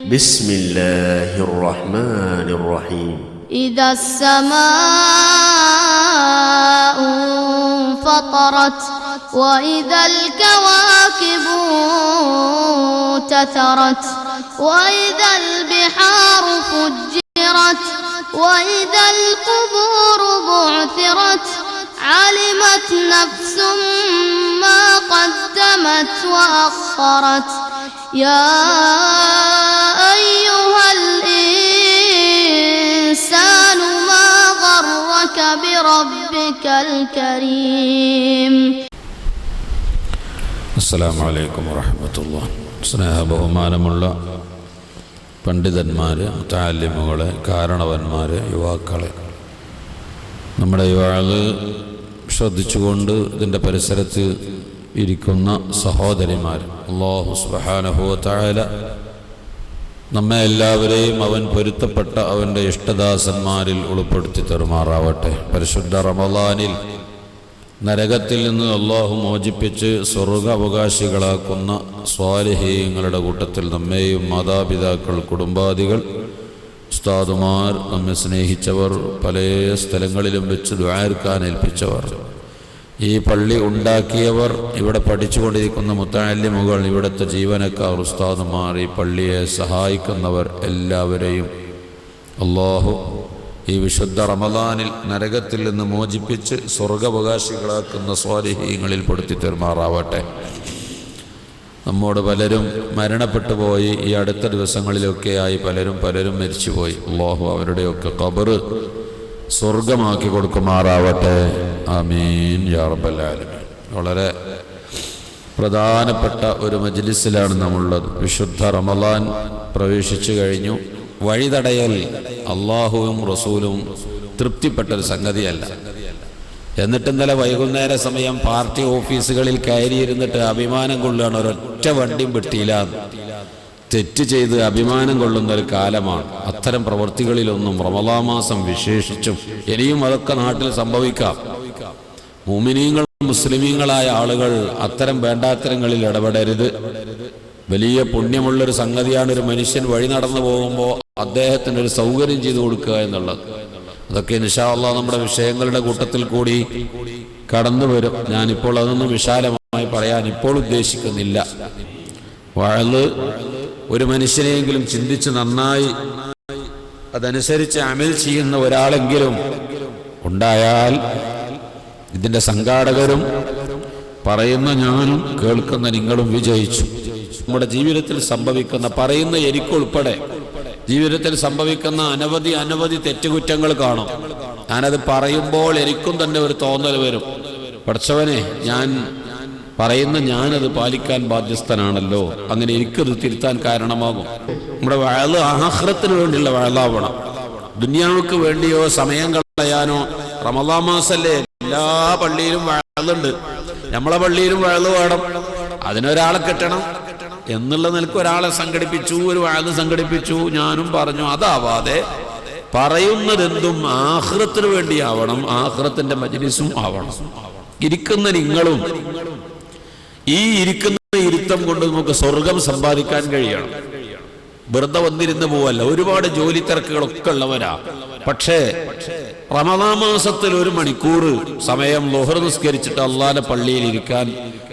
بسم الله الرحمن الرحيم إذا السماء انفطرت وإذا الكواكب انتثرت وإذا البحار فجرت وإذا القبور بعثرت علمت نفس ما قدمت وأخرت يا أيها الإنسان ما غرك بربك الكريم. السلام عليكم ورحمة الله. സ്നേഹ ബഹുമാനമുള്ള പണ്ഡിതന്മാർ, മുതഅല്ലിമുകൾ, കാരണവന്മാർ, യുവാക്കളെ, നമ്മുടെ യുവാക്കൾ ശ്രദ്ധിച്ചുകൊണ്ട് ഇതിൻ്റെ പരിസരത്ത് ഇരിക്കുന്ന സഹോദരിമാർ, അല്ലാഹു സുബ്ഹാനഹു വ തആല നമ്മെ എല്ലാവരെയും അവൻ പൊരുത്തപ്പെട്ട അവൻ്റെ ഇഷ്ടദാസന്മാരിൽ ഉൾപ്പെടുത്തി തരുമാറാവട്ടെ. പരിശുദ്ധ റമളാനിൽ നരകത്തിൽ നിന്ന് അല്ലാഹു മോചിപ്പിച്ച് സ്വർഗാവകാശികളാക്കുന്ന സ്വാലിഹീങ്ങളുടെ കൂട്ടത്തിൽ നമ്മെയും മാതാപിതാക്കൾ, കുടുംബാദികൾ, ഉസ്താദുമാർ, നമ്മെ സ്നേഹിച്ചവർ, പല സ്ഥലങ്ങളിലും വെച്ച് ദുആഇർക്കാൻ ഏൽപ്പിച്ചവർ, ഈ പള്ളി ഉണ്ടാക്കിയവർ, ഇവിടെ പഠിച്ചുകൊണ്ടിരിക്കുന്ന മുതഅല്ലിമുകൾ, ഇവിടുത്തെ ജീവനക്കാർ, ഉസ്താദുമാർ, ഈ പള്ളിയെ സഹായിക്കുന്നവർ എല്ലാവരെയും അല്ലാഹു ഈ വിശുദ്ധ റമളാനിൽ നരകത്തിൽ നിന്ന് മോചിപ്പിച്ച് സ്വർഗാവകാശികളാക്കുന്ന സ്വാലിഹീങ്ങളിൽ പെടുത്തി തീർമാറാവട്ടെ. നമ്മോട് പലരും മരണപ്പെട്ടു പോയി. ഈ അടുത്ത ദിവസങ്ങളിലൊക്കെയായി പലരും മരിച്ചുപോയി. അല്ലാഹു അവരുടെയൊക്കെ ഖബർ സ്വർഗമാക്കി കൊടുക്കുമാറാവട്ടെ. ആമീൻ യാ റബ്ബൽ ആലമീൻ. വളരെ പ്രധാനപ്പെട്ട ഒരു മജ്ലിസിലാണ് നമ്മളുള്ളത്. വിശുദ്ധ റമളാൻ പ്രവേശിച്ചു കഴിഞ്ഞു. വഴിതടയൽ അള്ളാഹുവും റസൂലും തൃപ്തിപ്പെട്ടൊരു സംഗതിയല്ല. എന്നിട്ട് ഇന്നലെ വൈകുന്നേര സമയം പാർട്ടി ഓഫീസുകളിൽ കയറിയിരുന്നിട്ട് അഭിമാനം കൊള്ളുകയാണ്, ഒരൊറ്റ വണ്ടിയും വിട്ടില്ല. തെറ്റ് ചെയ്ത് അഭിമാനം കൊള്ളുന്ന ഒരു കാലമാണ്. അത്തരം പ്രവൃത്തികളിലൊന്നും റമളാൻ മാസം വിശേഷിച്ചും ഇനിയും അതൊക്കെ നാട്ടിൽ സംഭവിക്കാം. മുഅ്മിനീങ്ങൾ, മുസ്ലിമീങ്ങളായ ആളുകൾ അത്തരം വേണ്ടാത്തരങ്ങളിൽ ഇടപെടരുത്. വലിയ പുണ്യമുള്ളൊരു സംഗതിയാണ് ഒരു മനുഷ്യൻ വഴി നടന്നു പോകുമ്പോൾ അദ്ദേഹത്തിന് ഒരു സൗകര്യം ചെയ്തു കൊടുക്കുക എന്നുള്ളത്. അതൊക്കെ ഇൻഷാ അല്ലാഹ് നമ്മുടെ വിഷയങ്ങളുടെ കൂട്ടത്തിൽ കൂടി കടന്നു വരും. ഞാനിപ്പോൾ അതൊന്നും വിശാലമായി പറയാൻ ഇപ്പോൾ ഉദ്ദേശിക്കുന്നില്ല. വഅള് ഒരു മനുഷ്യനെയെങ്കിലും ചിന്തിച്ച് നന്നായി അതനുസരിച്ച് അമൽ ചെയ്യുന്ന ഒരാളെങ്കിലും ഉണ്ടായാൽ ഇതിൻ്റെ സംഘാടകരും പറയുന്ന ഞാനും കേൾക്കുന്ന നിങ്ങളും വിജയിച്ചു. നമ്മുടെ ജീവിതത്തിൽ സംഭവിക്കുന്ന, പറയുന്ന എനിക്കുൾപ്പെടെ ജീവിതത്തിൽ സംഭവിക്കുന്ന അനവധി തെറ്റുകുറ്റങ്ങൾ കാണും. ഞാനത് പറയുമ്പോൾ എനിക്കും തന്നെ ഒരു തോന്നൽ വരും, പഠിച്ചവനെ, ഞാനത് പാലിക്കാൻ ബാധ്യസ്ഥനാണല്ലോ. അങ്ങനെ എനിക്കത് തിരുത്താൻ കാരണമാകും. നമ്മുടെ വഅള് ആഖിറത്തിന് വേണ്ടിയുള്ള വഅളാവണം. ദുനിയാവുക്ക് വേണ്ടിയോ സമയം കളയാനോ. റമളാൻ മാസല്ലേ, എല്ലാ പള്ളിയിലും വഅളുണ്ട്. നമ്മളെ പള്ളിയിലും വഅള് വേണം. അതിനൊരാളെ കിട്ടണം എന്നുള്ള നിലക്ക് ഒരാളെ സംഘടിപ്പിച്ചു, ഒരു വഅള് സംഘടിപ്പിച്ചു, ഞാനും പറഞ്ഞു. അതാവാതെ പറയുന്നതെന്തും ആഖിറത്തിന് വേണ്ടിയാവണം, ആഖിറത്തിന്റെ മജ്ലിസും ആവണം. ഇരിക്കുന്ന നിങ്ങളും ഈ ഇരിക്കുന്ന ഇരുത്തം കൊണ്ട് നമുക്ക് സ്വർഗം സമ്പാദിക്കാൻ കഴിയണം. വെറുതെ വന്നിരുന്ന് പോവല്ല. ഒരുപാട് ജോലി തിരക്കുകളൊക്കെ ഉള്ളവരാ. പക്ഷേ റമളാൻ മാസത്തിൽ 1 മണിക്കൂർ സമയം ളുഹർ നിസ്കരിച്ചിട്ട് അല്ലാഹുവിന്റെ പള്ളിയിൽ ഇരിക്കാൻ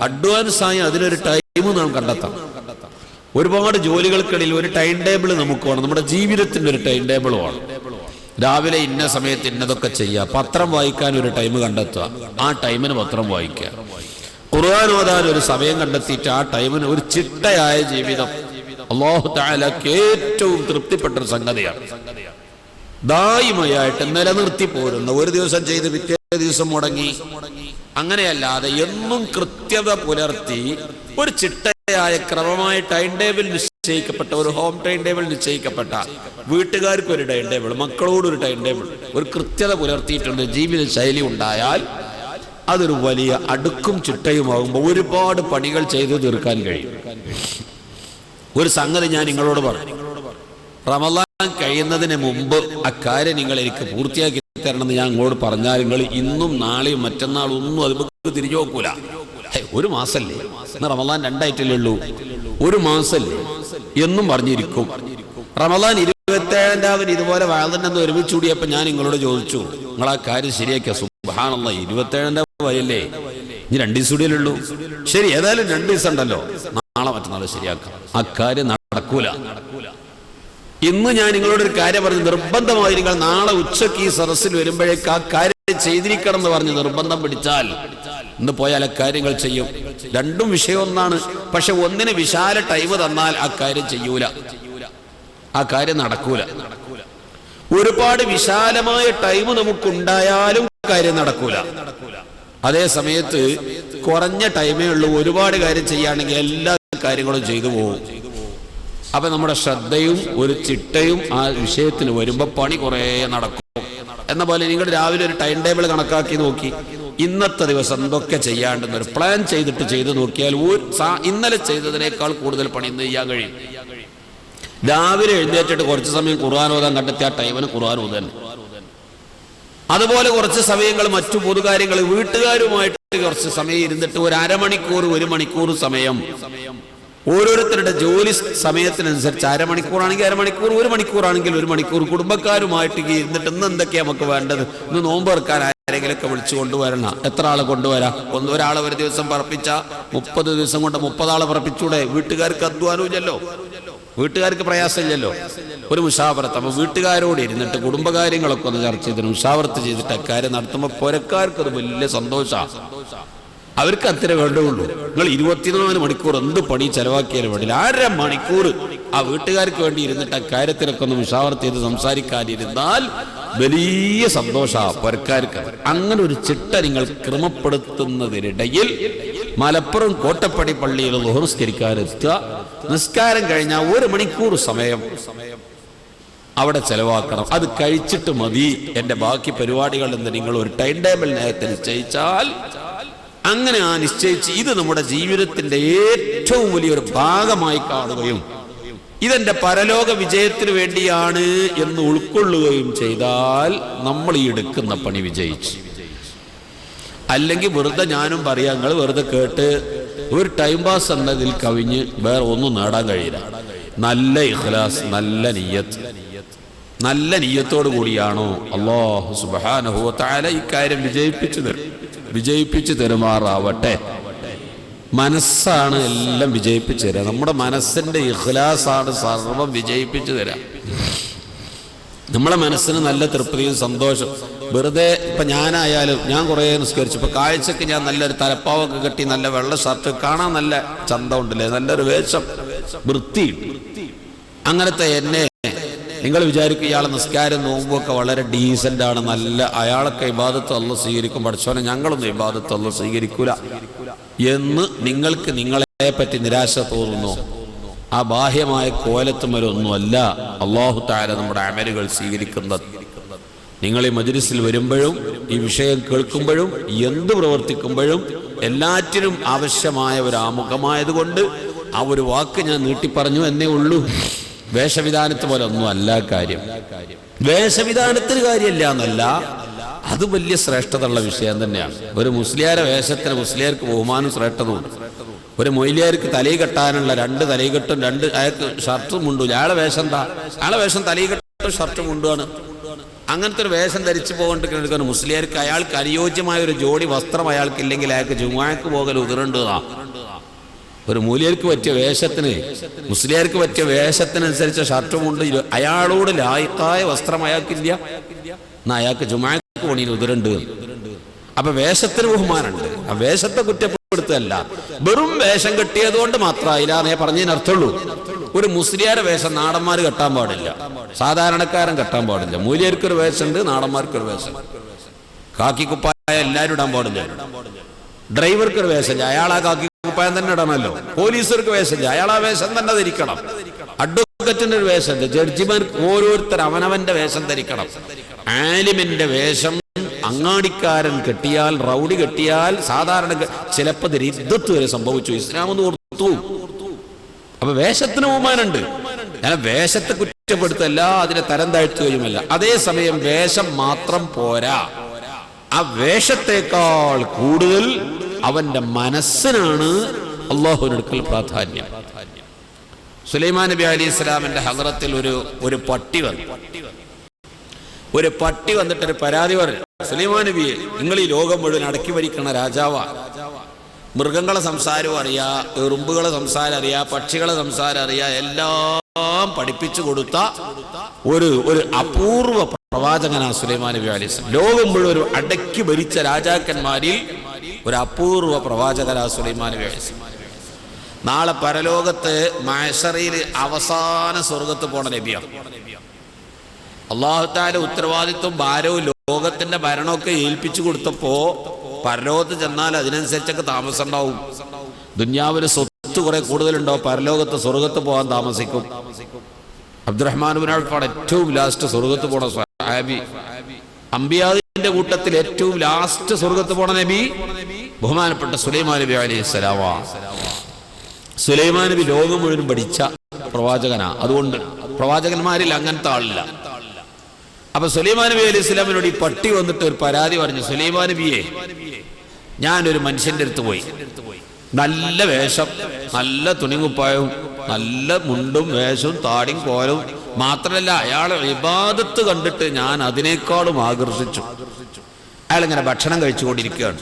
അഡ്വാൻസായി അതിനൊരു ടൈം നാം കണ്ടെത്താം. ഒരുപാട് ജോലികൾക്കിടയിൽ ഒരു ടൈം ടേബിൾ നമുക്ക് വേണം. നമ്മുടെ ജീവിതത്തിന്റെ ഒരു ടൈം ടേബിൾ വേണം. രാവിലെ ഇന്ന സമയത്ത് ഇന്നതൊക്കെ ചെയ്യുക. പത്രം വായിക്കാൻ ഒരു ടൈം കണ്ടെത്തുക, ആ ടൈമിന് പത്രം വായിക്കുക. ഖുർആൻ ഓതാൻ ഒരു സമയം കണ്ടെത്തിയിട്ട് ആ ടൈമിന് ഒരു ചിട്ടയായ ജീവിതം അല്ലാഹു തആലക്ക് ഏറ്റവും തൃപ്തിപ്പെട്ടൊരു സംഗതിയാണ്. ദായിമയായിട്ട് നിലനിർത്തി പോരുന്ന, ഒരു ദിവസം ചെയ്ത് പിറ്റേ ദിവസം മുടങ്ങി, അങ്ങനെയല്ലാതെ എന്നും കൃത്യത പുലർത്തി ഒരു ചിട്ടയായ ക്രമമായ ടൈം ടേബിൾ നിശ്ചയിക്കപ്പെട്ട, ഒരു ഹോം ടൈം ടേബിൾ നിശ്ചയിക്കപ്പെട്ട, വീട്ടുകാർക്ക് ഒരു ടൈം ടേബിൾ, മക്കളോടൊരു ടൈം ടേബിൾ, ഒരു കൃത്യത പുലർത്തിയിട്ടുള്ള ജീവിത ശൈലി ഉണ്ടായാൽ അതൊരു വലിയ അടുക്കും ചിട്ടയുമാകുമ്പോൾ ഒരുപാട് പണികൾ ചെയ്തു തീർക്കാൻ കഴിയും. ഒരു സംഗതി ഞാൻ നിങ്ങളോട് പറഞ്ഞു. റമളാൻ കഴിയുന്നതിന് മുമ്പ് അക്കാര്യം നിങ്ങൾ എനിക്ക് പൂർത്തിയാക്കി തരണമെന്ന് ഞാൻ അങ്ങോട്ട് പറഞ്ഞാൽ നിങ്ങൾ ഇന്നും നാളെയും മറ്റന്നാളും ഒന്നും അത് തിരിഞ്ഞു നോക്കൂല. ഒരു മാസല്ലേ, റമളാൻ 2 ആയിട്ടല്ലേ ഉള്ളൂ, ഒരു മാസല്ലേ എന്നും പറഞ്ഞിരിക്കും. റമദാൻ 27-ാം ഇതുപോലെ വാഴന്നെന്ന് ഒരുമിച്ച് കൂടിയപ്പോൾ ഞാൻ നിങ്ങളോട് ചോദിച്ചു, നിങ്ങൾ ആ കാര്യം ശരിയാക്കിയ? സുബ്ഹാനല്ലാഹ്, 27-ാം വയല്ലേ, ഇനി 2 ദിവസം കൂടിയല്ലേ. ശരി, ഏതായാലും 2 ദിവസം ഉണ്ടല്ലോ, നാളെ മറ്റന്നാൾ ശരിയാക്കാം. ആ കാര്യം നടക്കൂല. ഇന്ന് ഞാൻ നിങ്ങളോടൊരു കാര്യം പറഞ്ഞു, നിർബന്ധമായി നിങ്ങൾ നാളെ ഉച്ചയ്ക്ക് ഈ സദസ്സിൽ വരുമ്പോഴേക്ക് ആ കാര്യം ചെയ്തിരിക്കണം എന്ന് പറഞ്ഞ് നിർബന്ധം പിടിച്ചാൽ ഇന്ന് പോയാൽ ആ കാര്യങ്ങൾ ചെയ്യും. രണ്ടും വിഷയം ഒന്നാണ്, പക്ഷെ ഒന്നിന് വിശാല ടൈം തന്നാൽ ആ കാര്യം ചെയ്യൂല, ആ കാര്യം നടക്കൂല. ഒരുപാട് വിശാലമായ ടൈം നമുക്കുണ്ടായാലും കാര്യം നടക്കൂല. അതേ സമയത്ത് കുറഞ്ഞ ടൈമേ ഉള്ളൂ, ഒരുപാട് കാര്യം ചെയ്യുകയാണെങ്കിൽ എല്ലാ കാര്യങ്ങളും ചെയ്തു പോകും. അപ്പൊ നമ്മുടെ ശ്രദ്ധയും ഒരു ചിട്ടയും ആ വിഷയത്തിന് വരുമ്പോ പണി കുറേ നടക്കും. എന്ന പോലെ നിങ്ങൾ രാവിലെ ഒരു ടൈം ടേബിൾ കണക്കാക്കി നോക്കി, ഇന്നത്തെ ദിവസം എന്തൊക്കെ ചെയ്യാണ്ടെന്നൊരു പ്ലാൻ ചെയ്തിട്ട് ചെയ്തു നോക്കിയാൽ ഇന്നലെ ചെയ്തതിനേക്കാൾ കൂടുതൽ പണി ഇന്ന് ചെയ്യാൻ കഴിയും. രാവിലെ എഴുന്നേറ്റിട്ട് കുറച്ച് സമയം ഖുർആൻ ഓതാൻ കണ്ടെത്തിയ ആ ടൈമിന് ഖുർആൻ ഓതാൻ. അതുപോലെ കുറച്ച് സമയങ്ങൾ മറ്റു പൊതുകാര്യങ്ങൾ വീട്ടുകാരുമായിട്ട് കുറച്ച് സമയം ഇരുന്നിട്ട് ഒരു അരമണിക്കൂർ 1 മണിക്കൂർ സമയം ഓരോരുത്തരുടെ ജോലി സമയത്തിനനുസരിച്ച് അരമണിക്കൂറാണെങ്കിൽ അരമണിക്കൂർ, 1 മണിക്കൂറാണെങ്കിൽ 1 മണിക്കൂർ കുടുംബക്കാരുമായിട്ട് ഇരുന്നിട്ട് ഇന്ന് എന്തൊക്കെയാണ് നമുക്ക് വേണ്ടത്, ഇന്ന് നോമ്പ് തുറക്കാൻ ആരെങ്കിലൊക്കെ വിളിച്ചു കൊണ്ടുവരണം. എത്ര ആളെ കൊണ്ടുവരാം? ഒരാളെ ഒരു ദിവസം പറപ്പിച്ച 30 ദിവസം കൊണ്ട് 30 ആളെ പറപ്പിച്ചൂടെ? വീട്ടുകാർക്ക് അധ്വാനമില്ലല്ലോ, വീട്ടുകാർക്ക് പ്രയാസമില്ലല്ലോ. ഒരു മുഷാവറത്ത്, അപ്പോൾ വീട്ടുകാരോട് ഇരുന്നിട്ട് കുടുംബകാര്യങ്ങളൊക്കെ ഒന്ന് ചർച്ച ചെയ്തിട്ട് മുഷാവറത്ത് ചെയ്തിട്ട് അക്കാര്യം നടത്തുമ്പോൾ പുരക്കാർക്ക് അത് വലിയ സന്തോഷമാണ്. അവർക്ക് അത്ര വേണ്ടുള്ളൂ. നിങ്ങൾ 24 മണിക്കൂർ എന്ത് പണി ചെലവാക്കിയാലും വേണ്ടില്ല, 1/2 മണിക്കൂർ ആ വീട്ടുകാർക്ക് വേണ്ടി ഇരുന്നിട്ട് അക്കാര്യത്തിലൊക്കെ ഒന്ന് മുഷാവറത്ത് ചെയ്ത് സംസാരിക്കാതിരുന്നാൽ വലിയ സന്തോഷമാണ് പുരക്കാർക്ക്. അങ്ങനെ ഒരു ചിട്ട നിങ്ങൾ ക്രമപ്പെടുത്തുന്നതിനിടയിൽ മലപ്പുറം കോട്ടപ്പടി പള്ളിയിൽ ളുഹർ നിസ്കരിക്കാനെത്തുക, നിസ്കാരം കഴിഞ്ഞാൽ 1 മണിക്കൂർ സമയം അവിടെ ചെലവാക്കണം. അത് കഴിച്ചിട്ട് മതി എൻ്റെ ബാക്കി പരിപാടികൾ എന്ന് നിങ്ങൾ ഒരു ടൈം ടേബിൾ നേരത്തെ നിശ്ചയിച്ചാൽ, അങ്ങനെ ആ നിശ്ചയിച്ച് ഇത് നമ്മുടെ ജീവിതത്തിന്റെ ഏറ്റവും വലിയൊരു ഭാഗമായി കാണുകയും ഇതെന്റെ പരലോക വിജയത്തിന് വേണ്ടിയാണ് എന്ന് ഉൾക്കൊള്ളുകയും ചെയ്താൽ നമ്മൾ ഈ എടുക്കുന്ന പണി വിജയിച്ചു. അല്ലെങ്കിൽ വെറുതെ ഞാനും പറയാം, നിങ്ങൾ വെറുതെ കേട്ട് ഒരു ടൈം പാസ് എന്നതിൽ കവിഞ്ഞ് വേറെ ഒന്നും നേടാൻ കഴിയില്ല. നല്ല ഇഖ്ലാസ്, നല്ല നിയ്യത്തോടു കൂടിയാണോ അല്ലാഹു സുബ്ഹാനഹു വ തആല ഇക്കാര്യം വിജയിപ്പിച്ചു തരുമാറാവട്ടെ. മനസ്സാണ് എല്ലാം വിജയിപ്പിച്ചു തരാം. നമ്മുടെ മനസ്സിന്റെ ഇഖ്ലാസാണ് സർവം വിജയിപ്പിച്ചു തരാം. നമ്മളെ മനസ്സിന് നല്ല തൃപ്തിയും സന്തോഷം. വെറുതെ ഇപ്പൊ ഞാനായാലും ഞാൻ കുറേ നിസ്കരിച്ചു, ഇപ്പൊ കാഴ്ചക്ക് ഞാൻ നല്ലൊരു തലപ്പാവൊക്കെ കെട്ടി നല്ല വെള്ള ഷർട്ട്, കാണാൻ നല്ല ചന്തം ഉണ്ടല്ലേ, നല്ലൊരു വേഷം, വൃത്തി, അങ്ങനത്തെ എന്നെ നിങ്ങൾ വിചാരിക്കും ഇയാളെ നിസ്കാരം നോമ്പൊക്കെ വളരെ ഡീസൻ്റ് ആണ്, നല്ല, അയാളൊക്കെ ഇബാദത്ത് അല്ലാഹു സ്വീകരിക്കും, പഠിച്ചോനെ ഞങ്ങളൊന്നും ഇബാദത്ത് അല്ലാഹു സ്വീകരിക്കൂല എന്ന് നിങ്ങൾക്ക് നിങ്ങളെ പറ്റി നിരാശ തോന്നുന്നു. ആ ബാഹ്യമായ കോലത്തുമലൊന്നുമല്ല അല്ലാഹു തആല നമ്മുടെ അമലുകൾ സ്വീകരിക്കുന്നത്. നിങ്ങൾ ഈ മജ്‌ലിസിൽ വരുമ്പോഴും ഈ വിഷയം കേൾക്കുമ്പോഴും എന്ത് പ്രവർത്തിക്കുമ്പോഴും എല്ലാറ്റിനും ആവശ്യമായ ഒരു ആമുഖമായതുകൊണ്ട് ആ ഒരു വാക്ക് ഞാൻ നീട്ടിപ്പറഞ്ഞു എന്നേ ഉള്ളൂ. വേഷവിധാനത്ത് പോലെ ഒന്നും അല്ല കാര്യം. വേഷവിധാനത്തിന് കാര്യമില്ല എന്നല്ല, അത് വലിയ ശ്രേഷ്ഠതയുള്ള വിഷയം തന്നെയാണ്. ഒരു മുസ്ലിയാരെ വേഷത്തിന് മുസ്ലിയാർക്ക് ബഹുമാനം ശ്രേഷ്ഠതയുണ്ട്. ഒരു മൊയ്ലിയാർക്ക് തലയിൽ കെട്ടാനുള്ള 2 തലയിക്കെട്ടും 2 അയാൾക്ക് ഷർട്ടും മുണ്ടും. അയാളെ വേഷം എന്താ? അയാളെ വേഷം തലയിക്കെട്ടും ഷർട്ടും മുണ്ടുമാണ്. അങ്ങനത്തെ ഒരു വേഷം ധരിച്ചു പോകേണ്ടിരിക്കുന്ന മുസ്ലിയാർക്ക് അയാൾക്ക് അനുയോജ്യമായ ഒരു ജോഡി വസ്ത്രം അയാൾക്കില്ലെങ്കിൽ അയാൾക്ക് ജുമുഅക്ക് പോകൽ ഉതിരണ്ടതാ. ഒരു മൂല്യർക്ക് പറ്റിയ വേഷത്തിന്, മുസ്ലിയാർക്ക് പറ്റിയ വേഷത്തിനനുസരിച്ച ഷർട്ടുമുണ്ട്, അയാളോട് ലായിക്കായ വസ്ത്രം അയാൾക്കില്ല, എന്നാ അയാൾക്ക് ജുമുഅക്ക് പോണീന് ഉതിരണ്ട്. അപ്പൊ വേഷത്തിന് ബഹുമാനമുണ്ട്. ആ വേഷത്തെ കുറ്റപ്പെടുത്തല്ല, വെറും വേഷം കെട്ടിയതുകൊണ്ട് മാത്രമായില്ല എന്നേ പറഞ്ഞതിനർത്ഥമുള്ളൂ. ഒരു മുസ്ലിയാരെ വേഷം നാടന്മാർ കെട്ടാൻ പാടില്ല, സാധാരണക്കാരൻ കെട്ടാൻ പാടില്ല. മൂല്യർക്കൊരു വേഷമുണ്ട്, നാടന്മാർക്കൊരു വേഷം. കാക്കി കുപ്പായ എല്ലാവരും ഇടാൻ പാടില്ല. ഡ്രൈവർക്കൊരു വേഷമില്ല, അയാളാ കാക്കി കുപ്പായം തന്നെ ഇടണമല്ലോ. പോലീസുകാർക്ക് വേഷമില്ല, അയാളാ വേഷം തന്നെ ധരിക്കണം. അഡ്വക്കറ്റിന്റെ ഒരു വേഷമുണ്ട്, ജഡ്ജിമാർക്ക് ഓരോരുത്തർ അവനവന്റെ വേഷം ധരിക്കണം. ആലിമിന്റെ വേഷം അങ്ങാടിക്കാരൻ കെട്ടിയാൽ, റൗഡി കെട്ടിയാൽ, സാധാരണ ചിലപ്പോൾ റിദ്ദത്ത് വരെ സംഭവിച്ചു, ഇസ്ലാം ഒന്ന് ഓർത്തു. അപ്പൊ വേഷത്തിന് ബഹുമാനമുണ്ട്. ഞാൻ വേഷത്തെ കുറ്റപ്പെടുത്തല്ല, അതിനെ തരം താഴ്ത്തുകയുമല്ല. അതേസമയം വേഷം മാത്രം പോരാ, ആ വേഷത്തെക്കാൾ കൂടുതൽ അവന്റെ മനസ്സിനാണ് അല്ലാഹുവിന്റെ അടുക്കൽ പ്രാധാന്യം. സുലൈമാൻ നബി അലൈഹി സ്വലാമിന്റെ ഹദ്റത്തിൽ ഒരു പട്ടി വന്നു. ഒരു പട്ടി വന്നിട്ടൊരു പരാതി പറഞ്ഞു, സുലൈമാൻ നബിയെ, നിങ്ങൾ ഈ ലോകം മുഴുവൻ അടക്കി ഭരിക്കണ രാജാവാ. മൃഗങ്ങളെ സംസാരവും അറിയാ, എറുമ്പുകളെ സംസാരം അറിയാ, പക്ഷികളെ സംസാരം അറിയാ, എല്ലാം പഠിപ്പിച്ചു കൊടുത്ത ഒരു അപൂർവ പ്രവാചകനാ സുലൈമാൻ നബി അലൈഹി സ്വലാം. ലോകം മുഴുവൻ അടക്കി ഭരിച്ച രാജാക്കന്മാരിൽ ഒരു അപൂർവ പ്രവാചകനാ സുലൈമാൻ നബി അലൈഹി സ്വലാം. നാളെ പരലോകത്ത് മഹ്ശറിൽ അവസാന സ്വർഗത്ത് പോണ നബിയാണ്. അല്ലാഹു തആല ഉത്തരവാദിത്വം ഭാരവും ലോകത്തിന്റെ ഭരണമൊക്കെ ഏൽപ്പിച്ചു കൊടുത്തപ്പോ പരലോകത്ത് ചെന്നാൽ അതിനനുസരിച്ചൊക്കെ താമസം ഉണ്ടാവും. ദുനിയാവിന് സ്വത്ത് കുറെ കൂടുതലുണ്ടാവും, പരലോകത്ത് സ്വർഗത്ത് പോകാൻ താമസിക്കും. അബ്ദുറഹ്മാൻ ഇബ്നു ഔഫ് ഏറ്റവും ലാസ്റ്റ് സ്വർഗത്ത് പോണ സ്വഹാബി. അംബിയാവിന്റെ കൂട്ടത്തിൽ ഏറ്റവും ലാസ്റ്റ് സ്വർഗത്ത് പോണ നബി ബഹുമാനപ്പെട്ട സുലൈമാൻ നബി അലൈഹി സ്വലാമാ. സുലൈമാൻ നബി ലോകം മുഴുവൻ പഠിച്ച പ്രവാചകനാ. അതുകൊണ്ട് പ്രവാചകന്മാരിൽ അങ്ങനത്തെ ആളില്ല. അപ്പൊ സുലൈമാൻ നബി അലൈഹി സ്വലാമിനോട് ഈ പട്ടി വന്നിട്ട് ഒരു പരാതി പറഞ്ഞു, സുലൈമാൻ നബിയെ, ഞാനൊരു മനുഷ്യന്റെ അടുത്ത് പോയി, നല്ല വേഷം, നല്ല തുണികുപ്പായവും, നല്ല മുണ്ടും വേഷവും താടിയും കോലവും, മാത്രമല്ല അയാളെ ഇബാദത്ത് കണ്ടിട്ട് ഞാൻ അതിനേക്കാളും ആകർഷിച്ചു. അയാളിങ്ങനെ ഭക്ഷണം കഴിച്ചുകൊണ്ടിരിക്കുകയാണ്.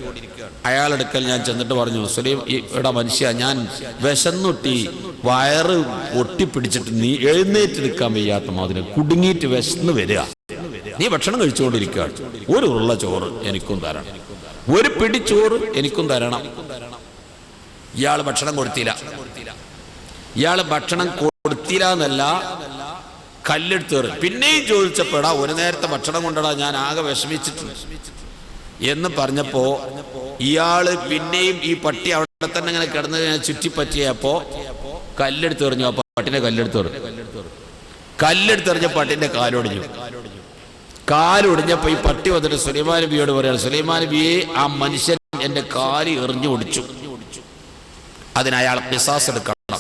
അയാളെടുക്കൽ ഞാൻ ചെന്നിട്ട് പറഞ്ഞു, ഇവിടെ മനുഷ്യ, ഞാൻ വിശന്നൊട്ടി വയറ് ഒട്ടിപ്പിടിച്ചിട്ട് നീ എഴുന്നേറ്റ് നിൽക്കാൻ വയ്യാത്ത മാതിരി കുടുങ്ങിയിട്ട് വിശന്ന് വരിക, നീ ഭക്ഷണം കഴിച്ചുകൊണ്ടിരിക്കുകയാണ്, ഒരു ഉരുള ചോറ് എനിക്കും തരണം, ഒരു പിടി ചോറ് എനിക്കും തരണം. ഇയാൾ ഭക്ഷണം കൊടുത്തില്ല. ഇയാള് ഭക്ഷണം കൊടുത്തില്ല എന്നല്ല, കല്ലെടുത്തേറ്. പിന്നെയും ചോദിച്ചപ്പോടാ, ഒരു നേരത്തെ ഭക്ഷണം കൊണ്ടടാ, ഞാൻ ആകെ വിഷമിച്ചിട്ടുണ്ട് എന്ന് പറഞ്ഞപ്പോ ഇയാള് പിന്നെയും ഈ പട്ടി അവിടെ തന്നെ ഇങ്ങനെ കിടന്ന് ചുറ്റിപ്പറ്റിയപ്പോ കല്ലെടുത്തെറിഞ്ഞു. അപ്പൊ പട്ടിനെ കല്ലെടുത്തെറിഞ്ഞ പട്ടിന്റെ കാലൊടിഞ്ഞു. കാലൊടിഞ്ഞപ്പോ ഈ പട്ടി വന്നിട്ട് സുലൈമാൻ നബിയോട് പറയാണ്, സുലൈമാൻ നബിയെ, ആ മനുഷ്യൻ എന്റെ കാല് എറിഞ്ഞു ഒടിച്ചു, അതിനയാൾ ഖിസാസ് എടുക്കണം,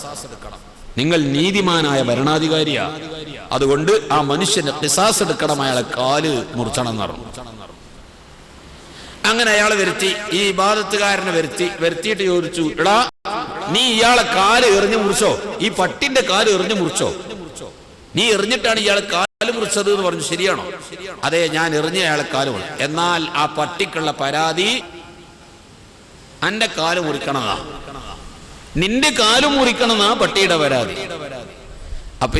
നിങ്ങൾ നീതിമാനായ ഭരണാധികാരിയാ, അതുകൊണ്ട് ആ മനുഷ്യന്റെ ഖിസാസ് എടുക്കണം, അയാളെ കാല് മുറിച്ചണം എന്ന് പറഞ്ഞു. അങ്ങനെ അയാൾ വരുത്തി, ഈ ഇബാദത്തുകാരനെ വരുത്തിയിട്ട് ചോദിച്ചു, എടാ, നീ ഇയാളെ കാല് എറിഞ്ഞു മുറിച്ചോ? ഈ പട്ടിന്റെ കാല് എറിഞ്ഞു മുറിച്ചോ? നീ എറിഞ്ഞിട്ടാണ് ഇയാളെ കാല് മുറിച്ചത് എന്ന് പറഞ്ഞു. ശരിയാണോ? അതെ, ഞാൻ എറിഞ്ഞ അയാളെ കാല് മുറിച്ചു. എന്നാൽ ആ പട്ടിക്കുള്ള പരാതി, എന്റെ കാല് മുറിക്കണതാ, നിന്റെ കാല് മുറിക്കണമെന്നാ പട്ടിയുടെ പരാതി. അപ്പൊ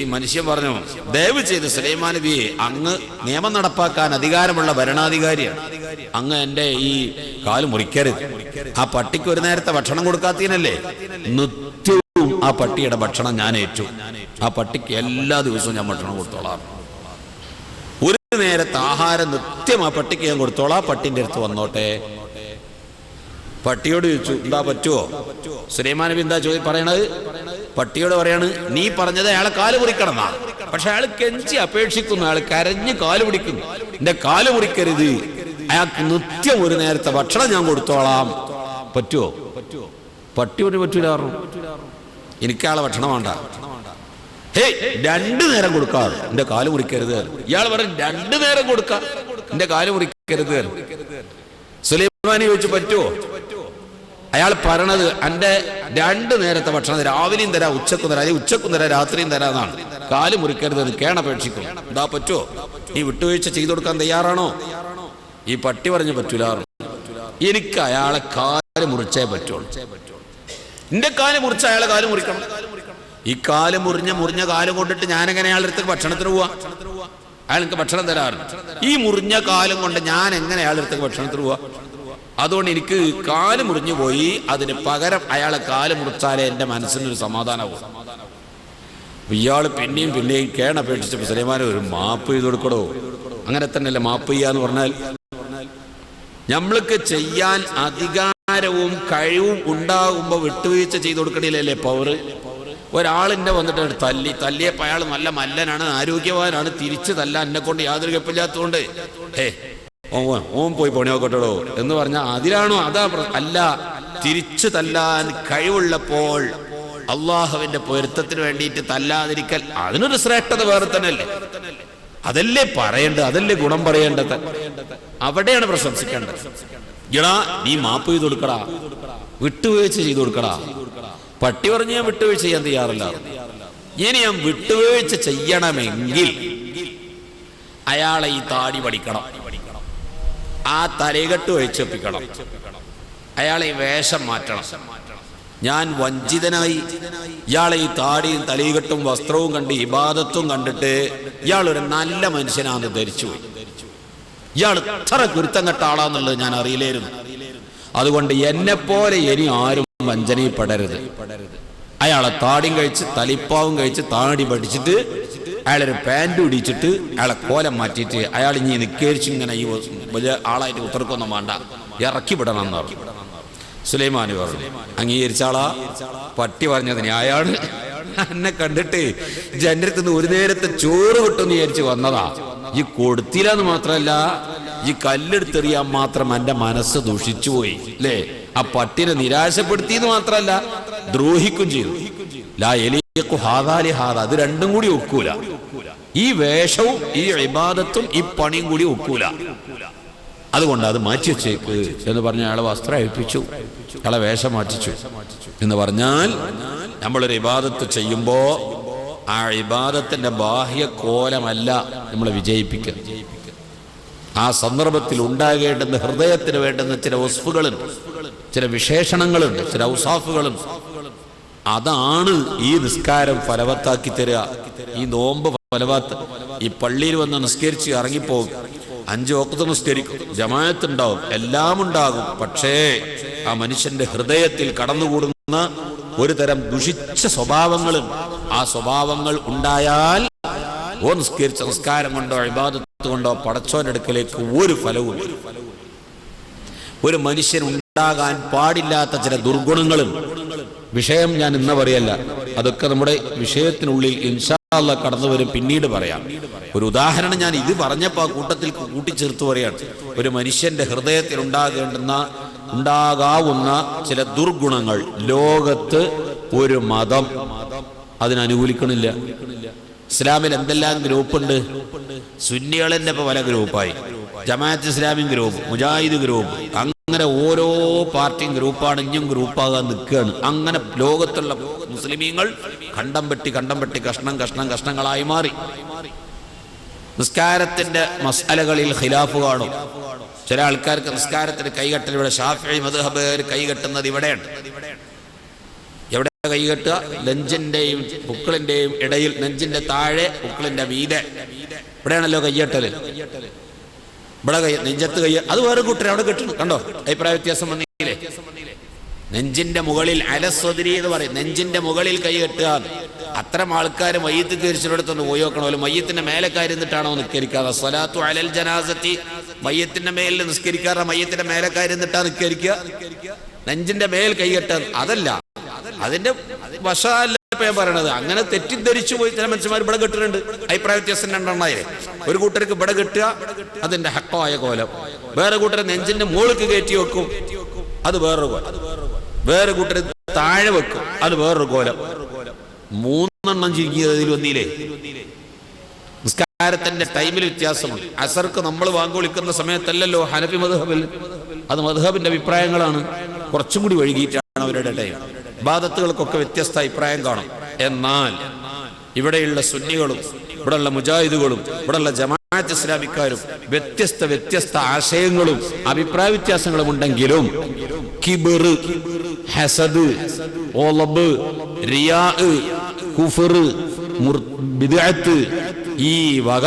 ഈ മനുഷ്യൻ പറഞ്ഞു, ദയവ് ചെയ്ത് സുലൈമാൻ നബിയെ, അങ്ങ് നിയമം നടപ്പാക്കാൻ അധികാരമുള്ള ഭരണാധികാരിയാണ്, അങ്ങ് എന്റെ ഈ കാല് മുറിക്കരുത്. ആ പട്ടിക്ക് ഒരു നേരത്തെ ഭക്ഷണം കൊടുക്കാത്തീനല്ലേ, നിത്യവും ആ പട്ടിയുടെ ഭക്ഷണം ഞാൻ ഏറ്റു. ആ പട്ടിക്ക് എല്ലാ ദിവസവും ഞാൻ ഭക്ഷണം കൊടുത്തോളാം. ഒരു നേരത്തെ ആഹാരം നിത്യം ആ പട്ടിക്ക് ഞാൻ കൊടുത്തോളാം, പട്ടിന്റെ അടുത്ത് വന്നോട്ടെ. പട്ടിയോട് ചോദിച്ചു, എന്താ പറ്റുമോ? സുലൈമാൻ നബി എന്താ പറയണത്? പട്ടിയോട് പറയാണ്, നീ പറഞ്ഞത് അയാളെ കാല് മുറിക്കണമെന്നാ, പക്ഷെ അയാൾ കെഞ്ചി അപേക്ഷിക്കുന്നു, അയാൾ കരഞ്ഞ് കാല് പിടിക്കുന്നു, എന്റെ കാല് മുറിക്കരുത്, അയാൾക്ക് നിത്യം ഒരു നേരത്തെ ഭക്ഷണം ഞാൻ കൊടുത്തോളാം, പറ്റുമോ? പട്ടിയോട് പറ്റൂല, എനിക്ക് അയാളെ ഭക്ഷണം വേണ്ട. ഹേയ്, 2 നേരം കൊടുക്കാറ്, എന്റെ കാല് മുറിക്കരുത്. ഇയാൾ പറയും, 2 നേരം കൊടുക്കാം, എന്റെ കാല് മുറിക്കരുത്. സുലൈമാനി ചോദിച്ചു, പറ്റുമോ? അയാൾ പറയണത്, എന്റെ 2 നേരത്തെ ഭക്ഷണം രാവിലെയും തരാം, ഉച്ചക്കും തരാം, അല്ലെങ്കിൽ ഉച്ചക്കും തരാം, രാത്രിയും തരാന്നാണ്, കാല് മുറിക്കരുത്, കേണപേക്ഷിക്കും. എന്താ പറ്റുമോ? നീ വിട്ടുവീഴ്ച ചെയ്തു കൊടുക്കാൻ തയ്യാറാണോ? ഈ പട്ടി പറഞ്ഞു, പറ്റൂല, എനിക്ക് അയാളെ കാല് മുറിച്ചേ പറ്റുള്ളൂ, എന്റെ കാല് മുറിച്ച അയാളെ കാല് മുറിക്കണം. ഈ കാല് മുറിഞ്ഞ കാലം കൊണ്ടിട്ട് ഞാനെങ്ങനെ അയാളുടെ അടുത്ത് ഭക്ഷണത്തിന് പോവാ? അയാൾ എനിക്ക് ഭക്ഷണം തരാറുണ്ട്, ഈ മുറിഞ്ഞ കാലം കൊണ്ട് ഞാൻ എങ്ങനെ അയാളുടെ അടുത്ത് ഭക്ഷണത്തിന് പോവാ? അതുകൊണ്ട് എനിക്ക് കാല് മുറിഞ്ഞു പോയി, അതിന് പകരം അയാളെ കാല് മുറിച്ചാലേ എന്റെ മനസ്സിനൊരു സമാധാനമാവും. ഇയാൾ പിന്നെയും കേണപേക്ഷിച്ചപ്പോൾ സുലൈമാൻ ഒരു മാപ്പ് ചെയ്ത് കൊടുക്കണോ? അങ്ങനെ തന്നെയല്ലേ മാപ്പ് ചെയ്യാന്ന് പറഞ്ഞാൽ? നമ്മൾക്ക് ചെയ്യാൻ അധികാരവും കഴിവും ഉണ്ടാകുമ്പോൾ വിട്ടുവീഴ്ച ചെയ്ത് കൊടുക്കണില്ലല്ലേ പവർ? ഒരാളിന്റെ വന്നിട്ട് തല്ലിയപ്പോൾ അയാൾ നല്ല മല്ലനാണ്, ആരോഗ്യവാനാണ്, തിരിച്ചു തല്ലാൻ എന്നെ കൊണ്ട് യാതൊരു കെപ്പില്ലാത്തതുകൊണ്ട് ഓൻ പോയി പണിയോക്കട്ടോ എന്ന് പറഞ്ഞാൽ അതിലാണോ? അതാ അല്ല, തിരിച്ചു തല്ലാൻ കഴിവുള്ളപ്പോൾ അള്ളാഹുവിന്റെ പൊരുത്തത്തിന് വേണ്ടിയിട്ട് തല്ലാതിരിക്കൽ, അതിനൊരു ശ്രേഷ്ഠത വേറെ തന്നെയല്ലേ? അതല്ലേ പറയേണ്ടത്, അതല്ലേ ഗുണം പറയേണ്ടത്, അവിടെയാണ് പ്രശംസിക്കേണ്ടത്. എടാ, നീ മാപ്പ് ചെയ്ത് കൊടുക്കടാ, വിട്ടുവീഴ്ച ചെയ്തു കൊടുക്കടാ, പട്ടി പറഞ്ഞ് ഞാൻ വിട്ടുവീഴ്ച ചെയ്യാൻ തയ്യാറില്ല. ഇനി ഞാൻ വിട്ടുവീഴ്ച ചെയ്യണമെങ്കിൽ അയാളെ ഈ താടി പഠിക്കണം, ആ തലകെട്ട് ഒഴിച്ചൊപ്പിക്കണം, അയാളെ ഈ വേഷം മാറ്റണം. ഞാൻ വഞ്ചിതനായി ഇയാളെ ഈ താടിയും തലകെട്ടും വസ്ത്രവും കണ്ട് ഇബാദത്തും കണ്ടിട്ട് ഇയാളൊരു നല്ല മനുഷ്യനാണെന്ന് ധരിച്ചുപോയി. ഇയാൾ ഇത്ര കുരുത്തം കെട്ട ആളാന്നുള്ളത് ഞാൻ അറിയില്ലായിരുന്നു. അതുകൊണ്ട് എന്നെപ്പോലെ ഇനി ആരും വഞ്ചനയിൽപ്പെടരുത്. അയാളെ താടിയും കഴിച്ച് തലിപ്പാവും കഴിച്ച് താടി പഠിച്ചിട്ട് അയാളൊരു പാൻറ് ഇടിച്ചിട്ട് അയാളെ കോലം മാറ്റിയിട്ട് അയാൾ ഇനി നിക്കേരിച്ച് ഇങ്ങനെ ഈ വലിയ ആളായിട്ട് ഉത്തർക്കൊന്നും വേണ്ട, ഇറക്കി വിടണം എന്ന് പറഞ്ഞു. സുലൈമാന് പറഞ്ഞു. അംഗീകരിച്ച ആളാ. പട്ടി പറഞ്ഞതിന് അയാൾ എന്നെ കണ്ടിട്ട് ജനരത്തുനിന്ന് ഒരു നേരത്തെ ചോറ് കിട്ടുമെന്ന് വിചാരിച്ച് വന്നതാ. ഈ കൊടുത്തില്ലെന്ന് മാത്രമല്ല, ഈ കല്ലെടുത്തെറിയാൻ മാത്രം എന്റെ മനസ്സ് ദുഷിച്ചു പോയി അല്ലേ. ആ പട്ടിനെ നിരാശപ്പെടുത്തിയെന്ന് മാത്രമല്ല, ദ്രോഹിക്കും ചെയ്തു. ലാ യലീഖു ഹാദാ ലിഹാദാ, അത് രണ്ടും കൂടി ഒക്കൂല. ഈ വേഷവും ഈ ഇബാദത്തും ഈ പണിയും കൂടി ഒക്കൂല. അതുകൊണ്ട് അത് മാറ്റി വെച്ചേക്ക് എന്ന് പറഞ്ഞ് അയാളെ വസ്ത്രം അഴിപ്പിച്ചു, അയാളെ വേഷം മാറ്റിച്ചു. എന്ന് പറഞ്ഞാൽ നമ്മളൊരു ഇബാദത്ത് ചെയ്യുമ്പോ ആ ഇബാദത്തിന്റെ ബാഹ്യ കോലമല്ല നമ്മൾ വിജയിപ്പിക്കുക. ആ സന്ദർഭത്തിൽ ഉണ്ടാകേണ്ടുന്ന ഹൃദയത്തിന് വേണ്ടുന്ന ചില വസ്ഫുകളും ചില വിശേഷണങ്ങളുണ്ട്, ചില ഔസാഫുകളും. അതാണ് ഈ നിസ്കാരം ഫലവത്താക്കി തരിക, ഈ നോമ്പ് ഫലവത്ത്. ഈ പള്ളിയിൽ വന്ന് നിസ്കരിച്ച് ഇറങ്ങിപ്പോകും, 5 വഖ്ത് നിസ്കരിക്കും, ജമാഅത്തുണ്ടാവും, എല്ലാം ഉണ്ടാകും. പക്ഷേ ആ മനുഷ്യന്റെ ഹൃദയത്തിൽ കടന്നുകൂടുന്ന ഒരു തരം ദുഷിച്ച സ്വഭാവങ്ങളും ആ സ്വഭാവങ്ങൾ ഉണ്ടായാൽ നിസ്കരിച്ച നിസ്കാരം കൊണ്ടോ ഇബാദത്ത് കൊണ്ടോ പടച്ചോന്റെ അടുക്കലേക്ക് ഒരു ഫലവും. ഒരു മനുഷ്യൻ ഉണ്ടാകാൻ പാടില്ലാത്ത ചില ദുർഗുണങ്ങളും വിഷയം ഞാൻ ഇന്ന് പറയല്ല, അതൊക്കെ നമ്മുടെ വിഷയത്തിനുള്ളിൽ ഇൻഷാ അല്ലാഹ് കടന്നു വരും, പിന്നീട് പറയാം. ഒരു ഉദാഹരണം ഞാൻ ഇത് പറഞ്ഞപ്പോൾ കൂട്ടത്തിൽ കൂട്ടിച്ചേർത്ത് പറയാണ്. ഒരു മനുഷ്യന്റെ ഹൃദയത്തിൽ ഉണ്ടാകാവുന്ന ചില ദുർഗുണങ്ങൾ ലോകത്ത് ഒരു മതം അതിനനുകൂലിക്കണില്ല. ഇസ്ലാമിൽ എന്തെല്ലാം ഗ്രൂപ്പുണ്ട്. സുന്നികളിന്റെ ഇപ്പൊ പല ഗ്രൂപ്പായി, ജമാഅത്ത് ഇസ്ലാമി ഗ്രൂപ്പ്, മുജാഹിദ് ഗ്രൂപ്പ്, അങ്ങനെ ഓരോ പാർട്ടിയും ഗ്രൂപ്പാണ്, ഇഞ്ഞും ഗ്രൂപ്പാകാൻ നിൽക്കുകയാണ്. അങ്ങനെ ലോകത്തുള്ള മുസ്ലിമീങ്ങൾ കണ്ടം വെട്ടി കഷ്ണങ്ങളായി മാറി. നിസ്കാരത്തിന്റെ മസ്അലകളിൽ ഖിലാഫ് കാണും. ചില ആൾക്കാർക്ക് നിസ്കാരത്തിന് കൈകെട്ടൽ, ഇവിടെ ഷാഫിഈ മദ്ഹബ് കൈകെട്ടുന്നത് ഇവിടെയാണ്. എവിടെ കൈകെട്ടുക? നെഞ്ചിന്റെയും പുക്കിളിന്റെയും ഇടയിൽ, നെഞ്ചിന്റെ താഴെ പുക്കിളിന്റെ വീതെ, ഇവിടെയാണല്ലോ കൈകെട്ടല്. ഇവിടെ നെഞ്ചത്ത് അത് വേറെ കൂട്ടർ അവിടെ കെട്ടുന്നു. കണ്ടോ അഭിപ്രായ വ്യത്യാസം വന്നില്ലേ? നെഞ്ചിന്റെ മുകളിൽ അലസ്വദരി എന്ന് പറയും, നെഞ്ചിന്റെ മുകളിൽ കൈ കെട്ടുക. അത്തരം ആൾക്കാർ മയ്യത്ത് കരിച്ചിടത്തൊന്ന് പോയി നോക്കണമല്ലോ. മയ്യത്തിന്റെ മേലെ കയറിന്നിട്ടാണോ നിസ്കരിക്കാതെ? സ്വലാത്തു അലൽ ജനാസത്തി, മയ്യത്തിന്റെ മേലിൽ നിസ്കരിക്കാറ് മയ്യത്തിന്റെ മേലെ കയറിന്നിട്ടാ നിസ്കരിക്കുക. നെഞ്ചിന്റെ മേൽ കൈ കെട്ടാൻ അതല്ല, അതിന്റെ വശമല്ല ഞാൻ പറയണത്. അങ്ങനെ തെറ്റിദ്ധരിച്ചു പോയി ചില മനുഷ്യന്മാർ ഇവിടെ കെട്ടുന്നുണ്ട്. അഭിപ്രായ വ്യത്യാസം രണ്ടെണ്ണായില്ലേ. ഒരു കൂട്ടർക്ക് ഇവിടെ കെട്ടുക, അതിന്റെ ഹക്കമായ കോലം. വേറെ കൂട്ടർ നെഞ്ചിന്റെ മുകളിലേക്ക് കയറ്റി വെക്കും, അത് വേറൊരു കോലം. വേറെ കൂട്ടർ താഴെ വെക്കും, അത് വേറൊരു കോലം. 3 എണ്ണം ചുരുങ്ങിയതിൽ വന്നില്ലേ? നിസ്കാരത്തിന്റെ ടൈമിൽ വ്യത്യാസമുണ്ട്. അസർക്ക് നമ്മൾ വാങ്ങി വിളിക്കുന്ന സമയത്തല്ലല്ലോ ഹനഫി മദ്ഹബിൽ, അത് മദ്ഹബിന്റെ അഭിപ്രായങ്ങളാണ്. കുറച്ചും കൂടി വൈകിട്ടാണ് അവരുടെ ടൈം. ഇബാദത്തുകൾക്കൊക്കെ വ്യത്യസ്ത അഭിപ്രായം കാണും. എന്നാൽ ഇവിടെയുള്ള സുന്നികളും ഇവിടെയുള്ള മുജാഹിദുകളും ഇവിടെയുള്ള ജമാഅത്ത് ഇസ്ലാമിക്കാരും വ്യത്യസ്ത ആശയങ്ങളും അഭിപ്രായ വ്യത്യാസങ്ങളും ഉണ്ടെങ്കിലും കിബർ, ഹസദ്, ഓളബ്, റിയാ, കുഫർ, ബിദ്അത്ത്, ഈ വക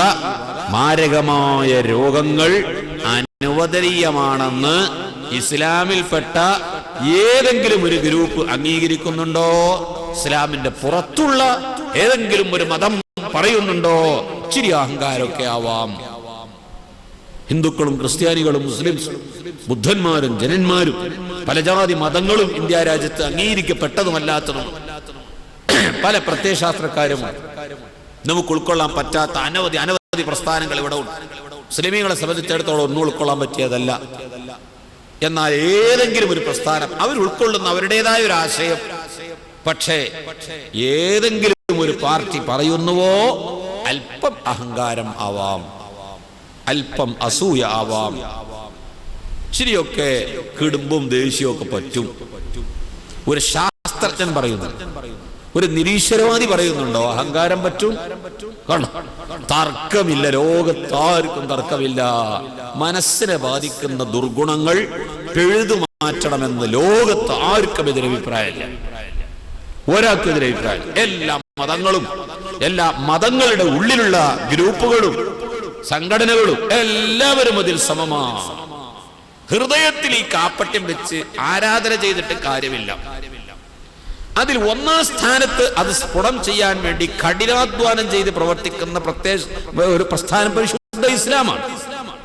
മാരകമായ രോഗങ്ങൾ അനുവദനീയമാണെന്ന് ഇസ്ലാമിൽപ്പെട്ട ഏതെങ്കിലും ഒരു ഗ്രൂപ്പ് അംഗീകരിക്കുന്നുണ്ടോ? ഇസ്ലാമിന്റെ പുറത്തുള്ള ഏതെങ്കിലും ഒരു മതം പറയുന്നുണ്ടോ? ഇച്ചിരി അഹങ്കാരമൊക്കെ ആവാം. ഹിന്ദുക്കളും ക്രിസ്ത്യാനികളും മുസ്ലിംസും ബുദ്ധന്മാരും ജനന്മാരും പല ജാതി മതങ്ങളും ഇന്ത്യ രാജ്യത്ത് അംഗീകരിക്കപ്പെട്ടതുമല്ലാത്തതും പല പ്രത്യയശാസ്ത്രക്കാരും നമുക്ക് ഉൾക്കൊള്ളാൻ പറ്റാത്ത അനവധി പ്രസ്ഥാനങ്ങൾ ഇവിടെ ഉണ്ട്. മുസ്ലിമീങ്ങളെ സംബന്ധിച്ചിടത്തോളം ഒന്നും ഉൾക്കൊള്ളാൻ പറ്റിയതല്ല. എന്നാൽ ഏതെങ്കിലും ഒരു പ്രസ്ഥാനം അവർ ഉൾക്കൊള്ളുന്ന അവരുടേതായ ഒരു ആശയം, പക്ഷേ ഏതെങ്കിലും ഒരു പാർട്ടി പറയുന്നുവോ അല്പം അഹങ്കാരം ആവാം, അല്പം അസൂയ ആവാം, ഇച്ചിരിയൊക്കെ കിടുമ്പും ദേഷ്യമൊക്കെ പറ്റും. ഒരു ശാസ്ത്ര മനഃശാസ്ത്രജ്ഞൻ പറയുന്നു, ഒരു നിരീശ്വരവാദി പറയുന്നുണ്ടോ അഹങ്കാരം പറ്റും? തർക്കമില്ല, ലോകത്താർക്കും തർക്കമില്ല. മനസ്സിനെ ബാധിക്കുന്ന ദുർഗുണങ്ങൾ പിഴുതു മാറ്റണമെന്ന് ലോകത്ത് ആർക്കും എതിരഭിപ്രായമില്ല, ഒരാൾക്കും എതിരഭിപ്രായം. എല്ലാ മതങ്ങളുടെ ഉള്ളിലുള്ള ഗ്രൂപ്പുകളും സംഘടനകളും എല്ലാവരും അതിൽ സമമാണ്. ഹൃദയത്തിൽ ഈ കാപ്പട്യം വെച്ച് ആരാധന ചെയ്തിട്ട് കാര്യമില്ല. അതിൽ ഒന്നാം സ്ഥാനത്ത് അത് സ്ഫുടം ചെയ്യാൻ വേണ്ടി കഠിനാധ്വാനം ചെയ്ത് പ്രവർത്തിക്കുന്ന ഒരു പ്രസ്ഥാനം പരിശുദ്ധ ഇസ്ലാമാണ്.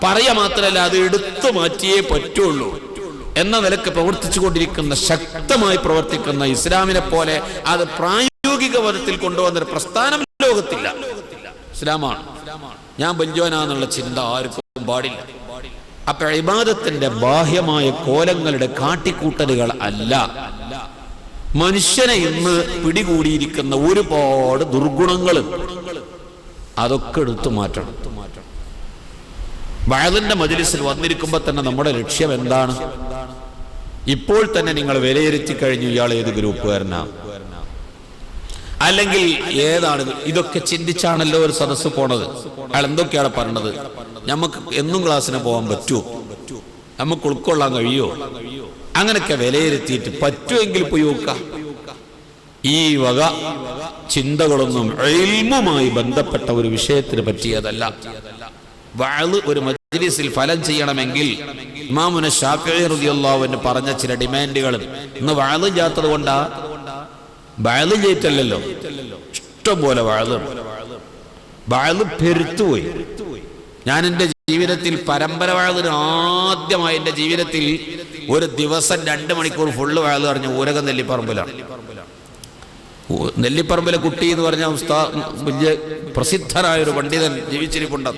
പറയാ മാത്രമല്ല, അത് എടുത്തു മാറ്റിയേ പറ്റുള്ളൂ എന്ന നിലക്ക് പ്രവർത്തിച്ചുകൊണ്ടിരിക്കുന്ന, ശക്തമായി പ്രവർത്തിക്കുന്ന ഇസ്ലാമിനെ പോലെ അത് പ്രായോഗിക പദത്തിൽ കൊണ്ടുവന്നൊരു പ്രസ്ഥാനം ലോകത്തില്ല. ഇസ്ലാമാണ്. ഞാൻ ബഞ്ചോനാന്നുള്ള ചിന്ത ആർക്കും പാടില്ല. അപ്പൊ ഇബാദത്തിന്റെ ബാഹ്യമായ കോലങ്ങളുടെ കാട്ടിക്കൂട്ടലുകൾ അല്ല, മനുഷ്യനെ ഇന്ന് പിടികൂടിയിരിക്കുന്ന ഒരുപാട് ദുർഗുണങ്ങൾ അതൊക്കെ എടുത്തു മാറ്റണം. വഅദിന്റെ മജ്‌ലിസിൽ വന്നിരിക്കുമ്പോ തന്നെ നമ്മുടെ ലക്ഷ്യം എന്താണ്? ഇപ്പോൾ തന്നെ നിങ്ങൾ വിലയിരുത്തി കഴിഞ്ഞു, ഇയാൾ ഏത് ഗ്രൂപ്പുകാരനാ, അല്ലെങ്കിൽ ഏതാണ്? ഇതൊക്കെ ചിന്തിച്ചാണല്ലോ ഒരു സദസ്സ് പോണത്. അയാൾ എന്തൊക്കെയാണ് പറഞ്ഞത്? നമുക്ക് എന്നും ക്ലാസ്സിന് പോകാൻ പറ്റുമോ? നമുക്ക് ഉൾക്കൊള്ളാൻ കഴിയുമോ? അങ്ങനെയൊക്കെ വിലയിരുത്തിയിട്ട് പറ്റുമെങ്കിൽ പോയി നോക്കാം. ഈ വക ചിന്തകളൊന്നും ഇൽമുമായി ബന്ധപ്പെട്ട ഒരു വിഷയത്തിന് പറ്റിയതല്ല. വഅദ് ഒരു മജ്‌ലിസിൽ ഫലം ചെയ്യണമെങ്കിൽ ഇമാമുന ശാഫിഈ റളിയല്ലാഹു അൻഹു പറഞ്ഞ ചില ഡിമാൻഡുകളും ഇന്ന് വഅദ് ചെയ്യാത്തത് കൊണ്ടാ. വഅദ് ചെയ്തിട്ടല്ലല്ലോ, ഇഷ്ടം പോലെ വഅദ് പെരുത്തുപോയി. ഞാൻ എൻ്റെ ജീവിതത്തിൽ പരമ്പര വഅദിന് ആദ്യമായി എൻ്റെ ജീവിതത്തിൽ ഒരു ദിവസം 2 മണിക്കൂർ ഫുള്ള് വഅദ് പറഞ്ഞ ഊരകം നെല്ലിപ്പറമ്പിലാണ്. നെല്ലിപ്പറമ്പിലെ കുട്ടി എന്ന് പറഞ്ഞ വലിയ പ്രസിദ്ധരായ ഒരു പണ്ഡിതൻ ജീവിച്ചിരിപ്പുണ്ട്.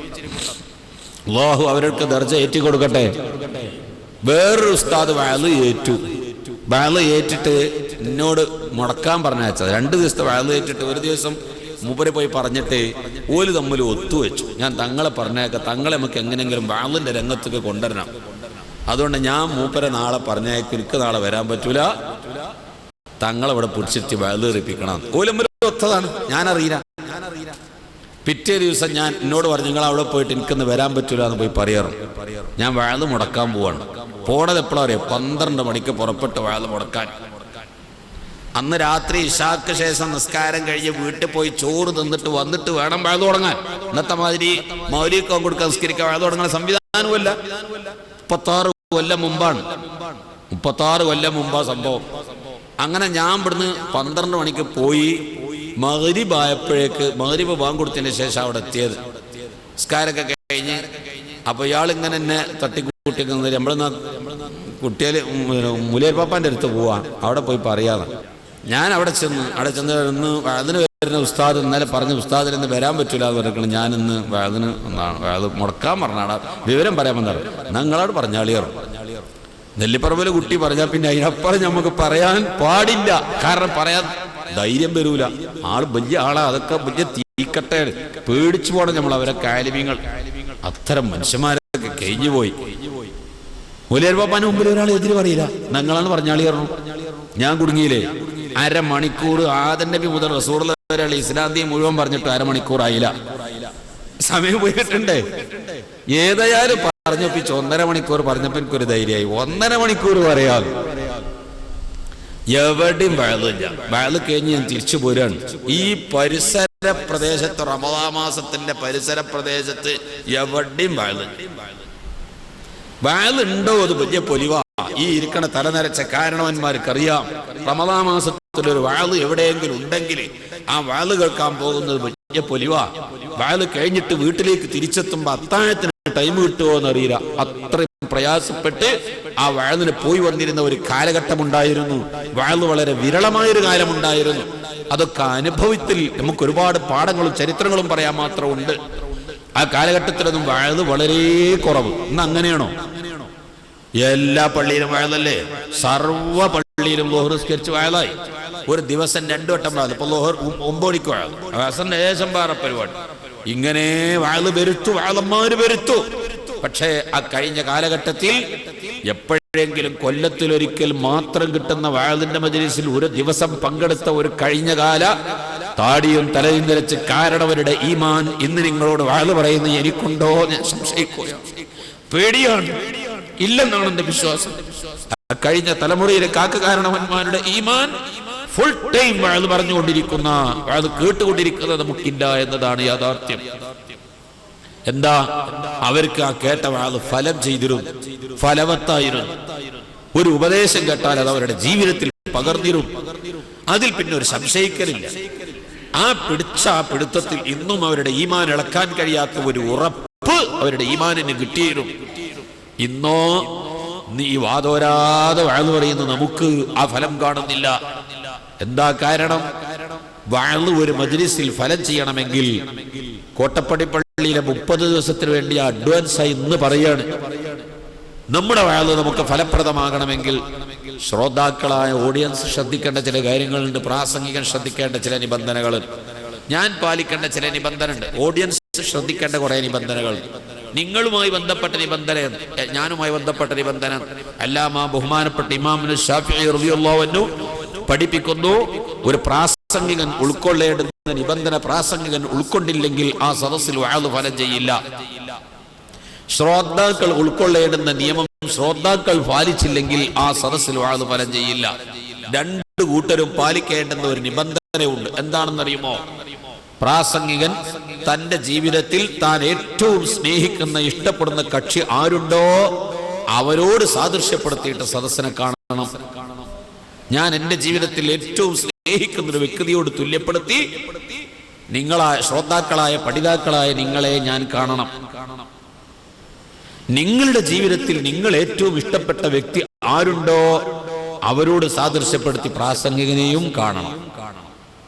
അല്ലാഹു അവർക്ക് ദർജ ഏറ്റിക്കൊടുക്കട്ടെ. വേറൊരു ഉസ്താദ് വഅദ് ഏറ്റിട്ട് എന്നോട് മുടക്കാൻ പറഞ്ഞയച്ചത്. 2 ദിവസത്തെ വഅദ് ഏറ്റിട്ട് ഒരു ദിവസം മൂപ്പരെ പോയി പറഞ്ഞിട്ട് ഓല് തമ്മിൽ ഒത്തുവെച്ചു. ഞാൻ തങ്ങളെ പറഞ്ഞേക്കാം, തങ്ങളെ നമുക്ക് എങ്ങനെയെങ്കിലും വഅദിന്റെ രംഗത്തൊക്കെ കൊണ്ടുവരണം. അതുകൊണ്ട് ഞാൻ മൂപ്പരെ നാളെ പറഞ്ഞേക്കും, എനിക്ക് നാളെ വരാൻ പറ്റൂല, തങ്ങളവിടെ പിടിച്ചിട്ട് വഅദ് ഏറിപ്പിക്കണം. ഓലമ്പല ഒത്തതാണ്, ഞാനറിയില്ല. പിറ്റേ ദിവസം ഞാൻ എന്നോട് പറഞ്ഞു, നിങ്ങൾ അവിടെ പോയിട്ട് എനിക്കൊന്ന് വരാൻ പറ്റൂല എന്ന് പോയി പറയാറ്. ഞാൻ വഅദ് മുടക്കാൻ പോവാണ്. പോണത് എപ്പോഴാ അറിയാം? 12 മണിക്ക് പുറപ്പെട്ട് വഅദ് മുടക്കാൻ. അന്ന് രാത്രി ഇശാക്ക് ശേഷം നിസ്കാരം കഴിഞ്ഞ് വീട്ടിൽ പോയി ചോറ് തിന്നിട്ട് വന്നിട്ട് വേണം വഅദ് തുടങ്ങാൻ. ഇന്നത്തെ മാതിരി മൗലിക കൊടുക്കാൻ നിസ്കരിക്കാൻ വഅദ് തുടങ്ങുന്ന സംവിധാനമല്ല. 36 കൊല്ലം മുമ്പാണ്. 36 കൊല്ലം മുമ്പാ സംഭവം. അങ്ങനെ ഞാൻ ഇവിടുന്ന് 12 മണിക്ക് പോയി മഗ്‌രിബ് ആയപ്പോഴേക്ക്, മഗ്‌രിബ് ബാങ്ക് കൊടുത്തതിന് ശേഷം അവിടെ എത്തിയത്. നിസ്കാരമൊക്കെ കഴിഞ്ഞ് അപ്പോൾ ഇയാൾ ഇങ്ങനെ എന്നെ തട്ടിക്കൂട്ടിയൊക്കെ നമ്മളെന്നാ കുട്ടികൾ മുലിയർ പാപ്പാൻ്റെ അടുത്ത് പോവാ, അവിടെ പോയി പറയാതെ. ഞാൻ അവിടെ ചെന്ന് ഇന്ന് അതിന് വരുന്ന ഉസ്താദ് ഇന്നലെ പറഞ്ഞ ഉസ്താദിന് ഇന്ന് വരാൻ പറ്റൂല എന്ന് പറഞ്ഞിട്ട് ഞാനിന്ന് അതിന് അത് മുടക്കാൻ പറഞ്ഞാണ്, വിവരം പറയാൻ വന്നാണ്. നിങ്ങളോട് പറഞ്ഞാളിയർ. നെല്ലിപ്പറമ്പിലെ കുട്ടി പറഞ്ഞാൽ പിന്നെ അതിനപ്പുറം നമുക്ക് പറയാൻ പാടില്ല. കാരണം പറയാൻ ധൈര്യം വരൂല. ആള് വലിയ ആളാ, അതൊക്കെ വലിയ തീക്കട്ടയാണ്. പേടിച്ചു പോകണം നമ്മൾ അവരെ കാലിമ്യങ്ങൾ. അത്തരം മനുഷ്യന്മാരൊക്കെ കഴിഞ്ഞുപോയി. മുലിയർ പാപ്പാന് മുമ്പിൽ ഒരാൾ എതിര് പറയില്ല, ഞങ്ങളാണ് പറഞ്ഞാളിയറു. ഞാൻ കുടുങ്ങിയില്ലേ? 1/2 മണിക്കൂർ ആദം നബി മുതൽ റസൂലുള്ളാഹി വരെ ഇസ്ലാം മുഴുവൻ പറഞ്ഞിട്ട് 1/2 മണിക്കൂറായില്ല. സമയം പോയിട്ടുണ്ട്. ഏതായാലും പറഞ്ഞൊപ്പിച്ച് 1.5 മണിക്കൂർ പറഞ്ഞപ്പോ എനിക്കൊരു ധൈര്യമായി. 1.5 മണിക്കൂർ പറയാം. എവിടെയും വഅദില്ല. വഅദ് കഴിഞ്ഞ് ഞാൻ തിരിച്ചു പോരാണ്. ഈ പരിസര പ്രദേശത്ത്, റമദാൻ മാസത്തിന്റെ പരിസര പ്രദേശത്ത് എവിടെയും വഅദ് ഉണ്ടോ? അത് വലിയ പൊലിവാ. ഈ ഇരിക്കണ തലനരച്ച കാരണവന്മാർക്കറിയാം, റമദാൻ മാസത്തിലൊരു വഅദ് എവിടെയെങ്കിലും ഉണ്ടെങ്കിൽ ആ വഅദ് കേൾക്കാൻ പോകുന്നത് വലിയ പൊലിവാ. വഅദ് കഴിഞ്ഞിട്ട് വീട്ടിലേക്ക് തിരിച്ചെത്തുമ്പോ അത്താഴത്തിന് ടൈം കിട്ടുമോ എന്നറിയില്ല. അത്രയും പ്രയാസപ്പെട്ട് ആ വഅദിന് പോയി വന്നിരുന്ന ഒരു കാലഘട്ടമുണ്ടായിരുന്നു. വഅദ് വളരെ വിരളമായൊരു കാലമുണ്ടായിരുന്നു. അതൊക്കെ അനുഭവത്തിൽ നമുക്ക് ഒരുപാട് പാഠങ്ങളും ചരിത്രങ്ങളും പറയാൻ മാത്രമുണ്ട്. ആ കാലഘട്ടത്തിലൊന്നും വഅദ് വളരെ കുറവ്. ഇന്ന് അങ്ങനെയാണോ? എല്ലാ പള്ളിയിലും വഅദല്ലേ? സർവ്വ പള്ളിയിലും ളുഹർ നിസ്കരിച്ച് വഅദായി. ഒരു ദിവസം 2 വട്ടം വഅദ്. ഇപ്പൊ ളുഹർ 9 മണിക്ക് വഅദ്, അസറിന് ശേഷം വേറെ പരിപാടി. ഇങ്ങനെ വഅദ് വരുത്തു, വഅദന്മാര് വരുത്തു. പക്ഷേ ആ കഴിഞ്ഞ കാലഘട്ടത്തിൽ എപ്പോഴെങ്കിലും കൊല്ലത്തിലൊരിക്കൽ മാത്രം കിട്ടുന്ന വഅദിന്റെ മജ്‌ലിസിൽ ഒരു ദിവസം പങ്കെടുത്ത ഒരു കഴിഞ്ഞകാല താടിയും തലയും നിരച്ച് കാരണവരുടെ ഈമാൻ ഇന്ന് നിങ്ങളോട് വഅദ് പറയുന്ന എനിക്കുണ്ടോ ഞാൻ സംശയിക്കുകയാണ്. പേടിയാണ്. ഇല്ലെന്നാണ് എന്റെ വിശ്വാസം. കഴിഞ്ഞ തലമുറയിലെ കാരണവന്മാരുടെ ഈമാൻ ഫുൾ ടൈം വഅദ് പറഞ്ഞുകൊണ്ടിരിക്കുന്ന വഅദ് കേട്ടുകൊണ്ടിരിക്കുന്നത് നമുക്കില്ല എന്നതാണ് യാഥാർത്ഥ്യം. എന്താ? അവർക്ക് ആ കേട്ട വഅദ് ഫലം ചെയ്തിരുന്നു, ഫലവത്തായിരുന്നു. ഒരു ഉപദേശം കേട്ടാൽ അത് അവരുടെ ജീവിതത്തിൽ പകർന്നിരുന്നു. അതിൽ പിന്നെ ഒരു സംശയിക്കലില്ല. ആ പിടുത്തത്തിൽ ഇന്നും അവരുടെ ഈമാൻ ഇളക്കാൻ കഴിയാത്ത ഒരു ഉറപ്പ് അവരുടെ ഈമാനിന് കിട്ടിയിരുന്നു. ഇന്നോ നീ വാതോരാതെ വഅദ് പറയുന്ന നമുക്ക് ആ ഫലം കാണുന്നില്ല. എന്താ കാരണം? വഅദ് ഒരു മജ്‌ലിസിൽ ഫലം ചെയ്യണമെങ്കിൽ കോട്ടപ്പടി പള്ളിയിലെ 30 ദിവസത്തിന് വേണ്ടി അഡ്വാൻസായി ഇന്ന് പറയാണ്. നമ്മുടെ വഅദ് നമുക്ക് ഫലപ്രദമാകണമെങ്കിൽ ശ്രോതാക്കളായ ഓഡിയൻസ് ശ്രദ്ധിക്കേണ്ട ചില കാര്യങ്ങളുണ്ട്. പ്രാസംഗികൻ ശ്രദ്ധിക്കേണ്ട ചില നിബന്ധനകൾ, ഞാൻ പാലിക്കേണ്ട ചില നിബന്ധനയുണ്ട്. ഓഡിയൻസ് ശ്രദ്ധിക്കേണ്ട കുറെ നിബന്ധനകൾ, നിങ്ങളുമായി ബന്ധപ്പെട്ട നിബന്ധന, ഞാനുമായി ബന്ധപ്പെട്ട നിബന്ധന. അല്ലാമ ബഹുമാനപ്പെട്ട ഇമാം ശാഫിഈ റളിയല്ലാഹു അൻഹു പഠിപ്പിക്കുന്നു, ഒരു പ്രാസംഗികൻ ഉൾക്കൊള്ളേണ്ടുന്ന നിബന്ധന പ്രാസംഗികൻ ഉൾക്കൊണ്ടില്ലെങ്കിൽ ആ സദസ്സിൽ വഅദ് ഫലം ചെയ്യില്ല. ശ്രോതാക്കൾ ഉൾക്കൊള്ളേണ്ടുന്ന നിയമം ശ്രോതാക്കൾ പാലിച്ചില്ലെങ്കിൽ ആ സദസ്സിൽ വഅദ് ഫലം ചെയ്യില്ല. രണ്ടു കൂട്ടരും പാലിക്കേണ്ടുന്ന ഒരു നിബന്ധനയുണ്ട്. എന്താണെന്നറിയുമോ? പ്രാസംഗികൻ തന്റെ ജീവിതത്തിൽ താൻ ഏറ്റവും സ്നേഹിക്കുന്ന ഇഷ്ടപ്പെടുന്ന കക്ഷി ആരുണ്ടോ അവരോട് സാദൃശ്യപ്പെടുത്തിയിട്ട് സദസ്സിനെ കാണണം. ഞാൻ എന്റെ ജീവിതത്തിൽ ഏറ്റവും സ്നേഹിക്കുന്ന ഒരു വ്യക്തിയോട് തുല്യപ്പെടുത്തി ശ്രോതാക്കളായ പഠിതാക്കളായ നിങ്ങളെ ഞാൻ കാണണം. നിങ്ങളുടെ ജീവിതത്തിൽ നിങ്ങൾ ഏറ്റവും ഇഷ്ടപ്പെട്ട വ്യക്തി ആരുണ്ടോ അവരോട് സാദൃശ്യപ്പെടുത്തി പ്രാസംഗികനെയും കാണണം.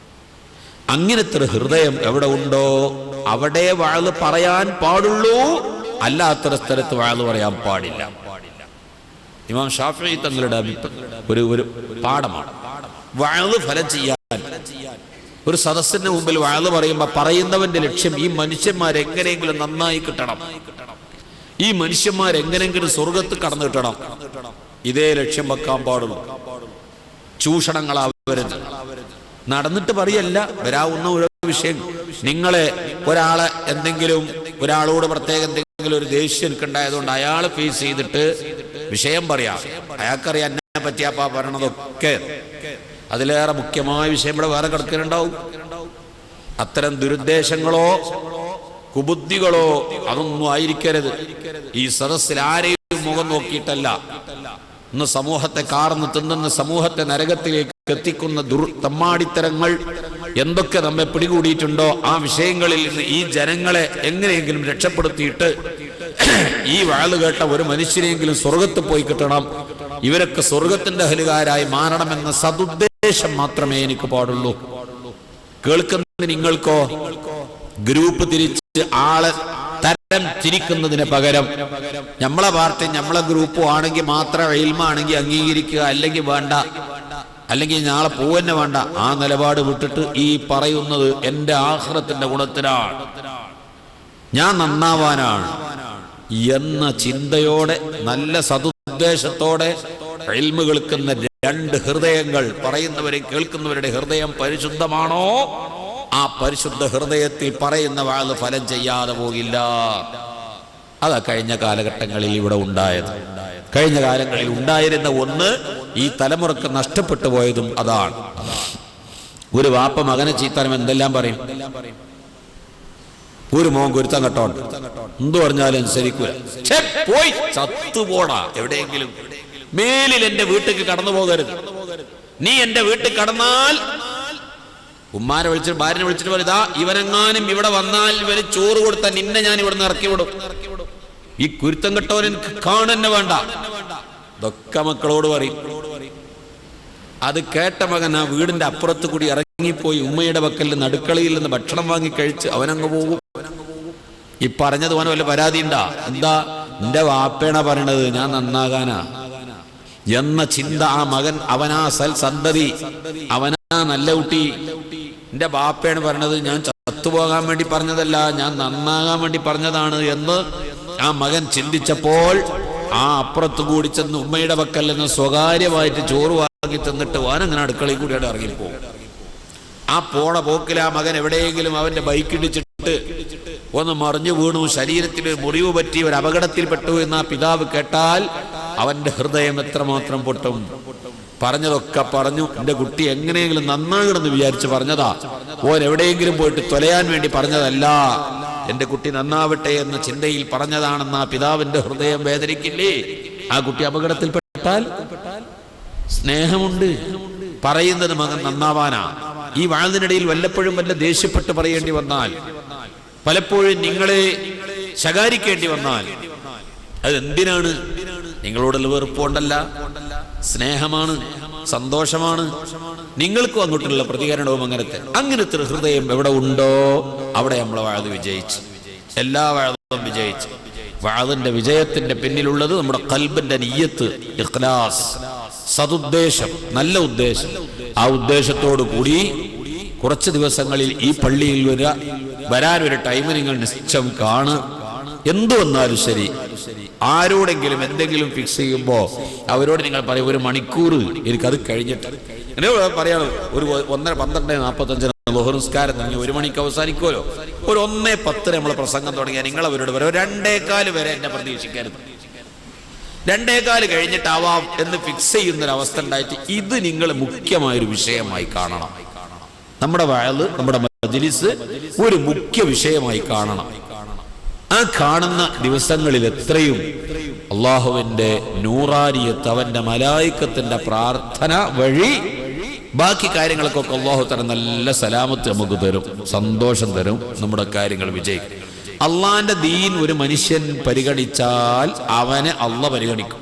അങ്ങനത്തെ ഒരു ഹൃദയം എവിടെ ഉണ്ടോ അവിടെ വഅദ് പറയാൻ പാടുള്ളൂ, അല്ലാത്ത സ്ഥലത്ത് വഅദ് പറയാൻ പാടില്ല. ഇമാം ഷാഫിഈ തങ്ങളുടെ ഒരു പാഠമാണ്. വഅദ് ഫലം ചെയ്യാൻ ഒരു സദസ്സിന് മുമ്പിൽ വഅദ് പറയുമ്പോൾ പറയുന്നവന്റെ ലക്ഷ്യം ഈ മനുഷ്യന്മാരെങ്ങനെയെങ്കിലും നന്നായി കിട്ടണം, ഈ മനുഷ്യന്മാരെങ്ങനെങ്കിലും സ്വർഗത്ത് കടന്നു കിട്ടണം. ഇതേ ലക്ഷ്യം വെക്കാൻ പാടുള്ളൂ. ചൂഷണങ്ങളാവരുത്. നടന്നിട്ട് പറയല്ല, വരാവുന്ന ഓരോ വിഷയം. നിങ്ങളെ ഒരാളോട് പ്രത്യേകം എന്തെങ്കിലും ഒരു ദേഷ്യം എനിക്കുണ്ടായതുകൊണ്ട് അയാൾ ഫേസ് ചെയ്തിട്ട് വിഷയം പറയാം. അയാൾക്കറിയാം എന്നെ പറ്റിയാപ്പാ പറയണതൊക്കെ. അതിലേറെ മുഖ്യമായ വിഷയം ഇവിടെ വേറെ കിടക്കുന്നുണ്ടാവും. അത്തരം ദുരുദ്ദേശങ്ങളോ കുബുദ്ധികളോ അതൊന്നും ആയിരിക്കരുത്. ഈ സദസ്സിൽ ആരെയും മുഖം നോക്കിയിട്ടല്ല. ഇന്ന് സമൂഹത്തെ കാർന്ന് തിന്നുന്ന, സമൂഹത്തെ നരകത്തിലേക്ക് എത്തിക്കുന്ന തമ്മാടിത്തരങ്ങൾ എന്തൊക്കെ നമ്മെ പിടികൂടിയിട്ടുണ്ടോ ആ വിഷയങ്ങളിൽ നിന്ന് ഈ ജനങ്ങളെ എങ്ങനെയെങ്കിലും രക്ഷപ്പെടുത്തിയിട്ട് ഈ വഅദ് കേട്ട ഒരു മനുഷ്യനെങ്കിലും സ്വർഗത്ത് പോയി കിട്ടണം, ഇവരൊക്കെ സ്വർഗത്തിന്റെ അഹ്ലുകാരായി മാറണമെന്ന സദുദ്ദേശം മാത്രമേ എനിക്ക് പാടുള്ളൂ. കേൾക്കുന്ന നിങ്ങൾക്കോ ഗ്രൂപ്പ് തിരിച്ച് ആളെ തരം തിരിക്കുന്നതിന് പകരം നമ്മളെ പാർട്ടി നമ്മളെ ഗ്രൂപ്പും ആണെങ്കിൽ മാത്രം ഇൽമാണെങ്കിൽ അംഗീകരിക്കുക, അല്ലെങ്കിൽ വേണ്ട, അല്ലെങ്കിൽ നാളെ പോവന്നെ വേണ്ട. ആ നിലപാട് വിട്ടിട്ട് ഈ പറയുന്നത് എന്റെ ആഖിറത്തിന്റെ ഗുണത്തിനാണ്, ഞാൻ നന്നാവാനാണ് എന്ന ചിന്തയോടെ നല്ല സദുദ്ദേശത്തോടെ ഇൽമു കേൾക്കുന്ന രണ്ട് ഹൃദയങ്ങൾ, പറയുന്നവരെയും കേൾക്കുന്നവരുടെ ഹൃദയം പരിശുദ്ധമാണോ ആ പരിശുദ്ധ ഹൃദയത്തിൽ പറയുന്ന വഅദ് ഫലം ചെയ്യാതെ പോകില്ല. അതാ കഴിഞ്ഞ കാലഘട്ടങ്ങളിൽ ഇവിടെ ഉണ്ടായത്. കഴിഞ്ഞ കാലങ്ങളിൽ ഉണ്ടായിരുന്ന ഒന്ന് ഈ തലമുറക്ക് നഷ്ടപ്പെട്ടു പോയതും അതാണ്. ഒരു വാപ്പ മകനെ ചീത്തരം എന്തെല്ലാം പറയും. ഒരു മോൻ ഗുരുത്തം കെട്ടോണ്ട് എന്തു പറഞ്ഞാലും അനുസരിക്കൂല. പോയി ചത്തുപോടാ, എവിടെയെങ്കിലും മേലിൽ എന്റെ വീട്ടിൽ കടന്നു പോകരുത്. നീ എന്റെ വീട്ടിൽ കടന്നാൽ ഉമ്മാനെ വിളിച്ചിട്ട് ഭാര്യനെ വിളിച്ചിട്ട് പറയുതാ, ഇവനെങ്ങാനും ഇവിടെ വന്നാൽ ഇവന് ചോറ് കൊടുത്താൽ നിന്നെ ഞാൻ ഇവിടുന്ന് ഇറക്കി വിടും. ഈ കുരുത്തം കെട്ടവൻ എനിക്ക് കാണന്നെ വേണ്ട. ഇതൊക്കെ മക്കളോട് പറയും. അത് കേട്ട മകൻ ആ വീടിന്റെ അപ്പുറത്ത് കൂടി ഇറങ്ങിപ്പോയി ഉമ്മയുടെ പക്കൽ നിന്ന് അടുക്കളയിൽ നിന്ന് ഭക്ഷണം വാങ്ങി കഴിച്ച് അവനങ്ങ് പോകും. ഈ പറഞ്ഞത് അവന് വല്ല പരാതി ഉണ്ടാ? എന്താ എന്റെ വാപ്പേണ പറയണത് ഞാൻ നന്നാകാനാ എന്ന ചിന്ത ആ മകൻ, അവനാ സന്തതി, അവനാ നല്ല കുട്ടി. എന്റെ ബാപ്പയാണ് പറഞ്ഞത്, ഞാൻ ചത്തുപോകാൻ വേണ്ടി പറഞ്ഞതല്ല, ഞാൻ നന്നാകാൻ വേണ്ടി പറഞ്ഞതാണ് എന്ന് ആ മകൻ ചിന്തിച്ചപ്പോൾ ആ അപ്പുറത്ത് കൂടി ചെന്ന് ഉമ്മയുടെ പക്കൽ നിന്ന് സ്വകാര്യമായിട്ട് ചോറ് വാങ്ങി തന്നിട്ട് വാനങ്ങനെ അടുക്കളയിൽ കൂടിയാണ് ഇറങ്ങിപ്പോകും. ആ പോണ പോക്കിൽ ആ മകൻ എവിടെയെങ്കിലും അവന്റെ ബൈക്കിടിച്ചിട്ട് ഒന്ന് മറിഞ്ഞു വീണു, ശരീരത്തിൽ മുറിവ് പറ്റി ഒരു അപകടത്തിൽപ്പെട്ടു എന്ന് ആ പിതാവ് കേട്ടാൽ അവന്റെ ഹൃദയം എത്രമാത്രം പൊട്ടും. പറഞ്ഞതൊക്കെ പറഞ്ഞു. എന്റെ കുട്ടി എങ്ങനെയെങ്കിലും നന്നാകണമെന്ന് വിചാരിച്ച് പറഞ്ഞതാ, ഓൻ എവിടെയെങ്കിലും പോയിട്ട് തൊലയാൻ വേണ്ടി പറഞ്ഞതല്ല, എന്റെ കുട്ടി നന്നാവട്ടെ എന്ന ചിന്തയിൽ പറഞ്ഞതാണെന്ന് ആ പിതാവിന്റെ ഹൃദയം വേദനിക്കില്ലേ? ആ കുട്ടി അപകടത്തിൽപ്പെട്ടാൽ സ്നേഹമുണ്ട്, പറയുന്നത് മകൻ നന്നാവാനാ. ഈ വാഴ്ന്നതിനിടയിൽ വല്ലപ്പോഴും വല്ല ദേഷ്യപ്പെട്ട് പറയേണ്ടി വന്നാൽ, പലപ്പോഴും നിങ്ങളെ ശകാരിക്കേണ്ടി വന്നാൽ അതെന്തിനാണ്? നിങ്ങളോടുള്ള വെറുപ്പുകൊണ്ടല്ല, സ്നേഹമാണ്, സന്തോഷമാണ്. നിങ്ങൾക്കും അങ്ങോട്ടുള്ള പ്രതികരണവും അങ്ങനത്തെ ഹൃദയം എവിടെ ഉണ്ടോ അവിടെ നമ്മളെ വാഴ് വിജയിച്ചു. എല്ലാ വാഴും വിജയിച്ചു. വാഴിന്റെ വിജയത്തിന്റെ പിന്നിലുള്ളത് നമ്മുടെ ഖൽബിന്റെ നിയ്യത്ത്, ഇഖ്ലാസ്, സതുദ്ദേശം, നല്ല ഉദ്ദേശം. ആ ഉദ്ദേശത്തോടു കൂടി കുറച്ച് ദിവസങ്ങളിൽ ഈ പള്ളിയിൽ വരാനൊരു ടൈം നിങ്ങൾ നിശ്ചയം കാണുക. എന്തു വന്നാലും ശരി, ആരോടെങ്കിലും എന്തെങ്കിലും ഫിക്സ് ചെയ്യുമ്പോ അവരോട് നിങ്ങൾ പറയും, 1 മണിക്കൂർ എനിക്കത് കഴിഞ്ഞിട്ട് പറയാം. ഒരു 1:12:45 നിസ്കാരം തുടങ്ങി 1 മണിക്ക് അവസാനിക്കുമല്ലോ. ഒരു 1:10 നമ്മളെ പ്രസംഗം തുടങ്ങിയാൽ നിങ്ങൾ അവരോട് പറയും 2:15 വരെ എന്നെ പ്രതീക്ഷിക്കരുത്, 2:15 കഴിഞ്ഞിട്ടാവാം എന്ന് ഫിക്സ് ചെയ്യുന്നൊരവസ്ഥ ഉണ്ടായിട്ട് ഇത് നിങ്ങൾ മുഖ്യമായൊരു വിഷയമായി കാണണം. നമ്മുടെ വഅദ്, നമ്മുടെ മജ്‌ലിസ് ഒരു മുഖ്യ വിഷയമായി കാണണം. ആ കാണുന്ന ദിവസങ്ങളിൽ എത്രയും അള്ളാഹുവിന്റെ നൂറാനിയത്ത്, അവന്റെ മലായിക്കത്തിന്റെ പ്രാർത്ഥന വഴി ബാക്കി കാര്യങ്ങൾക്കൊക്കെ അള്ളാഹു തആല നല്ല സലാമത്ത് നമുക്ക് തരും, സന്തോഷം തരും, നമ്മുടെ കാര്യങ്ങൾ വിജയിക്കും. അള്ളാന്റെ ദീൻ ഒരു മനുഷ്യൻ പരിഗണിച്ചാൽ അവനെ അള്ളാഹ് പരിഗണിക്കും.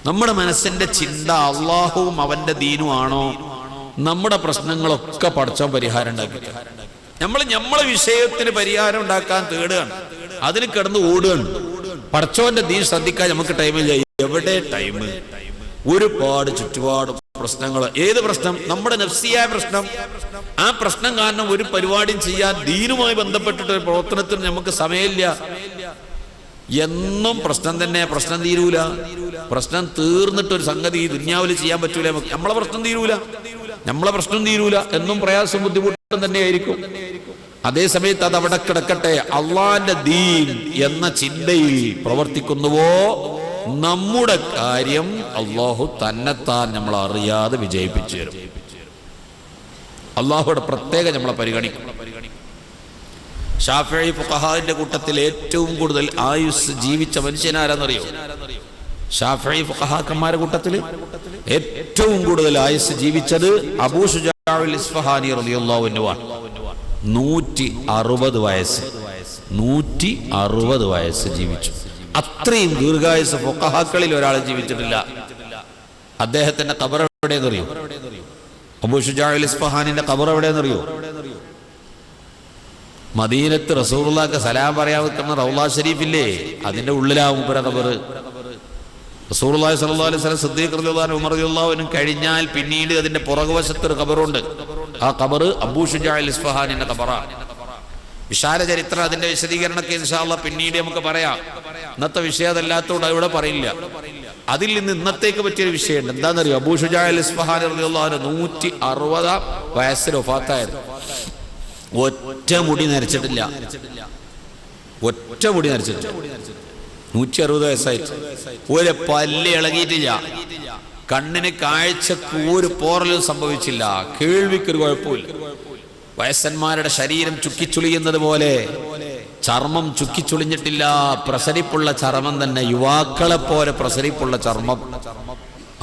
നമ്മുടെ മനസ്സിന്റെ ചിന്ത അള്ളാഹുവും അവന്റെ ദീനും ആണോ, നമ്മുടെ പ്രശ്നങ്ങളൊക്കെ പടച്ചോൻ പരിഹാരം ഉണ്ടാക്കി. നമ്മളെ വിഷയത്തിന് പരിഹാരം ഉണ്ടാക്കാൻ തേടുകയാണ്, അതിന് കിടന്ന് ഓടുകയാണ്. പടച്ചോന്റെ ദീൻ ശ്രദ്ധിക്കാൻ നമുക്ക് ടൈമില്ല. എവിടെ ടൈം? ഒരുപാട് ചുറ്റുപാട് പ്രശ്നങ്ങൾ. ഏത് പ്രശ്നം? നമ്മുടെ നഫ്സിയായ പ്രശ്നം. ആ പ്രശ്നം കാരണം ഒരു പരിപാടിയും ചെയ്യാൻ, ദീനുമായി ബന്ധപ്പെട്ടിട്ട് പ്രവർത്തനത്തിന് നമുക്ക് സമയമില്ല. എന്നും പ്രശ്നം തന്നെ, പ്രശ്നം തീരൂല. പ്രശ്നം തീർന്നിട്ടൊരു സംഗതി ഈ ദുനിയാവിൽ ചെയ്യാൻ പറ്റൂല. നമ്മളെ പ്രശ്നം തീരൂല. എന്നും പ്രയാസം ബുദ്ധിമുട്ടും തന്നെയായിരിക്കും. അതേസമയത്ത് അത് അവിടെ കിടക്കട്ടെ. അള്ളാന്റെ ദീൻ എന്ന ചിന്തയിൽ പ്രവർത്തിക്കുന്നുവോ നമ്മുടെ കാര്യം അള്ളാഹു തന്നെത്താൻ നമ്മൾ അറിയാതെ വിജയിപ്പിച്ചു തരും. അള്ളാഹുയുടെ പ്രത്യേകം നമ്മളെ പരിഗണിക്കും. ശാഫിഈ ഫുഖഹാന്റെ കൂട്ടത്തിൽ ഏറ്റവും കൂടുതൽ ആയുസ് ജീവിച്ച മനുഷ്യനാരെന്നറിയോ? ശാഫിഈ ഫുഖഹാക്കന്മാരുടെ കൂട്ടത്തിൽ ഏറ്റവും കൂടുതൽ ആയുസ് ജീവിച്ചത് അബൂ ശുജാഉൽ ഇസ്ഫഹാനി റളിയല്ലാഹു അൻഹു ആണ്. 160 വയസ്സ് 160 വയസ്സ് ജീവിച്ചു. അത്രയും ദീർഘായുസ് ഫുഖഹാക്കളിൽ ഒരാൾ ജീവിച്ചിട്ടില്ല. അദ്ദേഹത്തിന്റെ ഖബർ എവിടെയെന്നറിയോ? അബൂ ശുജാഉൽ ഇസ്ഫഹാനിന്റെ ഖബർ എവിടെയെന്നറിയോ? മദീനത്ത് റസൂലുള്ളാഹിക്ക് സലാം പറയാൻ വെക്കുന്ന റൗള ഷരീഫില്ലേ, അതിന്റെ ഉള്ളിലാവും മൂപ്പരെ ഖബർ. റസൂലുള്ളാഹി സ്വല്ലല്ലാഹു അലൈഹി വസല്ലം സിദ്ദീഖ് റളിയല്ലാഹു അൻഹു ഉമർ റളിയല്ലാഹു അൻഹു കഴിഞ്ഞാൽ പിന്നീട് അതിന്റെ പുറകുവശത്ത് ഒരു ഖബറുണ്ട്. ആ ഖബർ അബൂ ശുജാഉൽ ഇസ്ഫഹാനിന്റെ ഖബറാണ്. വിശാല ചരിത്രം, അതിന്റെ വിശദീകരണമൊക്കെ ഇൻഷാ അല്ലാഹ് പിന്നീട് നമുക്ക് പറയാം. ഇന്നത്തെ വിഷയം അതല്ലാത്തതുകൊണ്ട് ഇവിടെ പറയില്ല. അതിൽ നിന്ന് ഇന്നത്തേക്ക് പറ്റിയൊരു വിഷയമുണ്ട്. എന്താണെന്നറിയോ? അബൂ ശുജാഉൽ ഇസ്ഫഹാനി റളിയല്ലാഹു അൻഹു 160 വയസ്സിൽ വഫാത്തായത്. ഒറ്റ മുടി നരച്ചിട്ടില്ല. 160 വയസ്സായിട്ട് ഒരു പല്ല് ഇളകിയിട്ടില്ല. കണ്ണിന് കാഴ്ചക്ക് ഒരു പോറലും സംഭവിച്ചില്ല. കേൾവിക്കൊരു കുഴപ്പമില്ല. വയസ്സന്മാരുടെ ശരീരം ചുക്കിച്ചുളിയുന്നത് പോലെ ചർമ്മം ചുക്കിച്ചുളിഞ്ഞിട്ടില്ല. പ്രസരിപ്പുള്ള ചർമ്മം തന്നെ, യുവാക്കളെ പോലെ പ്രസരിപ്പുള്ള ചർമ്മം.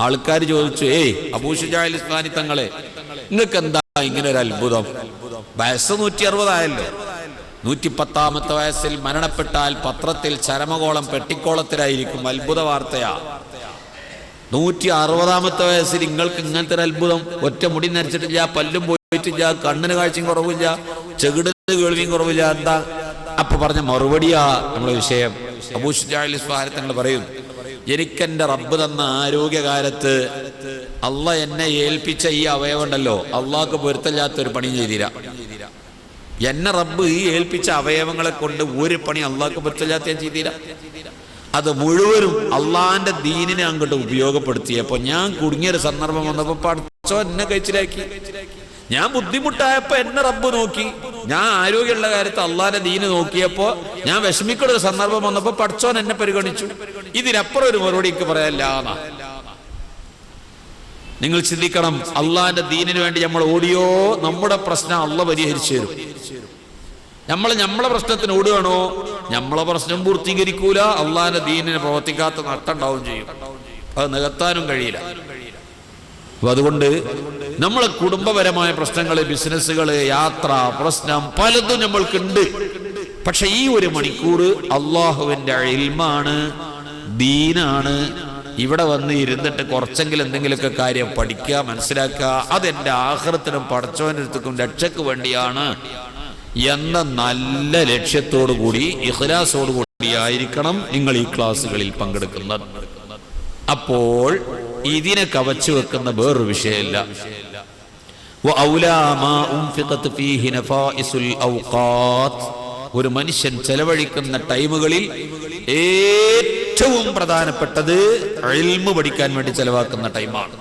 ആൾക്കാർ ചോദിച്ചു, അബൂ ശുജാഉൽ ഇസ്ഫഹാനി തങ്ങളെ, നിങ്ങൾക്ക് എന്താ ഇങ്ങനെ ഒരു അത്ഭുതം? വയസ്സ് 160 ആയല്ലോ. 110ാമത്തെ വയസ്സിൽ മരണപ്പെട്ടാൽ പത്രത്തിൽ ചരമകോളം പെട്ടിക്കോളത്തിലായിരിക്കും. അത്ഭുത വാർത്തയാ. 160ാമത്തെ വയസ്സിൽ നിങ്ങൾക്ക് ഇങ്ങനത്തെ ഒരു അത്ഭുതം? ഒറ്റ മുടി നരച്ചിട്ടില്ല, പല്ലും പോയിട്ടില്ല, കണ്ണിന് കാഴ്ചയും കുറവില്ല, ചെകിടിന് കേൾവിയും കുറവില്ല. എന്താ? അപ്പൊ പറഞ്ഞ മറുപടിയാ നമ്മുടെ വിഷയം. അബൂ ശുജാഉൽ ഇസ്ഫഹാനി തങ്ങൾ പറയും, എനിക്കെന്റെ റബ്ബ് തന്ന ആരോഗ്യകാലത്ത് അള്ളാഹ് എന്നെ ഏൽപ്പിച്ച ഈ അവയവമുണ്ടല്ലോ, അള്ളാഹ്ക്ക് പൊരുത്തല്ലാത്തൊരു പണി ചെയ്തില്ല. എന്നെ റബ്ബ് ഈ ഏൽപ്പിച്ച അവയവങ്ങളെ കൊണ്ട് ഒരു പണി അള്ളാഹ്ക്ക് പൊരുത്തല്ലാത്ത ഞാൻ ചെയ്തില്ല. അത് മുഴുവനും അള്ളാന്റെ ദീനിനെ അങ്ങോട്ട് ഉപയോഗപ്പെടുത്തിയപ്പോ ഞാൻ കുടുങ്ങിയൊരു സന്ദർഭം വന്നപ്പോ പഠിച്ചോ എന്നെ കഴിച്ചിലാക്കി. ഞാൻ ബുദ്ധിമുട്ടായപ്പോ എന്നെ റബ്ബ് നോക്കി. ഞാൻ ആരോഗ്യമുള്ള കാര്യത്ത് അള്ളാന്റെ ദീന് നോക്കിയപ്പോ ഞാൻ വിഷമിക്കുന്ന ഒരു സന്ദർഭം വന്നപ്പോ പഠിച്ചോൻ എന്നെ പരിഗണിച്ചു. ഇതിനപ്പുറം ഒരു മറുപടി എനിക്ക് പറയാനില്ല. നിങ്ങൾ ചിന്തിക്കണം, അള്ളാന്റെ ദീനിന് വേണ്ടി നമ്മൾ ഓടിയോ നമ്മുടെ പ്രശ്നം അള്ള പരിഹരിച്ചു തരും. നമ്മളെ പ്രശ്നത്തിന് ഓടുകയാണോ നമ്മളെ പ്രശ്നം പൂർത്തീകരിക്കൂല, അള്ളാന്റെ ദീനിനെ പ്രവർത്തിക്കാത്ത നഷ്ടം ഉണ്ടാവുകയും ചെയ്യും. അത് നികത്താനും കഴിയില്ല. അപ്പൊ അതുകൊണ്ട് നമ്മളെ കുടുംബപരമായ പ്രശ്നങ്ങള്, ബിസിനസ്സുകള്, യാത്ര, പ്രശ്നം പലതും നമ്മൾക്കുണ്ട്. പക്ഷെ ഈ ഒരു മണിക്കൂർ അള്ളാഹുവിന്റെ ഇൽമാണ്, ദീനാണ്. ഇവിടെ വന്ന് ഇരുന്നിട്ട് കുറച്ചെങ്കിലും എന്തെങ്കിലുമൊക്കെ കാര്യം പഠിക്കുക, മനസ്സിലാക്കുക, അതെന്റെ ആഖിറത്തിനും പടച്ചവന്റെ അടുത്തേക്കും രക്ഷയ്ക്ക് വേണ്ടിയാണ് എന്ന നല്ല ലക്ഷ്യത്തോടു കൂടി, ഇഖ്ലാസോടു കൂടി ആയിരിക്കണം നിങ്ങൾ ഈ ക്ലാസ്സുകളിൽ പങ്കെടുക്കുന്നത്. അപ്പോൾ ഇതിനെ കവച്ചു വെക്കുന്ന വേറൊരു വിഷയമില്ല. ഒരു മനുഷ്യൻ ചെലവഴിക്കുന്ന ടൈമുകളിൽ ഏറ്റവും പ്രധാനപ്പെട്ടത് ഇൽമു പഠിക്കാൻ വേണ്ടി ചെലവാക്കുന്ന ടൈമാണ്.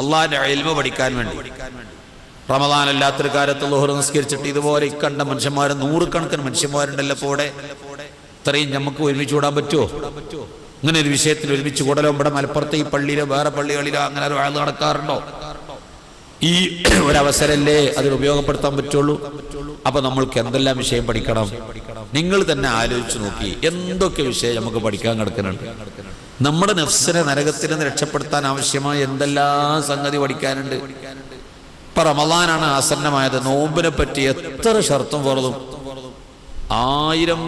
അള്ളാന്റെ ഇൽമു പഠിക്കാൻ വേണ്ടി. റമദാൻ അല്ലാത്തൊരു കാലത്ത് ളുഹർ നിസ്കരിച്ചിട്ട് ഇതുപോലെ ഇക്കണ്ട മനുഷ്യന്മാർ, നൂറുകണക്കിന് മനുഷ്യന്മാരുണ്ടല്ലോ പോടെ. ഇത്രയും നമുക്ക് ഒരുമിച്ച് കൂടാൻ പറ്റുമോ? ഇങ്ങനെ ഒരു വിഷയത്തിൽ ഒരുമിച്ച് കൂടലോ ഇവിടെ മലപ്പുറത്തെ ഈ പള്ളിയിലോ വേറെ പള്ളികളിലോ അങ്ങനെ ഒരു ആൾ നടക്കാറുണ്ടോ? ഈ ഒരവസരല്ലേ അതിന് ഉപയോഗപ്പെടുത്താൻ പറ്റുള്ളൂ. അപ്പൊ നമ്മൾക്ക് എന്തെല്ലാം വിഷയം പഠിക്കണം? നിങ്ങൾ തന്നെ ആലോചിച്ച് നോക്കി, എന്തൊക്കെ വിഷയം നമുക്ക് പഠിക്കാൻ കിടക്കുന്നുണ്ട്. നമ്മുടെ നഫ്സിനെ നരകത്തിൽ നിന്ന് രക്ഷപ്പെടുത്താൻ ആവശ്യമായ എന്തെല്ലാം സംഗതി പഠിക്കാനുണ്ട്. ഇപ്പൊ റമളാനാണ് ആസന്നമായത്. നോമ്പിനെ പറ്റി എത്ര ഷർത്തും ഫർളും, 1000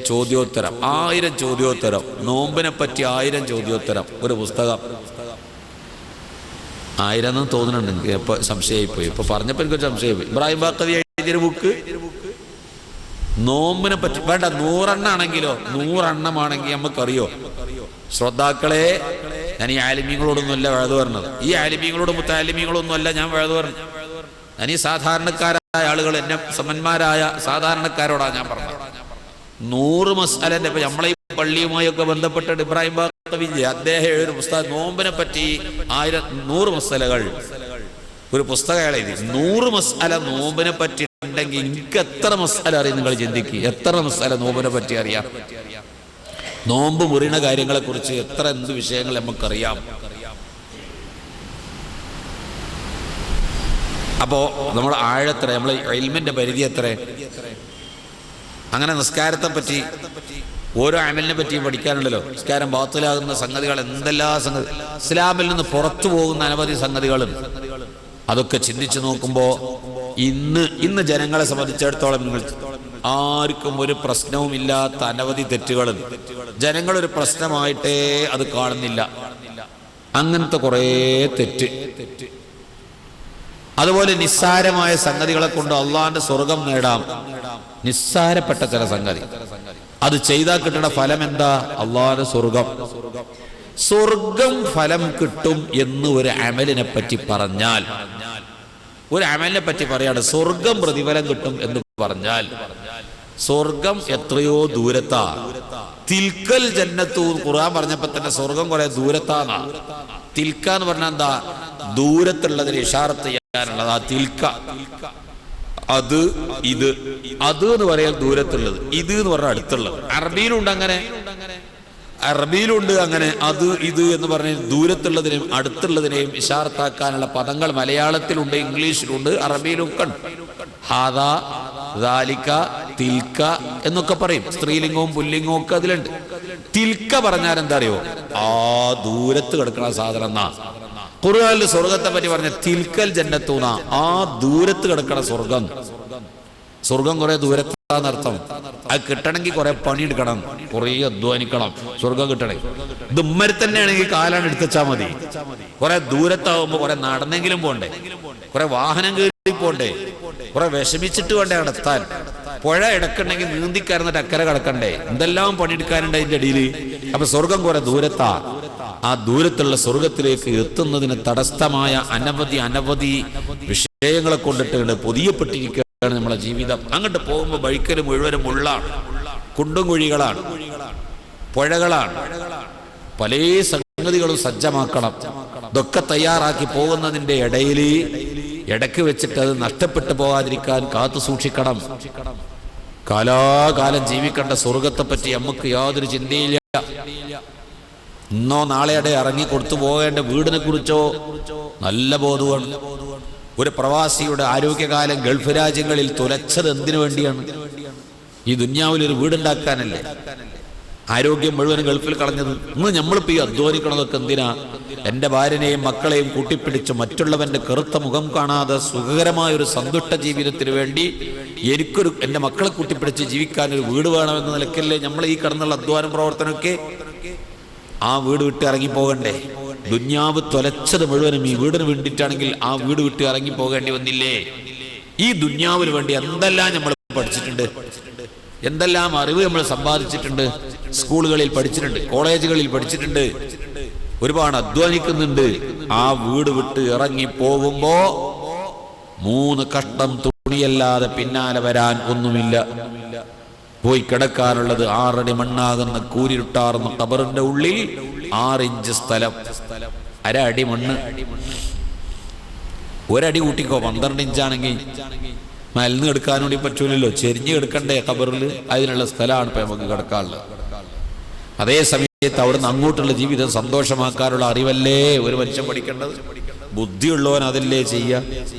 ചോദ്യോത്തരം, 1000 ചോദ്യോത്തരം. നോമ്പിനെ പറ്റി 1000 ചോദ്യോത്തരം. ഒരു പുസ്തകം 1000 എന്ന് തോന്നുന്നുണ്ട് എനിക്ക്. ഇപ്പൊ സംശയമായിപ്പോയി, ഇപ്പൊ പറഞ്ഞപ്പോ എനിക്കൊരു സംശയമായി. ഇബ്രാഹിം ബാക്കവി എഴുതിയൊരു ബുക്ക് നോമ്പിനെ പറ്റി. വേണ്ട, 100 എണ്ണാണെങ്കിലോ, 100 എണ്ണമാണെങ്കിൽ നമുക്കറിയോ? ശ്രോതാക്കളെ, ഞാൻ ഈ ആലിമീങ്ങളോടൊന്നുമല്ല വഴുതു പറഞ്ഞത്. ഈ ആലിമീങ്ങളോടും മുത്താലിമീങ്ങളൊന്നുമല്ല ഞാൻ വഴുതു പറഞ്ഞത്. ഞാൻ ഈ സാധാരണക്കാരായ ആളുകൾ, എന്നെ സമന്മാരായ സാധാരണക്കാരോടാണ് ഞാൻ പറഞ്ഞത്. 100 മസ്അലന്റെ, ഇപ്പൊ നമ്മളെ ഈ പള്ളിയുമായൊക്കെ ബന്ധപ്പെട്ടിട്ട് ഇബ്രാഹിം ബാക്കവി അദ്ദേഹം ഒരു പുസ്തകം നോമ്പിനെ പറ്റി 100 മസ്അലകൾ ഒരു പുസ്തകം എഴുതി. 100 മസ്അല നോമ്പിനെ പറ്റി ഉണ്ടെങ്കിൽ എനിക്ക് എത്ര മസ്അല അറിയാം? നിങ്ങൾ ചിന്തിക്കുക, എത്ര മസ്അല നോമ്പിനെ പറ്റി അറിയാം? നോമ്പ് മുറിയുന്ന കാര്യങ്ങളെ കുറിച്ച് എന്ത് വിഷയങ്ങൾ നമുക്കറിയാം. അപ്പോ നമ്മൾ ആഴത്ര, നമ്മൾ ഇൽമിന്റെ പരിധി എത്ര? അങ്ങനെ നിസ്കാരത്തെ പറ്റി, ഓരോ അമലിനെ പറ്റിയും പഠിക്കാനുണ്ടല്ലോ. നിസ്കാരം ബാത്തിലാകുന്ന സംഗതികൾ, എന്തെല്ലാം സംഗതി, ഇസ്ലാമിൽ നിന്ന് പുറത്തു പോകുന്ന അനവധി സംഗതികളുണ്ട്. അതൊക്കെ ചിന്തിച്ചു നോക്കുമ്പോൾ ഇന്ന് ജനങ്ങളെ സംബന്ധിച്ചിടത്തോളം നിങ്ങൾ ആർക്കും ഒരു പ്രശ്നവും ഇല്ലാത്ത അനവധി തെറ്റുകളുണ്ട്. ജനങ്ങളൊരു പ്രശ്നമായിട്ടേ അത് കാണുന്നില്ല. അങ്ങനത്തെ കുറേ തെറ്റ്. അതുപോലെ നിസ്സാരമായ സംഗതികളെ കൊണ്ട് അള്ളാന്റെ സ്വർഗം നേടാം. നിസ്സാരപ്പെട്ട ചില സംഗതി, അത് ചെയ്താൽ കിട്ടുന്ന ഫലം എന്താ? അള്ളാന്റെ സ്വർഗം. സ്വർഗം ഫലം കിട്ടും എന്ന് ഒരു അമലിനെ പറ്റി പറഞ്ഞാൽ, ഒരു അമലിനെ പറ്റി പറയാണ് സ്വർഗം പ്രതിഫലം കിട്ടും എന്ന് പറഞ്ഞാൽ, സ്വർഗം എത്രയോ ദൂരത്താ. തിൽക്കൽ ജന്നത്തു ഖുർആൻ പറഞ്ഞപ്പോ തന്നെ സ്വർഗം കുറെ ദൂരത്താന്നാ. തിൽക്ക എന്ന് പറഞ്ഞാൽ എന്താ? ദൂരത്തുള്ളതിന് ഇഷാറത്ത് ചെയ്യാനുള്ളതാ തിൽക്ക. അത്, ഇത്, അത് എന്ന് പറയാൻ ദൂരത്തുള്ളത്, ഇത് എന്ന് പറഞ്ഞാൽ അടുത്തുള്ളത്. അറബിയിലുണ്ട് അങ്ങനെ, അറബിയിലുണ്ട് അങ്ങനെ. അത്, ഇത് എന്ന് പറഞ്ഞ ദൂരത്തുള്ളതിനെയും അടുത്തുള്ളതിനെയും ഇഷാറത്താക്കാനുള്ള പദങ്ങൾ മലയാളത്തിലുണ്ട്, ഇംഗ്ലീഷിലുണ്ട്, അറബിയിലൊക്കെ ഉണ്ട്. ഹാദാ, ദാലിക, തിൽക്ക എന്നൊക്കെ പറയും. സ്ത്രീലിംഗവും പുല്ലിംഗവും ഒക്കെ അതിലുണ്ട്. തിൽക്ക പറഞ്ഞാൽ എന്താ അറിയോ? ആ ദൂരത്ത് കിടക്കുന്ന സാധനം എന്നാ. ഖുർആനിൽ സ്വർഗത്തെ പറ്റി പറഞ്ഞ തിൽക്കൽ ജന്നത്തൂന, ആ ദൂരത്ത് കിടക്കണ സ്വർഗം. സ്വർഗം കുറെ ദൂരത്താന്നർത്ഥം. അത് കിട്ടണമെങ്കിൽ കുറെ പണിയെടുക്കണം, കുറെ അധ്വാനിക്കണം സ്വർഗം കിട്ടണേ. ഇത് ഉമ്മരി തന്നെയാണെങ്കിൽ കാലാണ് എടുത്തുവെച്ചാൽ മതി. കുറെ ദൂരത്താവുമ്പോ കുറെ നടന്നെങ്കിലും പോണ്ടേ, കുറെ വാഹനം കയറി പോണ്ടേ, കുറെ വിഷമിച്ചിട്ട് വേണ്ടേ നടത്താൻ. പുഴ ഇടക്കുണ്ടെങ്കിൽ നീന്തിക്കരന്നിട്ട് അക്കരെ കിടക്കണ്ടേ, എന്തെല്ലാം പണിയെടുക്കാനുണ്ട് അതിന്റെ അടിയിൽ. അപ്പൊ സ്വർഗം കുറെ ദൂരത്താ. ആ ദൂരത്തുള്ള സ്വർഗത്തിലേക്ക് എത്തുന്നതിന് തടസ്സമായ അനവധി വിഷയങ്ങളെ കൊണ്ടിട്ട് പൊതിയപ്പെട്ടിരിക്കുകയാണ് നമ്മളെ ജീവിതം. അങ്ങോട്ട് പോകുമ്പോൾ വഴിക്കല് മുഴുവനും ഉള്ളാണ്. കുണ്ടും കുഴികളാണ്, പുഴകളാണ്, പല സംഗതികളും സജ്ജമാക്കണം. ഇതൊക്കെ തയ്യാറാക്കി പോകുന്നതിൻ്റെ ഇടയ്ക്ക് വെച്ചിട്ട് അത് നഷ്ടപ്പെട്ടു പോകാതിരിക്കാൻ കാത്തു സൂക്ഷിക്കണം. കാലാകാലം ജീവിക്കേണ്ട സ്വർഗത്തെപ്പറ്റി നമുക്ക് യാതൊരു ചിന്തയില്ല. ഇന്നോ നാളെയുടെ ഇറങ്ങി കൊടുത്തു പോകേണ്ട വീടിനെ കുറിച്ചോ നല്ല ബോധമാണ്. ഒരു പ്രവാസിയുടെ ആരോഗ്യകാലം ഗൾഫ് രാജ്യങ്ങളിൽ തുലച്ചത് എന്തിനു വേണ്ടിയാണ്? ഈ ദുന്യാവിലൊരു വീടുണ്ടാക്കാനല്ലേ. ആരോഗ്യം മുഴുവനും ഗൾഫിൽ കളഞ്ഞത്. ഇന്ന് നമ്മളിപ്പോൾ ഈ അധ്വാനിക്കണതൊക്കെ എന്തിനാ? എൻ്റെ ഭാര്യനെയും മക്കളെയും കൂട്ടിപ്പിടിച്ച് മറ്റുള്ളവൻ്റെ കറുത്ത മുഖം കാണാതെ സുഖകരമായൊരു സന്തുഷ്ട ജീവിതത്തിന് വേണ്ടി എൻ്റെ മക്കളെ കൂട്ടിപ്പിടിച്ച് ജീവിക്കാനൊരു വീട് വേണമെന്ന നിലയ്ക്കല്ലേ നമ്മൾ ഈ കടന്നുള്ള അധ്വാനം പ്രവർത്തനമൊക്കെ. ആ വീട് വിട്ട് ഇറങ്ങിപ്പോകണ്ടേ? ദുന്യാവ് തൊലച്ചത് മുഴുവനും ഈ വീടിന് വേണ്ടിയിട്ടാണെങ്കിൽ ആ വീട് വിട്ട് ഇറങ്ങിപ്പോകേണ്ടി വന്നില്ലേ? ഈ ദുന്യാവിന് വേണ്ടി എന്തെല്ലാം നമ്മൾ പഠിച്ചിട്ടുണ്ട്, എന്തെല്ലാം അറിവ് നമ്മൾ സമ്പാദിച്ചിട്ടുണ്ട്. സ്കൂളുകളിൽ പഠിച്ചിട്ടുണ്ട്, കോളേജുകളിൽ പഠിച്ചിട്ടുണ്ട്, ഒരുപാട് അധ്വാനിക്കുന്നുണ്ട്. ആ വീട് വിട്ട് ഇറങ്ങി പോകുമ്പോ 3 കഷ്ടം തുണിയല്ലാതെ പിന്നാലെ വരാൻ ഒന്നുമില്ല. പോയി കിടക്കാനുള്ളത് 6 അടി മണ്ണാകുന്ന കൂരിരുട്ടാർന്ന ഖബറിന്റെ ഉള്ളിൽ 6 ഇഞ്ച് സ്ഥലം, 1/2 അടി മണ്ണ്. 1 അടി കൂട്ടിക്കോ, 12 ഇഞ്ചാണെങ്കിൽ മലന്ന് കിടക്കാൻ വേണ്ടി പറ്റൂലല്ലോ, ചെരിഞ്ഞ് കിടക്കണ്ടേ ഖബറിൽ? അതിനുള്ള സ്ഥലമാണ് ഇപ്പൊ നമുക്ക് കിടക്കാനുള്ളത്. അതേ സമയത്ത് അവിടുന്ന് അങ്ങോട്ടുള്ള ജീവിതം സന്തോഷമാക്കാനുള്ള അറിവല്ലേ ഒരു മനുഷ്യൻ പഠിക്കേണ്ടത്? ബുദ്ധിയുള്ളവൻ അതല്ലേ ചെയ്യുക.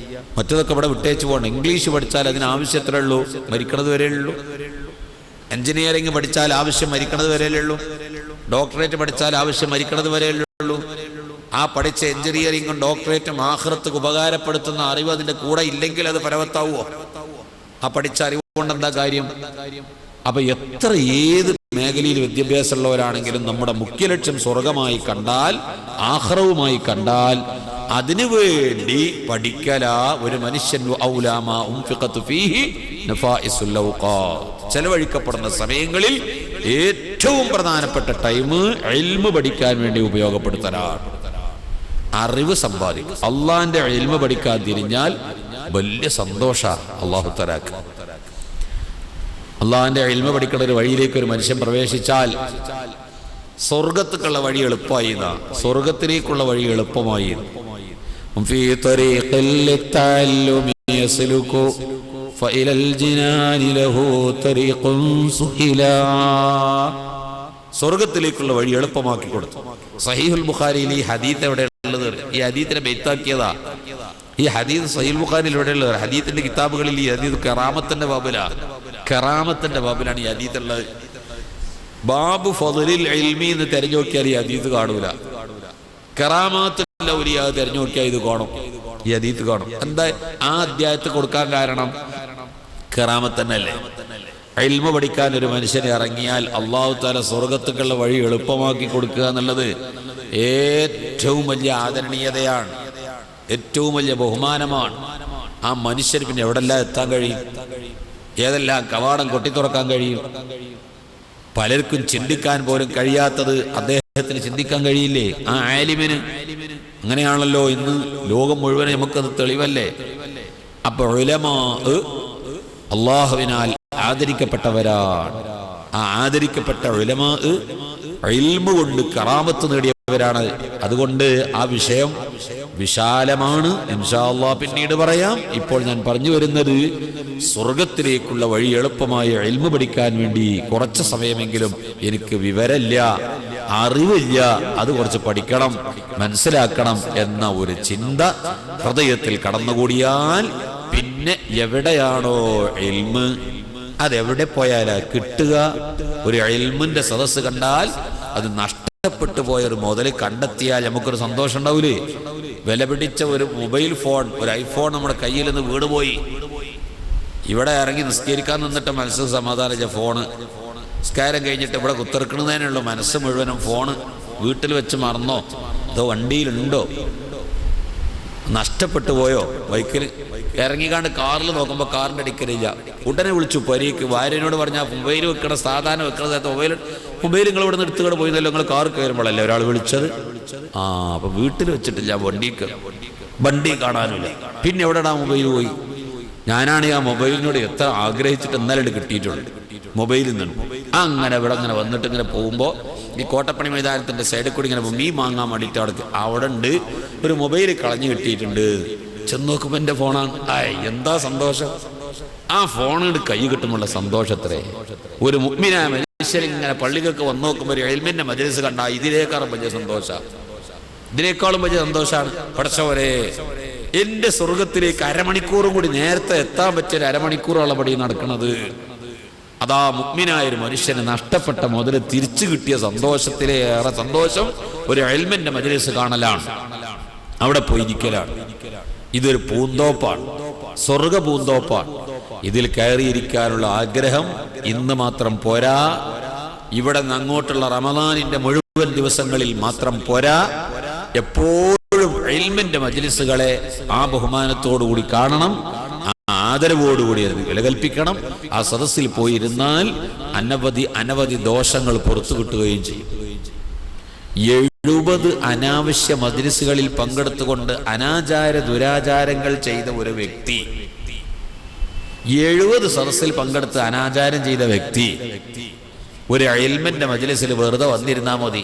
മറ്റതൊക്കെ ഇവിടെ വിട്ടേച്ച് പോകണം. ഇംഗ്ലീഷ് പഠിച്ചാൽ അതിന് ആവശ്യത്രേ ഉള്ളൂ, മരിക്കണത് വരെ ഉള്ളൂ. എഞ്ചിനീയറിംഗ് പഠിച്ചാൽ ആവശ്യം മരിക്കണത് വരെയല്ലേ ഉള്ളൂ. ഡോക്ടറേറ്റ് പഠിച്ചാൽ ആവശ്യം മരിക്കണത് വരെയല്ലേ ഉള്ളൂ. ആ പഠിച്ച എഞ്ചിനീയറിംഗും ഡോക്ടറേറ്റും ആഖിറത്തുക്ക് ഉപകാരപ്പെടുത്തുന്ന അറിവ് അതിൻ്റെ കൂടെ ഇല്ലെങ്കിൽ അത് ഫലവത്താവുമോ? ആ പഠിച്ച അറിവ് കൊണ്ട് എന്താ കാര്യം? അപ്പൊ എത്ര ഏത് മേഖലയിൽ വിദ്യാഭ്യാസമുള്ളവരാണെങ്കിലും നമ്മുടെ മുഖ്യ ലക്ഷ്യം സ്വർഗമായി കണ്ടാൽ, ആഖിറവുമായി കണ്ടാൽ, അതിനുവേണ്ടി പഠിക്കലാ ഒരു മനുഷ്യൻ. ചെലവഴിക്കപ്പെടുന്ന സമയങ്ങളിൽ ഏറ്റവും പ്രധാനപ്പെട്ട ടൈം ഇൽമ് പഠിക്കാൻ വേണ്ടി ഉപയോഗപ്പെടുത്തലാണ്. അറിവ് സമ്പാദിക്കും. അള്ളാന്റെ ഇൽമ് പഠിക്കാൻ തിരിഞ്ഞാൽ വലിയ സന്തോഷ അള്ളാഹു തആലക്ക്. അള്ളാഹിന്റെ ഇൽമ പഠിക്കുന്ന ഒരു വഴിയിലേക്ക് ഒരു മനുഷ്യൻ പ്രവേശിച്ചാൽ സ്വർഗത്തേക്കുള്ള വഴി എളുപ്പമായി. സ്വർഗത്തിലേക്കുള്ള വഴി എളുപ്പമായി. സ്വർഗത്തിലേക്കുള്ള വഴി എളുപ്പമാക്കി കൊടുത്തു. സഹീഹുൽ ബുഖാരിയിൽ ഈ ഹദീത്ത് എവിടെയുള്ളത്? ഈ ഹദീത്തിനെ ബൈത്താക്കിയതാ. ഈ ഹദീത്ത് സഹീഹുൽ ബുഖാരിയിൽ എവിടെയുള്ളത്? ഹദീത്തിന്റെ കിതാബുകളിൽ ഈ ഹദീത്ത് കറാമത്തിന്റെ ബാബിലാണ്. കറാമത്തിന്റെ ബാബിലാണ് ഈ ഹദീത്ത് ഉള്ളത്. ബാബു ഫദ്ലിൽ ഇൽമി എന്ന് തെരഞ്ഞു നോക്കിയാൽ ഈ ഹദീത്ത് കാണൂല. കറാമത്തുൽ ഔലിയ തെരഞ്ഞു നോക്കിയാൽ ഇത് കാണും, ഈ ഹദീത്ത് കാണും. എന്താ ആ അധ്യായത്തിൽ കൊടുക്കാൻ കാരണം? കറാമത്ത് തന്നെയല്ലേ. ഇൽമ പഠിക്കാൻ ഒരു മനുഷ്യനെ ഇറങ്ങിയാൽ അല്ലാഹു തആല സ്വർഗത്തേക്കുള്ള വഴി എളുപ്പമാക്കി കൊടുക്കുക എന്നുള്ളത് ഏറ്റവും വലിയ ആദരണീയതയാണ്, ഏറ്റവും വലിയ ബഹുമാനമാണ്. ആ മനുഷ്യന് പിന്നെ എവിടെല്ലാം എത്താൻ കഴിയും? ഏതെല്ലാം കവാടം കൊട്ടിത്തുറക്കാൻ കഴിയും? പലർക്കും ചിന്തിക്കാൻ പോലും കഴിയാത്തത് അദ്ദേഹത്തിന് ചിന്തിക്കാൻ കഴിയില്ലേ? ആ ആലിമിന്. അങ്ങനെയാണല്ലോ ഇന്ന് ലോകം മുഴുവൻ നമുക്കത് തെളിവല്ലേ. അപ്പൊ ഉലമാ അള്ളാഹുവിനാൽ ആദരിക്കപ്പെട്ടവരാണ്. ആ ആദരിക്കപ്പെട്ട ഉലമാ ഇൽമു കൊണ്ട് കറാമത്ത് നേടിയവരാണ്. അതുകൊണ്ട് ആ വിഷയം വിശാലമാണ്. ഇൻഷാ അല്ലാഹ് പിന്നീട് പറയാം. ഇപ്പോൾ ഞാൻ പറഞ്ഞു വരുന്നത് സ്വർഗത്തിലേക്കുള്ള വഴി എളുപ്പമായി ഇൽമു പഠിക്കാൻ വേണ്ടി കുറച്ച് സമയമെങ്കിലും എനിക്ക് വിവരമില്ല, അറിവില്ല, അത് കുറച്ച് പഠിക്കണം, മനസ്സിലാക്കണം എന്ന ഒരു ചിന്ത ഹൃദയത്തിൽ കടന്നുകൂടിയാൽ പിന്നെ എവിടെയാണോ ഇൽമ് അതെവിടെ പോയാലാ കിട്ടുക? ഒരു ഇൽമിന്റെ സദസ്സ് കണ്ടാൽ അത് നഷ്ടപ്പെട്ടു പോയൊരു മുതൽ കണ്ടെത്തിയാൽ നമുക്കൊരു സന്തോഷം ഉണ്ടാവൂലേ? വില പിടിച്ച ഒരു മൊബൈൽ ഫോൺ, ഒരു ഐഫോൺ നമ്മുടെ കയ്യിൽ നിന്ന് വീടുപോയി. ഇവിടെ ഇറങ്ങി നിസ്കരിക്കാൻ നിന്നിട്ട് മനസ്സിന് സമാധാനിച്ച ഫോണ്, നിസ്കാരം കഴിഞ്ഞിട്ട് ഇവിടെ കുത്തിറക്കണതിനുള്ള മനസ്സ് മുഴുവനും ഫോണ്. വീട്ടിൽ വെച്ച് മറന്നോ അതോ വണ്ടിയിലുണ്ടോ? നഷ്ടപ്പെട്ടു പോയോ? ബൈക്കിൽ ഇറങ്ങിക്കാണ്ട് കാറിൽ നോക്കുമ്പോൾ കാറിൻ്റെ അടിക്കലില്ല. ഉടനെ വിളിച്ചു പരീക്ക്. ഭാര്യനോട് പറഞ്ഞാൽ മൊബൈൽ വെക്കണം, സാധാരണ വെക്കണത് മൊബൈൽ നിങ്ങൾ ഇവിടെ നിന്ന് എടുത്തുകൂടെ പോയിരുന്നല്ലോ, നിങ്ങൾ കാർ കയറുമ്പോഴല്ലേ ഒരാൾ വിളിച്ചത്. അപ്പൊ വീട്ടിൽ വെച്ചിട്ടില്ല, വണ്ടി കാണാനില്ല. പിന്നെ എവിടെടാ മൊബൈൽ പോയി? ഞാനാണ് ആ മൊബൈലിനോട് എത്ര ആഗ്രഹിച്ചിട്ട് എന്നാലും കിട്ടിയിട്ടുള്ളൂ. മൊബൈലിൽ നിന്നാണ് അങ്ങനെ ഇവിടെ ഇങ്ങനെ വന്നിട്ട് ഇങ്ങനെ പോകുമ്പോൾ ഈ കോട്ടപ്പണി മൈതാനത്തിൻ്റെ സൈഡിൽ കൂടി ഇങ്ങനെ മീൻ വാങ്ങാൻ വേണ്ടിയിട്ട് അവിടെ ഉണ്ട് ഒരു മൊബൈൽ കളഞ്ഞു കിട്ടിയിട്ടുണ്ട്. ചെന്ന് നോക്കുമ്പോൾ എൻ്റെ ഫോണാണ്. എന്താ സന്തോഷം! ആ ഫോണിന് കൈ കിട്ടുമുള്ള സന്തോഷത്രേ. ഒരു മുഅ്മിനായ മനുഷ്യരിങ്ങനെ പള്ളികൾക്ക് വന്നു നോക്കുമ്പോൾ ഒരു ഇൽമിന്റെ മജ്‌ലിസ് കണ്ടാൽ ഇതിനേക്കാളും വലിയ സന്തോഷമാണ്, ഇതിനേക്കാളും വലിയ സന്തോഷമാണ്. പടച്ചവരെ, എന്റെ സ്വർഗത്തിലേക്ക് അരമണിക്കൂറും കൂടി നേരത്തെ എത്താൻ പറ്റിയ അരമണിക്കൂറുള്ളപടി നടക്കുന്നത്. അതാ മുഅ്മിനായൊരു മനുഷ്യന് നഷ്ടപ്പെട്ട മുതൽ തിരിച്ചു കിട്ടിയ സന്തോഷത്തിലേറെ സന്തോഷം ഒരു ഇൽമിന്റെ മജ്‌ലിസ് കാണലാണ്, അവിടെ പോയിരിക്കലാണ്. ഇതൊരു പൂന്തോപ്പാണ്, സ്വർഗ പൂന്തോപ്പാണ്. ഇതിൽ കയറിയിരിക്കാനുള്ള ആഗ്രഹം ഇന്ന് മാത്രം പോരാ, ഇവിടെ നിന്ന് അങ്ങോട്ടുള്ള റമദാനിന്റെ മുഴുവൻ ദിവസങ്ങളിൽ മാത്രം പോരാ. എപ്പോഴും ഇൽമിന്റെ മജ്‌ലിസുകളെ ആ ബഹുമാനത്തോടുകൂടി കാണണം, ആദരവോടുകൂടി അത് വിലകൽപ്പിക്കണം. ആ സദസ്സിൽ പോയിരുന്നാൽ അനവധി ദോഷങ്ങൾ പുറത്തു കിട്ടുകയും ചെയ്യും. 70 അനാവശ്യ മജ്‌ലിസുകളിൽ പങ്കെടുത്തുകൊണ്ട് അനാചാര ദുരാചാരങ്ങൾ ചെയ്ത ഒരു വ്യക്തി, 70 സദസ്സിൽ പങ്കെടുത്ത് അനാചാരം ചെയ്ത വ്യക്തി ഒരു ഇൽമിന്റെ മജ്‌ലിസിൽ വെറുതെ വന്നിരുന്നാ മതി.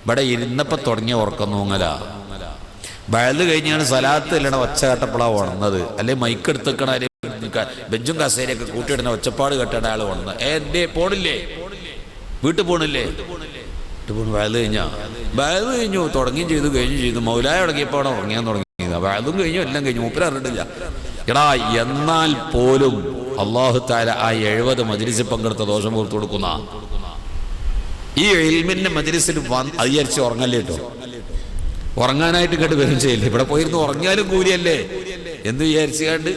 ഇവിടെ ഇരുന്നപ്പോ തുടങ്ങിയ ഉറക്കം തൂങ്ങല. വയല് കഴിഞ്ഞാണ് സലാത്ത് ഇല്ലണ ഒച്ച കേട്ടപ്പോഴാ ഉണർന്നത്. അല്ലെ മൈക്കെടുത്തിക്കണ ബെഞ്ചും കസേരയൊക്കെ കൂട്ടിയിടുന്ന ഒച്ചപ്പാട് കേട്ട ആൾ ഉണർന്നത്. എന്തേ പോണില്ലേ, വീട്ടിൽ പോണില്ലേ? വയല് കഴിഞ്ഞു തുടങ്ങിയും ചെയ്തു മൗലായ തുടങ്ങിയപ്പോ അവിടെ ഉറങ്ങാൻ തുടങ്ങിയത്. വയലും കഴിഞ്ഞു, എല്ലാം കഴിഞ്ഞു, മൂപ്പര് അറിഞ്ഞിട്ടില്ല. എടാ, എന്നാൽ പോലും അല്ലാഹു തആല ആ 70 മജ്‌ലിസിൽ പങ്കെടുത്ത ദോഷം പുറത്തു കൊടുക്കുന്ന ഈ ഇൽമിന്റെ മജ്‌ലിസിൽ വിചാരിച്ച് ഉറങ്ങല്ലേ കേട്ടോ. ഉറങ്ങാനായിട്ട് കേട്ട് വരും ചെയ്യില്ല. ഇവിടെ പോയിരുന്നു ഉറങ്ങിയാലും കൂലിയല്ലേ എന്ന് വിചാരിച്ചുകൊണ്ട്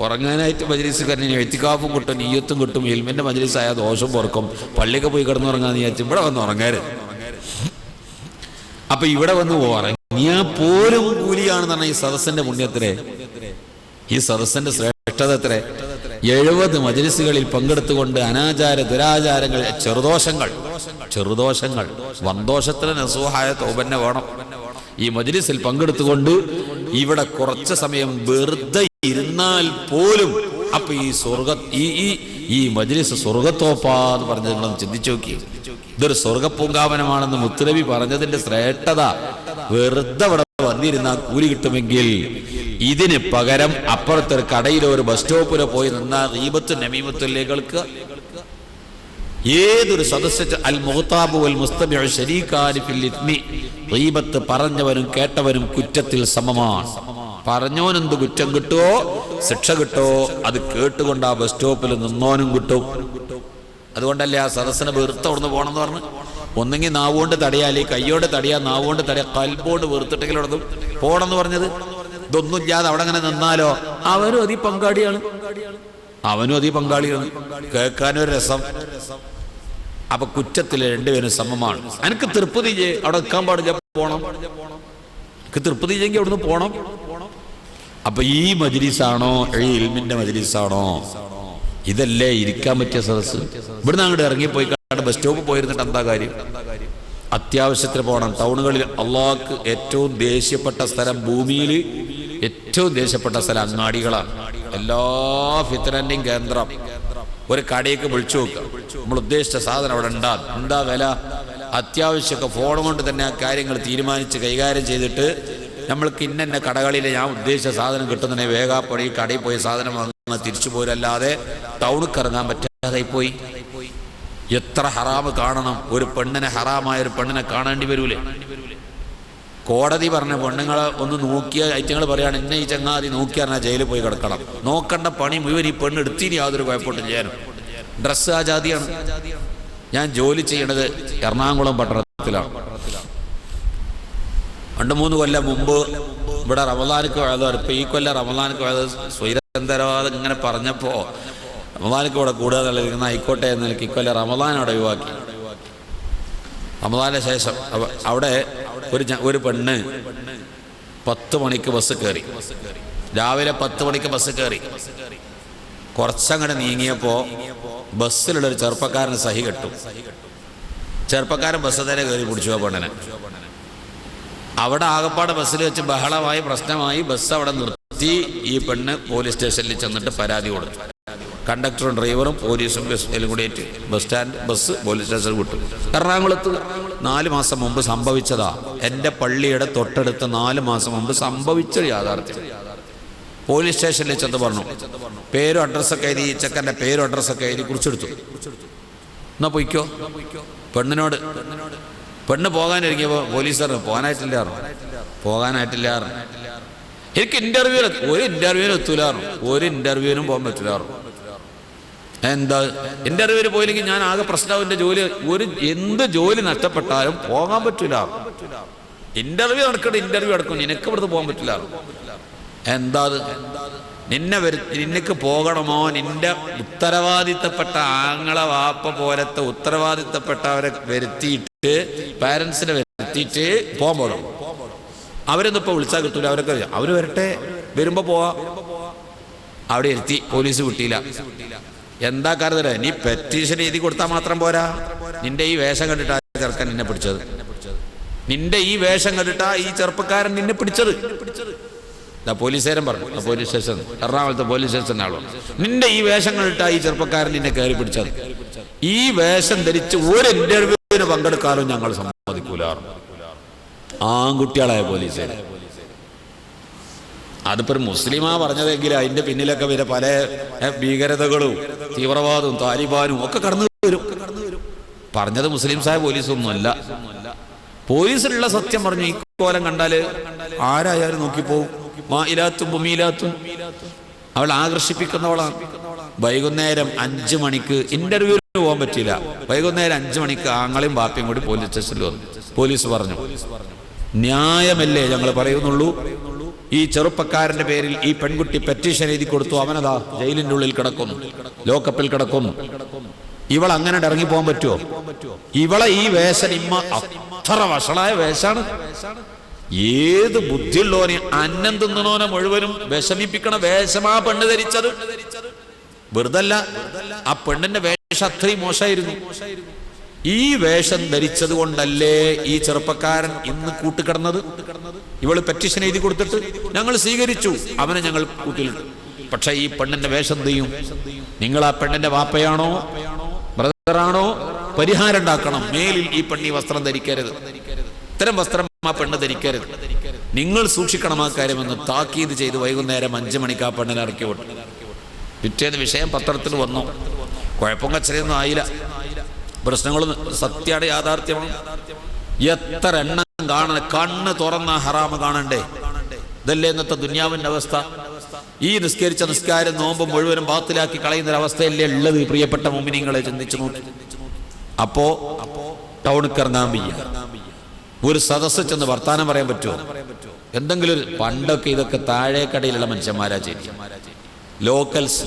ഉറങ്ങാനായിട്ട് മജ്‌ലിസുകാരന് എഴുത്തിക്കാഫും കിട്ടും, നീയത്തും കിട്ടും. ഇൽമിന്റെ മജ്‌ലിസായ ദോഷം പുറക്കും. പള്ളിയൊക്കെ പോയി കിടന്നുറങ്ങാന്ന് വിചാരിച്ചു ഇവിടെ വന്ന് ഉറങ്ങാറ്. അപ്പൊ ഇവിടെ വന്ന് ഉറങ്ങിയാ പോലും കൂലിയാണെന്ന് പറഞ്ഞാൽ ഈ സദസ്സിന്റെ പുണ്യത്തിലെ, ഈ സദസ്സിന്റെ ശ്രേഷ്ഠത എത്ര! 70 മജ്‌ലിസുകളിൽ പങ്കെടുത്തുകൊണ്ട് അനാചാര ദുരാചാരങ്ങൾ, ചെറുദോഷങ്ങൾ വൻദോഷത്തിന് നസൂഹായ തൗബന്നെ വേണം. ഈ മജ്‌ലിസിൽ പങ്കെടുത്തുകൊണ്ട് ഇവിടെ കുറച്ച് സമയം വെറുതെ ഇരുന്നാൽ പോലും അപ്പൊ ഈ മജ്‌ലിസ് സ്വർഗത്തോപ്പാന്ന് പറഞ്ഞത് നിങ്ങളൊന്ന് ചിന്തിച്ചു നോക്കി. ഇതൊരു സ്വർഗപ്പൂങ്കാവനമാണെന്ന് മുത്തുനബി പറഞ്ഞതിന്റെ ശ്രേഷ്ഠത. വെറുതെ ഇവിടെ വന്നിരുന്നാൽ കൂലി കിട്ടുമെങ്കിൽ ഇതിന് പകരം അപ്പുറത്തൊരു കടയിലോ ഒരു ബസ് സ്റ്റോപ്പിലോ പോയി നിന്നാൽ ഗീബത്തും നമീമത്തുല്ലേക്ക് ഏതൊരു സദസ്യ അൽ മുഖ്താബു വൽ മുസ്തമിഉ ശരീകാനി ഫിൽ ഇത്മി, ഗീബത്ത് പറഞ്ഞവനും കേട്ടവനും കുറ്റത്തിൽ സമമാണ്. പറഞ്ഞോനെന്ത് കുറ്റം കിട്ടുമോ, ശിക്ഷ കിട്ടുമോ, അത് കേട്ടുകൊണ്ട് ആ ബസ് സ്റ്റോപ്പിൽ നിന്നോനും കിട്ടും. അതുകൊണ്ടല്ലേ ആ സദസ്സിനെ വെറുത്ത് അവിടുന്ന് പോകണമെന്ന് പറഞ്ഞു. ഒന്നെങ്കിൽ നാവുകൊണ്ട് തടയാ, അല്ലെങ്കിൽ കയ്യോണ്ട് തടയാ, നാവുകൊണ്ട് തടയാ, കൽബോണ്ട് വെറുത്തിട്ടെങ്കിലും അവിടെ പോകണമെന്ന് പറഞ്ഞത്. ഇതൊന്നും ഇല്ലാതെ അവിടെ അങ്ങനെ നിന്നാലോ അവനും അതീ പങ്കാളിയാണ്, കേൾക്കാനൊരു രസം. അപ്പൊ കുറ്റത്തിൽ രണ്ടുപേരും സമമാണ്. എനിക്ക് തൃപ്തി അവിടെ നിൽക്കാൻ പാടില്ല, പോണം. എനിക്ക് തൃപ്തി ചെയ്യെങ്കിൽ അവിടുന്ന് പോണം. അപ്പൊ ഈ മജ്‌ലിസാണോ ഈ ഇൽമിന്റെ മജ്‌ലിസാണോ? ഇതല്ലേ ഇരിക്കാൻ പറ്റിയ സദസ്സ്? ഇവിടുന്ന് അങ്ങോട്ട് ഇറങ്ങിപ്പോയി ബസ് സ്റ്റോപ്പ് പോയിരുന്നിട്ട് എന്താ കാര്യം? അത്യാവശ്യത്തിന് പോകണം. ടൗണുകളിൽ അള്ളാഹ്ക്ക് ഏറ്റവും ദേഷ്യപ്പെട്ട സ്ഥലം, ഭൂമിയിൽ ഏറ്റവും ദേഷ്യപ്പെട്ട സ്ഥലം അങ്ങാടികളാണ്. എല്ലാ ഫിത്നന്റെയും കേന്ദ്രം. ഒരു കടയൊക്കെ വിളിച്ചു നോക്കുക, നമ്മൾ ഉദ്ദേശിച്ച സാധനം അവിടെ എന്താ വില, അത്യാവശ്യമൊക്കെ ഫോൺ കൊണ്ട് തന്നെ ആ കാര്യങ്ങൾ തീരുമാനിച്ച് കൈകാര്യം ചെയ്തിട്ട് നമ്മൾക്ക് ഇന്ന കടകളിൽ ഞാൻ ഉദ്ദേശിച്ച സാധനം കിട്ടുന്നതിനെ വേഗാപ്പടി കടയിൽ പോയി സാധനം വാങ്ങുന്ന തിരിച്ചു പോരല്ലാതെ ടൗണിൽ ഇറങ്ങാൻ പറ്റാതെ പോയി. എത്ര ഹറാമ് കാണണം! ഒരു പെണ്ണിനെ, ഹറാമായ ഒരു പെണ്ണിനെ കാണേണ്ടി വരൂലേ? കോടതി പറഞ്ഞ പെണ്ണുങ്ങളെ ഒന്ന് നോക്കിയ ഐറ്റങ്ങൾ പറയാണ്, ഇന്ന ഈ ചങ്ങാതി നോക്കിയാൽ ജയിലിൽ പോയി കിടക്കണം. നോക്കേണ്ട പണി മുഴുവൻ ഈ പെണ്ണ് എടുത്തിന് യാതൊരു കുഴപ്പമില്ല ചെയ്യാനും. ഡ്രസ്സ് ആ ജാതിയാണ്. ഞാൻ ജോലി ചെയ്യണത് എറണാകുളം പട്ടണത്തിലാണ്. 2-3 കൊല്ലം മുമ്പ് ഇവിടെ റമദാനിക്ക് പോയത്. ഇപ്പൊ ഈ കൊല്ലം റമദാനിക്ക് പോയത് സ്വൈരന്തരവാദം ഇങ്ങനെ പറഞ്ഞപ്പോ റമദാനിക്ക് ഇവിടെ കൂടുതൽ ആയിക്കോട്ടെ എന്ന് നിലയ്ക്ക് ഇക്കൊല്ലം റമദാൻ അവിടെ ഒഴിവാക്കി. റമദാന്റെ ശേഷം അവിടെ ഒരു പെണ്ണ് 10 മണിക്ക് ബസ് കയറി. രാവിലെ 10 മണിക്ക് ബസ് കയറി. കുറച്ചങ്ങോട്ട് നീങ്ങിയപ്പോ ബസ്സിലുള്ളൊരു ചെറുപ്പക്കാരന് സഹി കെട്ടു. ചെറുപ്പക്കാരൻ ബസ് തന്നെ കയറി പിടിച്ചു പെണ്ണിനെ. അവിടെ ആകപ്പാട് ബസ്സിൽ വെച്ച് ബഹളമായി, പ്രശ്നമായി. ബസ് അവിടെ നിർത്തി. ഈ പെണ്ണ് പോലീസ് സ്റ്റേഷനിൽ ചെന്നിട്ട് പരാതി കൊടുത്തു. കണ്ടക്ടറും ഡ്രൈവറും പോലീസും ബസ്സിലും കൂടി ഏറ്റ് ബസ് പോലീസ് സ്റ്റേഷനിൽ വിട്ടു. എറണാകുളത്ത് 4 മാസം മുമ്പ് സംഭവിച്ചതാ. എൻ്റെ പള്ളിയുടെ തൊട്ടടുത്ത് 4 മാസം മുമ്പ് സംഭവിച്ച യാഥാർത്ഥ്യം. പോലീസ് സ്റ്റേഷനിൽ ചെന്ന് പറഞ്ഞു, പേരും അഡ്രസ്സൊക്കെ എഴുതി, ചെക്കൻ്റെ പേരും അഡ്രസ്സൊക്കെ എഴുതി കുറിച്ചെടുത്തു. എന്നാ പൊയ്ക്കോ. പെണ്ണ് പോകാനിരിക്കുമ്പോൾ പോലീസുകാർ പോകാനായിട്ടില്ല. എനിക്ക് ഒരു ഇന്റർവ്യൂവിന് എത്തൂലായിരുന്നു, ഒരു ഇന്റർവ്യൂവിനും പോകാൻ പറ്റില്ലായിരുന്നു. എന്താ ഇന്റർവ്യൂവിന് പോയില്ലെങ്കിൽ ഞാൻ ആകെ പ്രശ്നം. എൻ്റെ ജോലി എന്ത് ജോലി നഷ്ടപ്പെട്ടാലും പോകാൻ പറ്റൂല. ഇന്റർവ്യൂ നടക്കും, നിനക്ക് ഇവിടുന്ന് പോകാൻ പറ്റില്ലായിരുന്നു. എന്താ നിനക്ക് പോകണമോ? നിന്റെ ഉത്തരവാദിത്തപ്പെട്ട ആങ്ങളെ വാപ്പ പോലത്തെ ഉത്തരവാദിത്തപ്പെട്ടവരെ വരുത്തിയിട്ട്, പാരൻസിനെ വരുത്തിയിട്ട് പോകാൻ പോകണം. അവരൊന്നും ഇപ്പോൾ വിളിച്ചാൽ കിട്ടൂല. അവർ വരട്ടെ, വരുമ്പോ പോവാ. അവിടെ എത്തി, പോലീസ് വിട്ടില്ല. എന്താ കരുതല? നീ പെറ്റീഷൻ എഴുതി കൊടുത്താൽ മാത്രം പോരാ. നിന്റെ ഈ വേഷം കണ്ടിട്ടാ ചെറുക്കൻ നിന്നെ പിടിച്ചത്. നിന്റെ ഈ വേഷം കണ്ടിട്ടാ ഈ ചെറുപ്പക്കാരൻ നിന്നെ പിടിച്ചത്. പോലീസുകാരൻ പറഞ്ഞു, പോലീസ് സ്റ്റേഷൻ, എറണാകുളത്തെ പോലീസ് സ്റ്റേഷൻ ആളോ, നിന്റെ ഈ വേഷം കണ്ടിട്ടാ ഈ ചെറുപ്പക്കാരൻ നിന്നെ കയറി പിടിച്ചത്. ഈ വേഷം ധരിച്ച് ഒരു ഇന്റർവ്യൂവിന് പങ്കെടുക്കാനും ഞങ്ങൾ സമ്മതിക്കൂലാറുണ്ട്. ആൺകുട്ടികളായ പോലീസുകാർ. അതിപ്പോ ഒരു മുസ്ലിമാ പറഞ്ഞതെങ്കിൽ അതിന്റെ പിന്നിലൊക്കെ വരെ പല ഭീകരതകളും തീവ്രവാദവും താലിബാനും ഒക്കെ കടന്നു വരും. പറഞ്ഞത് മുസ്ലിംസായ പോലീസൊന്നുമല്ല. പോലീസിലുള്ള സത്യം പറഞ്ഞു. ഈ കോലം കണ്ടാല് ആരായാലും നോക്കിപ്പോവും. മായിലാത്തും ബുമീലാത്തും അവൾ ആകർഷിപ്പിക്കുന്നവളാണ്. വൈകുന്നേരം 5 മണിക്ക് ഇന്റർവ്യൂവിന് പോകാൻ പറ്റില്ല. വൈകുന്നേരം 5 മണിക്ക് ആങ്ങളെയും ബാപ്പയും കൂടി പോലീസ് സ്റ്റേഷനിൽ വന്നു. പോലീസ് പറഞ്ഞു, ന്യായമല്ലേ ഞങ്ങൾ പറയുന്നുള്ളൂ. ഈ ചെറുപ്പക്കാരന്റെ പേരിൽ ഈ പെൺകുട്ടി പെറ്റീഷൻ എഴുതി കൊടുത്തു. അവനതാ ജയിലിന്റെ ഉള്ളിൽ കിടക്കുന്നു, ലോക്കപ്പിൽ കിടക്കുന്നു. ഇവൾ അങ്ങനെ ഇറങ്ങി പോകാൻ പറ്റുമോ? ഇവളെ ഈ വേഷം അത്ര വഷളായ വേഷാണ്. ഏത് ബുദ്ധിയുള്ളോനെ അന്നം തിന്നണോനെ മുഴുവനും വിഷമിപ്പിക്കണ വേഷമാ പെണ്ണ് ധരിച്ചത്. വെറുതല്ല, ആ പെണ്ണിന്റെ വേഷം അത്രയും മോശമായിരുന്നു. ഈ വേഷം ധരിച്ചത് കൊണ്ടല്ലേ ഈ ചെറുപ്പക്കാരൻ ഇന്ന് കൂട്ടുകിടന്നത്. ഇവള് പെറ്റീഷൻ എഴുതി കൊടുത്തിട്ട് ഞങ്ങൾ സ്വീകരിച്ചു, അവനെ ഞങ്ങൾ കൂട്ടിലിട്ടു. പക്ഷെ ഈ പെണ്ണിന്റെ വേഷം ചെയ്യും. നിങ്ങൾ ആ പെണ്ണിന്റെ വാപ്പയാണോ ബ്രദറാണോ? പരിഹാരം ഉണ്ടാക്കണം. മേലിൽ ഈ പെണ്ണി വസ്ത്രം ധരിക്കരുത്, ഇത്തരം വസ്ത്രം ആ പെണ്ണ് ധരിക്കരുത്. നിങ്ങൾ സൂക്ഷിക്കണം ആ കാര്യമെന്ന് താക്കീത് ചെയ്ത് വൈകുന്നേരം 5 മണിക്ക് ആ പെണ്ണിനെ ഇറക്കി വിട്ടു. പിറ്റേന്ന് വിഷയം പത്രത്തിൽ വന്നു. കുഴപ്പം കച്ചറയൊന്നും ആയില്ല. പ്രശ്നങ്ങളും സത്യയുടെ യാഥാർത്ഥ്യമാണ്. എത്ര എണ്ണം കാണണ, കണ്ണ് തുറന്ന ഹറാമ് കാണണ്ടേ? ഇതല്ലേ ഇന്നത്തെ ദുനിയാവിന്റെ അവസ്ഥ. ഈ നിസ്കരിച്ച നിസ്കാരം നോമ്പ് മുഴുവനും ബാത്തിലാക്കി കളയുന്നൊരവസ്ഥയല്ലേ ഉള്ളത്. പ്രിയപ്പെട്ട മുഅ്മിനീങ്ങളെ ചിന്തിച്ചു നോക്കി. അപ്പോ ടൗണിൽ ഇറങ്ങാൻ വയ്യ, ഒരു സദസ്സ് ചെന്ന് വർത്താനം പറയാൻ പറ്റുമോ? എന്തെങ്കിലും പണ്ടൊക്കെ ഇതൊക്കെ താഴേക്കടയിലുള്ള മനുഷ്യന്മാരാ ചെയ്തു, ലോക്കൽസ്.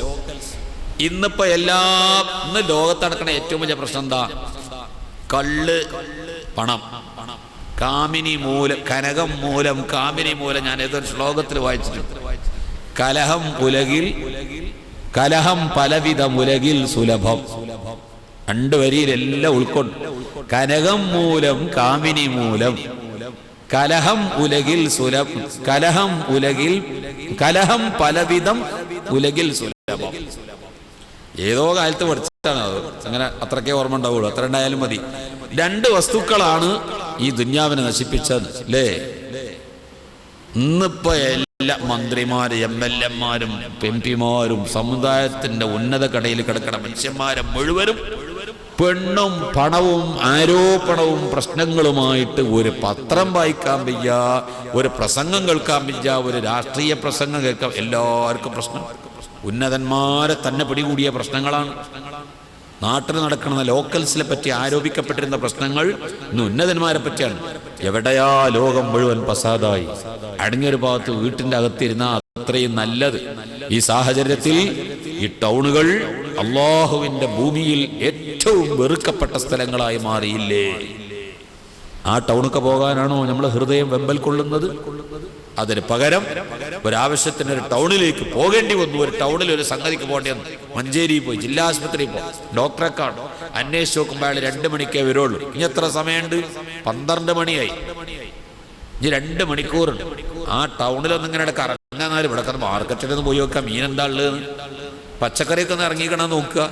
ഇന്നിപ്പോ ഇന്ന് ലോകത്ത് നടക്കുന്ന ഏറ്റവും വലിയ പ്രശ്നം എന്താ? കള്ള്, പണം, കാമിനി മൂലം, കനകം മൂലം, കാമിനി മൂലം. ഞാൻ ഏതൊരു ശ്ലോകത്തിൽ വായിച്ചിട്ടുണ്ട്. കലഹം പലവിധം ഉലകിൽ സുലഭം. 2 വരിയിലെല്ലാം ഉൾക്കൊണ്ട്. കനകം മൂലം, കാമിനി മൂലം, കലഹം ഉലകിൽ സുലഭം, കലഹം പലവിധം ഉലകിൽ സുലഭം. ഏതോ കാലത്ത് പഠിച്ചിട്ടാണ് അത്. അങ്ങനെ അത്രക്കേ ഓർമ്മ ഉണ്ടാവുള്ളൂ. അത്ര ഉണ്ടായാലും മതി. 2 വസ്തുക്കളാണ് ഈ ദുന്യാവിനെ നശിപ്പിച്ചത് അല്ലേ? ഇന്നിപ്പോ എല്ലാ മന്ത്രിമാരും MLA-മാരും MP-മാരും സമുദായത്തിന്റെ ഉന്നത കടയിൽ കിടക്കുന്ന മനുഷ്യന്മാരെ മുഴുവനും പെണ്ണും പണവും ആരോപണവും പ്രശ്നങ്ങളുമായിട്ട് ഒരു പത്രം വായിക്കാൻ വയ്യ, ഒരു പ്രസംഗം കേൾക്കാൻ വയ്യ, ഒരു രാഷ്ട്രീയ പ്രസംഗം കേൾക്കാൻ. എല്ലാവർക്കും പ്രശ്നം. ഉന്നതന്മാരെ തന്നെ പിടികൂടിയ പ്രശ്നങ്ങളാണ്. നാട്ടിൽ നടക്കുന്ന ലോക്കൽസിനെ പറ്റി ആരോപിക്കപ്പെട്ടിരുന്ന പ്രശ്നങ്ങൾ ഇന്ന് ഉന്നതന്മാരെ പറ്റിയാണ്. എവിടെയാ ലോകം മുഴുവൻ പസാദായി. അടങ്ങിയൊരു ഭാഗത്ത് വീട്ടിന്റെ അകത്തിരുന്ന അത്രയും നല്ലത്. ഈ സാഹചര്യത്തിൽ ഈ ടൗണുകൾ അള്ളാഹുവിന്റെ ഭൂമിയിൽ ഏറ്റവും വെറുക്കപ്പെട്ട സ്ഥലങ്ങളായി മാറിയില്ലേ? ആ ടൗണൊക്കെ പോകാനാണോ നമ്മൾ ഹൃദയം വെമ്പൽ കൊള്ളുന്നത്? അതിന് പകരം ഒരാവശ്യത്തിന് ഒരു ടൗണിലേക്ക് പോകേണ്ടി വന്നു. ഒരു ടൗണിൽ ഒരു സംഗതിക്ക് പോകേണ്ടി വന്നു. മഞ്ചേരി പോയി, ജില്ലാ ആശുപത്രിയിൽ പോയി, ഡോക്ടറെ കാണും. അന്വേഷിച്ച് നോക്കുമ്പോൾ അയാൾ 2 മണിക്കേ വരുള്ളൂ. ഇനി എത്ര സമയമുണ്ട്? 12 മണിയായി. ഇനി 2 മണിക്കൂറുണ്ട്. ആ ടൗണിലൊന്നും ഇങ്ങനെ കറങ്ങാനാലും ഇവിടെ മാർക്കറ്റിലൊന്നും പോയി നോക്കാം മീൻ എന്താ ഉള്ളത്. പച്ചക്കറിയൊക്കെ ഒന്ന് ഇറങ്ങിക്കണം നോക്കുക.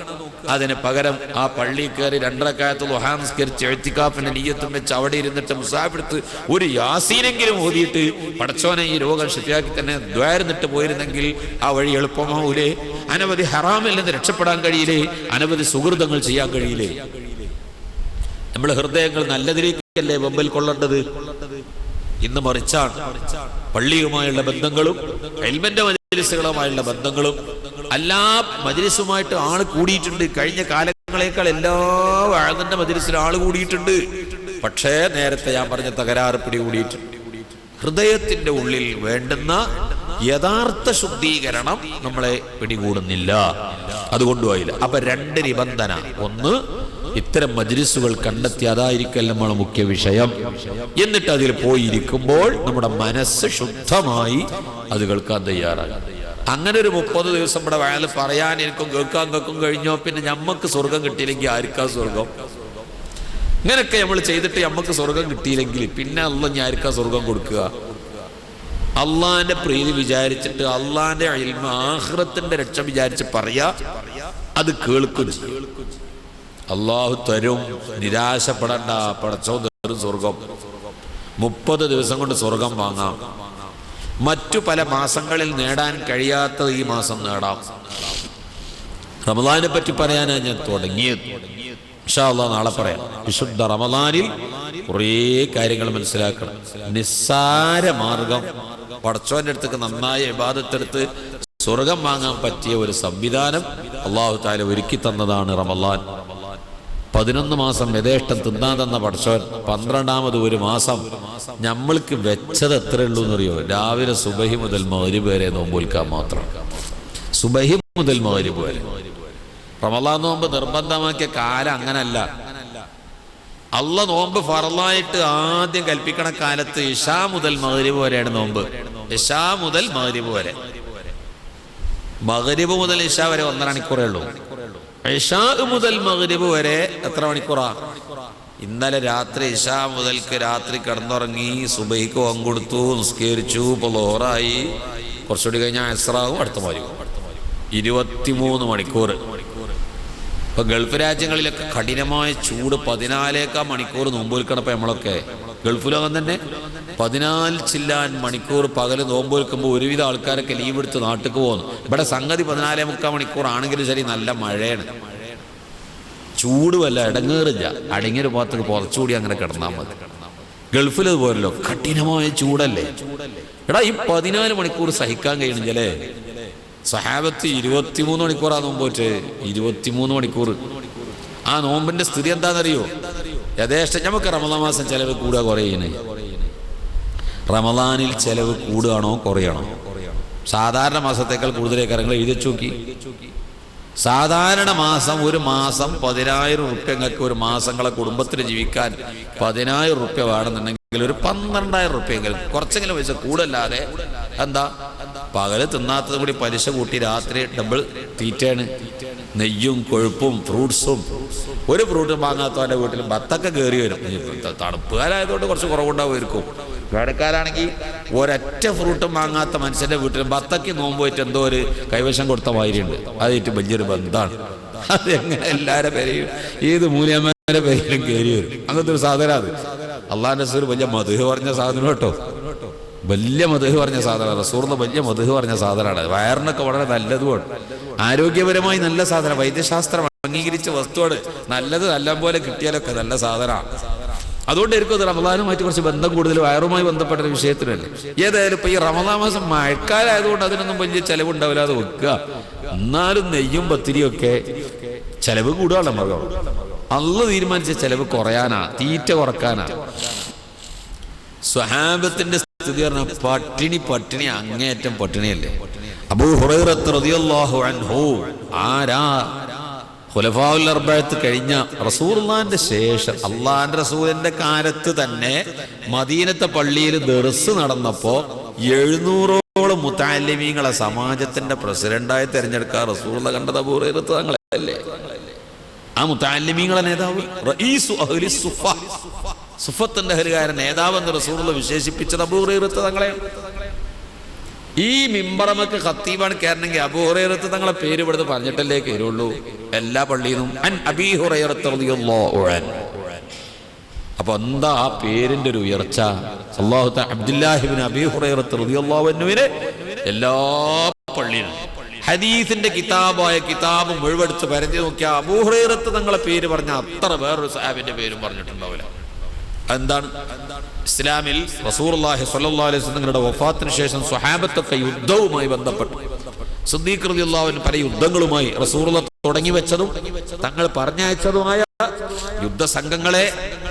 അതിന് പകരം ആ പള്ളിയിൽ കയറി 2 റക്അത്ത് ദുഹാ നിസ്കരിച്ച് ഇഅ്തികാഫിന്റെ നിയ്യത്തും വെച്ച് അവിടെ ഇരുന്നിട്ട് മുസാഫെടുത്ത് ഒരു യാസീനെങ്കിലും ഓതിയിട്ട് പടച്ചോനെ ഈ രോഗം ശിഫയാക്കി തന്നെ ദ്വാരുന്നിട്ട് പോയിരുന്നെങ്കിൽ ആ വഴി എളുപ്പമാവൂലേ? അനവധി ഹറാമിൽ നിന്ന് രക്ഷപ്പെടാൻ കഴിയില്ലേ? അനവധി സുഹൃതങ്ങൾ ചെയ്യാൻ കഴിയില്ലേ? നമ്മുടെ ഹൃദയങ്ങൾ നല്ലതിലേക്കല്ലേ വെമ്പൽ കൊള്ളേണ്ടത്? ഇന്ന് മറിച്ചാണ്. പള്ളിയുമായുള്ള ബന്ധങ്ങളും ഇൽമിന്റെ മജ്‌ലിസുകളുമായുള്ള ബന്ധങ്ങളും എല്ലാ മജ്‌ലിസുമായിട്ട് ആള് കൂടിയിട്ടുണ്ട്. കഴിഞ്ഞ കാലങ്ങളേക്കാൾ എല്ലാ വഅദിന്റെ മജ്‌ലിസിലും ആള് കൂടിയിട്ടുണ്ട്. പക്ഷേ നേരത്തെ ഞാൻ പറഞ്ഞ തകരാറ് പിടികൂടിയിട്ടുണ്ട്. ഹൃദയത്തിന്റെ ഉള്ളിൽ വേണ്ടുന്ന യഥാർത്ഥ ശുദ്ധീകരണം നമ്മളെ പിടികൂടുന്നില്ല. അതുകൊണ്ടുപോയില്ല. അപ്പൊ 2 നിബന്ധന. ഒന്ന്, ഇത്തരം മജ്‌ലിസുകൾ കണ്ടെത്തി അതായിരിക്കൽ നമ്മുടെ മുഖ്യ വിഷയം. എന്നിട്ട് അതിൽ പോയിരിക്കുമ്പോൾ നമ്മുടെ മനസ്സ് ശുദ്ധമായി അത് കേൾക്കാൻ തയ്യാറാകും. അങ്ങനെ ഒരു 30 ദിവസം ഇവിടെ വയല് പറയാൻ എനിക്കും കേൾക്കാൻ കഴിഞ്ഞോ പിന്നെ ഞമ്മക്ക് സ്വർഗം കിട്ടിയില്ലെങ്കിൽ ആർക്കാ സ്വർഗം? ഇങ്ങനെയൊക്കെ നമ്മൾ ചെയ്തിട്ട് ഞമ്മക്ക് സ്വർഗം കിട്ടിയില്ലെങ്കിൽ പിന്നെ അല്ലാഹ് ഞാൻ ആർക്കാ സ്വർഗം കൊടുക്കുക? അള്ളാന്റെ പ്രീതി വിചാരിച്ചിട്ട് അള്ളാന്റെ ഇൽമ് ആഖിറത്തിന്റെ രക്ഷ വിചാരിച്ച് പറയാ, അത് കേൾക്കും. അള്ളാഹു തരും, നിരാശപ്പെടണ്ട. പടച്ചോൻ തരും സ്വർഗം. 30 ദിവസം കൊണ്ട് സ്വർഗം വാങ്ങാം. മറ്റു പല മാസങ്ങളിൽ നേടാൻ കഴിയാത്തത് ഈ മാസം നേടാം. റമദാനെ പറ്റി പറയാനാണ് ഞാൻ തുടങ്ങിയത്. ഇൻഷാ അല്ലാഹ് നാളെ പറയാം. വിശുദ്ധ റമദാനിൽ കുറേ കാര്യങ്ങൾ മനസ്സിലാക്കണം. നിസ്സാര മാർഗം പടച്ചോന്റെ അടുത്തേക്ക് നന്നായി ഇബാദത്തെടുത്ത് സ്വർഗം വാങ്ങാൻ പറ്റിയ ഒരു സംവിധാനം അല്ലാഹു തആല ഒരുക്കി തന്നതാണ് റമദാൻ. 11 മാസം യഥേഷ്ടം തിന്നാൻ തന്ന പടച്ചോൻ 12ാമത് ഒരു മാസം നമ്മൾക്ക് വെച്ചത് എത്ര ഉള്ളൂ എന്നറിയോ? രാവിലെ സുബഹി മുതൽ മഗ്‌രിബ് വരെ നോമ്പൊൽക്കാൻ മാത്രം. സുബഹി മുതൽ മഗ്‌രിബ് വരെ. റമദാൻ നോമ്പ് നിർബന്ധമാക്കിയ കാലം അങ്ങനല്ല. അള്ളാഹ് നോമ്പ് ഫർളായിട്ട് ആദ്യം കൽപ്പിക്കണ കാലത്ത് ഇശാ മുതൽ മഗ്‌രിബ് വരെയാണ് നോമ്പ്. ഇശാ മുതൽ മഗ്‌രിബ് വരെ. മഗ്‌രിബ് മുതൽ ഇശാ വരെ 1.5 മണിക്കൂറേ ഉള്ളൂ. ഇശാ മുതൽ മഗ്‌രിബ് വരെ എത്ര മണിക്കൂറാ? ഇന്നലെ രാത്രി ഇശാ മുതൽക്ക് രാത്രി കിടന്നുറങ്ങി, സുബഹിക്ക് കൊടുത്തു, നിസ്കരിച്ചു, ഇപ്പോൾ ലോറായി, കുറച്ചുകൂടി കഴിഞ്ഞാൽ അസ്റാവും, അടുത്ത മാരിക്കും. 23 മണിക്കൂർ. ഇപ്പൊ ഗൾഫ് രാജ്യങ്ങളിലൊക്കെ കഠിനമായ ചൂട്, 14 മണിക്കൂർ നോമ്പൊൽക്കണപ്പോ നമ്മളൊക്കെ ഗൾഫിലൊക്കെ തന്നെ 14 ചില്ലാൻ മണിക്കൂർ പകല് നോമ്പൊൽക്കുമ്പോൾ ഒരുവിധ ആൾക്കാരൊക്കെ ലീവ് എടുത്ത് നാട്ടിലേക്ക് പോകുന്നു. ഇവിടെ സംഗതി 14.25 മണിക്കൂർ ആണെങ്കിലും ശരി, നല്ല മഴയാണ്, ചൂട് വല്ല ഇടങ്ങേറില്ല. അടങ്ങിയൊരു ഭാഗത്തേക്ക് പുറച്ചുകൂടി അങ്ങനെ കിടന്നാൽ മതി. ഗൾഫിൽ അതുപോലല്ലോ, കഠിനമായ ചൂടല്ലേ. എടാ ഈ 14 മണിക്കൂർ സഹിക്കാൻ കഴിയണില്ലേ? സഹാബത്ത് 23 മണിക്കൂറാ നോമ്പോറ്റ്. 23 മണിക്കൂർ. ആ നോമ്പിന്റെ സ്ഥിതി എന്താണെന്നറിയോ? യഥേഷ്ടം നമുക്ക് റമദാൻ മാസം ചെലവ് കൂടുക കുറയണേ? റമദാനിൽ ചെലവ് കൂടുകയാണോ കുറയണോ? സാധാരണ മാസത്തേക്കാൾ കൂടുതലേക്ക് കാര്യങ്ങൾ എഴുതി നോക്കി. സാധാരണ മാസം ഒരു മാസം 10,000 റുപ്യങ്ങൾക്ക് ഒരു മാസങ്ങളെ കുടുംബത്തിന് ജീവിക്കാൻ 10,000 റുപ്യ വേണമെന്നുണ്ടെങ്കിൽ ഒരു 12,000 റുപ്യെങ്കിലും കുറച്ചെങ്കിലും പൈസ കൂടല്ലാതെ എന്താ? പകല് തിന്നാത്തത് കൂടി പലിശ കൂട്ടി രാത്രി ഡബിൾ തീറ്റയാണ്. നെയ്യും കൊഴുപ്പും ഫ്രൂട്ട്സും. ഒരു ഫ്രൂട്ടും വാങ്ങാത്തവൻ്റെ വീട്ടിൽ ബത്തൊക്കെ കയറി വരും. തണുപ്പുകാരായതുകൊണ്ട് കുറച്ച് കുറവുണ്ടാവുമായിരിക്കും. വേടക്കാരാണെങ്കിൽ ഒരൊറ്റ ഫ്രൂട്ടും വാങ്ങാത്ത മനുഷ്യന്റെ വീട്ടിൽ ബത്തക്ക് നോമ്പ് പോയിട്ട് എന്തോ ഒരു കൈവശം കൊടുത്ത മാതിരിയുണ്ട്. അതായിട്ട് വലിയൊരു ബന്ധമാണ്. അതെങ്ങനെ എല്ലാവരുടെ പേരെയും ഏത് മൂല്യന്മാരുടെ പേരിലും കയറി വരും. അങ്ങനത്തെ ഒരു സാധനം അത്. അള്ളാഹിന്റെ റസൂൽ വലിയ മദ്ഹ് പറഞ്ഞ സാധനം കേട്ടോ. വലിയ മദ്ഹ് പറഞ്ഞ സാധനമാണ്. റസൂലിന്റെ വലിയ മദ്ഹ് പറഞ്ഞ സാധനമാണ്. വയറിനൊക്കെ വളരെ നല്ലതുമാണ്. ആരോഗ്യപരമായി നല്ല സാധനം. വൈദ്യശാസ്ത്രം അംഗീകരിച്ച വസ്തുവാണ്. നല്ലത് നല്ല പോലെ കിട്ടിയാലൊക്കെ നല്ല സാധനമാണ്. അതുകൊണ്ടായിരിക്കും അത് റമദാനുമായിട്ട് കുറച്ച് ബന്ധം കൂടുതൽ വയറുമായി ബന്ധപ്പെട്ട ഒരു വിഷയത്തിനല്ലേ. ഏതായാലും ഇപ്പൊ ഈ റമദാൻ മാസം മഴക്കാലായതുകൊണ്ട് അതിനൊന്നും വലിയ ചെലവുണ്ടാവില്ലാതെ വെക്കുക. എന്നാലും നെയ്യും പത്തിരിയും ഒക്കെ ചെലവ് കൂടുകയാണ്. മൃഗം അള്ളാഹ് തീരുമാനിച്ച ചെലവ് കുറയാനാ, തീറ്റ കുറക്കാനാ. സ്വഹാബത്തിന്റെ സ്ഥിതി പറഞ്ഞ പട്ടിണി അങ്ങേയറ്റം പട്ടിണിയല്ലേ. അബൂ ഹുറൈറ റളിയല്ലാഹു അൻഹു ആരാ? ഖുലഫാഉൽ അർബഅത്ത് കഴിഞ്ഞ റസൂലുള്ളാഹിന്റെ ശേഷം അള്ളാഹിന്റെ റസൂലിന്റെ കാലത്ത് തന്നെ മദീനത്തെ പള്ളിയിൽ ദർസ് നടന്നപ്പോ 700ഓളം മുതഅല്ലിമീങ്ങളെ സമാജത്തിന്റെ പ്രസിഡന്റായി തെരഞ്ഞെടുക്കാൻ റസൂലുള്ള കണ്ടത് അബൂ ഹുറൈറ തങ്ങളല്ലേ. ആ മുതഅല്ലിമീങ്ങളെ നേതാവ് റഈസു അഹ്ലി സുഫ, സുഫത്തിന്റെ അഹ്ലുകാരൻ നേതാവെന്ന് റസൂലുള്ള വിശേഷിപ്പിച്ചത് അബൂ ഹുറൈറ തങ്ങളെ. ഈ മിമ്പറമക്ക് ഖത്തീബാണ് കയറണമെങ്കിൽ അബൂ ഹുറൈറത്ത് തങ്ങളെ പേര് ഇവിടുന്ന് പറഞ്ഞിട്ടല്ലേ കയറുള്ളൂ. എല്ലാ പള്ളിയിലും അൻ അബീ ഹുറൈറത്ത് റളിയല്ലാഹു അൻഹു. അപ്പൊ എന്താ ആ പേരിന്റെ ഒരു ഉയർച്ച? അല്ലാഹു തആല അബ്ദുല്ലാഹി ഇബ്നു അബീ ഹുറൈറത്ത് റളിയല്ലാഹു അൻഹുവിനെ എല്ലാ പള്ളിയിലും ഹദീസിന്റെ കിതാബ് മുഴുവെടുത്ത് പരതി നോക്കിയാൽ അബൂ ഹുറൈറത്ത് തങ്ങളെ പേര് പറഞ്ഞ അത്ര വേറൊരു സഹാബിന്റെ പേരും പറഞ്ഞിട്ടുണ്ടാവില്ല. എന്താണ്? ഇസ്ലാമിൽ റസൂലുള്ളാഹി സ്വല്ലല്ലാഹു അലൈഹി വസല്ലം തങ്ങളുടെ വഫാത്തിന് ശേഷം സ്വഹാബത്തൊക്കെ യുദ്ധവുമായി ബന്ധപ്പെട്ടു. സിദ്ദീഖ് റളിയല്ലാഹു അൻഹു പല യുദ്ധങ്ങളുമായി റസൂലുള്ളാഹി തുടങ്ങി വെച്ചതും തങ്ങൾ പറഞ്ഞയച്ചതുമായ യുദ്ധസംഘങ്ങളെ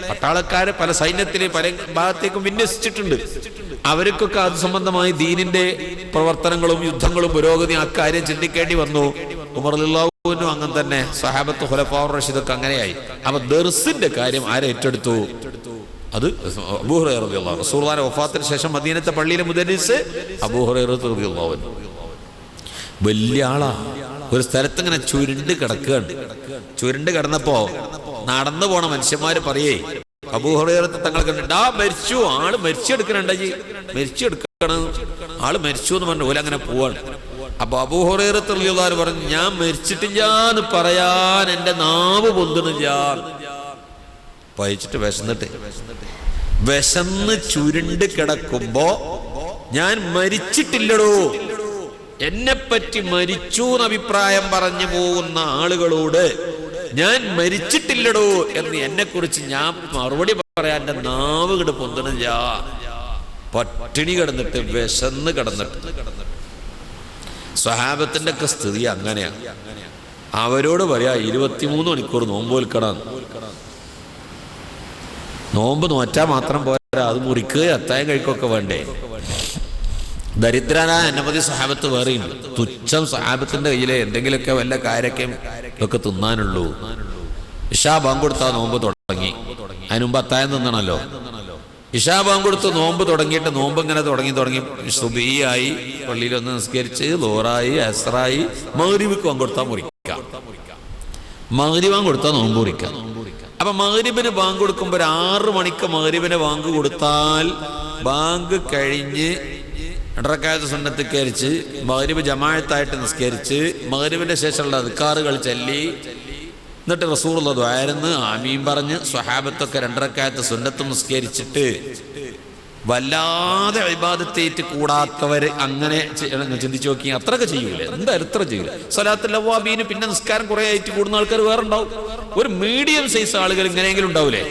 പട്ടാളക്കാരെ പല സൈന്യത്തിലെ പല ഭാഗത്തേക്കും വിന്യസിച്ചിട്ടുണ്ട്. അവർക്കൊക്കെ അത് സംബന്ധമായി ദീനിന്റെ പ്രവർത്തനങ്ങളും യുദ്ധങ്ങളും പുരോഗതി അക്കാര്യം ചിന്തിക്കേണ്ടി വന്നു. ഉമർ റളിയല്ലാഹു അൻഹു അങ്ങനെ തന്നെ, സ്വഹാബത്ത് ഖുലഫാഉർ റഷീദൊക്കെ അങ്ങനെയായി. അപ്പൊ ദർസിന്റെ കാര്യം ആരെ ഏറ്റെടുത്തു? അത് അബൂ ഹുറൈറ റളിയല്ലാഹു അൻഹു. റസൂലുള്ളാഹിയുടെ വഫാത്തിന് ശേഷം മദീനത്തെ പള്ളിയിലെ മുദരിസ് അബൂ ഹുറൈറ റളിയല്ലാഹു അൻഹു. വലിയ ആളാ. ഒരു സ്ഥലത്ത് ഇങ്ങനെ ചുരുണ്ട് കിടക്കുകയാണ്. ചുരുണ്ട് കിടന്നപ്പോ നടന്നു പോണ മനുഷ്യന്മാര് പറയേ അബൂ ഹുറൈറ തങ്ങൾ കണ്ടിട്ട് മരിച്ചു, ആള് മരിച്ചെടുക്കണുണ്ടീ, മരിച്ചെടുക്കണം, ആള് മരിച്ചു എന്ന് പറഞ്ഞു പോലെ അങ്ങനെ പോവാണ്. അപ്പൊ അബൂ ഹുറൈറ റളിയല്ലാഹു അൻഹു പറഞ്ഞു, ഞാൻ മരിച്ചിട്ടില്ല എന്ന് പറയാൻ എന്റെ നാവ് പൊന്തുന്നില്ല. പഴിച്ചിട്ട് വിശന്ന് ചുരുണ്ട് കിടക്കുമ്പോ ഞാൻ മരിച്ചിട്ടില്ലടോ, എന്നെപ്പറ്റി മരിച്ചു എന്ന് അഭിപ്രായം പറഞ്ഞു പോകുന്ന ആളുകളോട് ഞാൻ മരിച്ചിട്ടില്ലടോ എന്ന് എന്നെ കുറിച്ച് ഞാൻ മറുപടി പറയാൻ എന്റെ നാവ് കിട പൊന്തണില്ല. പട്ടിണി കിടന്നിട്ട് വിശന്ന് കിടന്നിട്ട്. സ്വഹാബത്തിന്റെ ഒക്കെ സ്ഥിതി അങ്ങനെയാണ്. അവരോട് പറയാ 23 മണിക്കൂർ നോമ്പ് വിൽക്കണം. നോമ്പ് നോറ്റാ മാത്രം പോരാ, അത് മുറിക്കുക അത്തായം കഴിക്കൊക്കെ വേണ്ടേ. ദരിദ്രനായ അനവധി സഹാബത്ത് വേറെയുണ്ട്. തുച്ഛം സഹാബത്തിന്റെ കയ്യിലെ എന്തെങ്കിലുമൊക്കെ വല്ല കാര്യക്കും ഒക്കെ തിന്നാനുള്ളൂ. ഇശാ ബാങ്ക് കൊടുത്താൽ നോമ്പ് തുടങ്ങി. അതിനുമുമ്പ് അത്തായം തിന്നണല്ലോ. ഇശാ ബാങ്ക് കൊടുത്ത് നോമ്പ് തുടങ്ങിയിട്ട് നോമ്പ് ഇങ്ങനെ തുടങ്ങി സുബഹിയായി, പള്ളിയിലൊന്ന് നിസ്കരിച്ച്, ലോറായി, അസ്റായി, മഗ്രിബിക്ക് ബാങ്ക് കൊടുത്താൽ മുറിക്കാം. മഗ്രിബ് ബാങ്ക് കൊടുത്താൽ നോമ്പ് മുറിക്കാം. അപ്പൊ മഗ്രിബിന് ബാങ്ക് കൊടുക്കുമ്പോൾ 6 മണിക്ക് മഗ്രിബിന് ബാങ്ക് കൊടുത്താൽ ബാങ്ക് കഴിഞ്ഞ് 2 റക്അത്ത് സുന്നത്ത് നിസ്കരിച്ച് മഗ്രിബ് ജമാഅത്തായിട്ട് നിസ്കരിച്ച് മഗ്രിബിന്റെ ശേഷമുള്ള അദ്കാറുകൾ ചൊല്ലി എന്നിട്ട് റസൂലുള്ളാഹി ദുആയിരുന്നു ആമീൻ പറഞ്ഞ് സ്വഹാബത്തൊക്കെ 2 റക്അത്ത് സുന്നത്ത് നിസ്കരിച്ചിട്ട് വല്ലാതെ ഇബാദത്തേറ്റ് കൂടാത്തവര് അങ്ങനെ ചിന്തിച്ചു നോക്കി അത്രയൊക്കെ ചെയ്യൂലേ? എന്തായാലും ഇത്ര ചെയ്യൂല. സ്വലാത്തുൽ അവ്വാബീന് പിന്നെ നിസ്കാരം കുറെ ആയിട്ട് കൂടുന്ന ആൾക്കാർ വേറെ ഉണ്ടാവും. ഒരു മീഡിയം സൈസ് ആളുകൾ ഇങ്ങനെയെങ്കിലും ഉണ്ടാവൂലേ?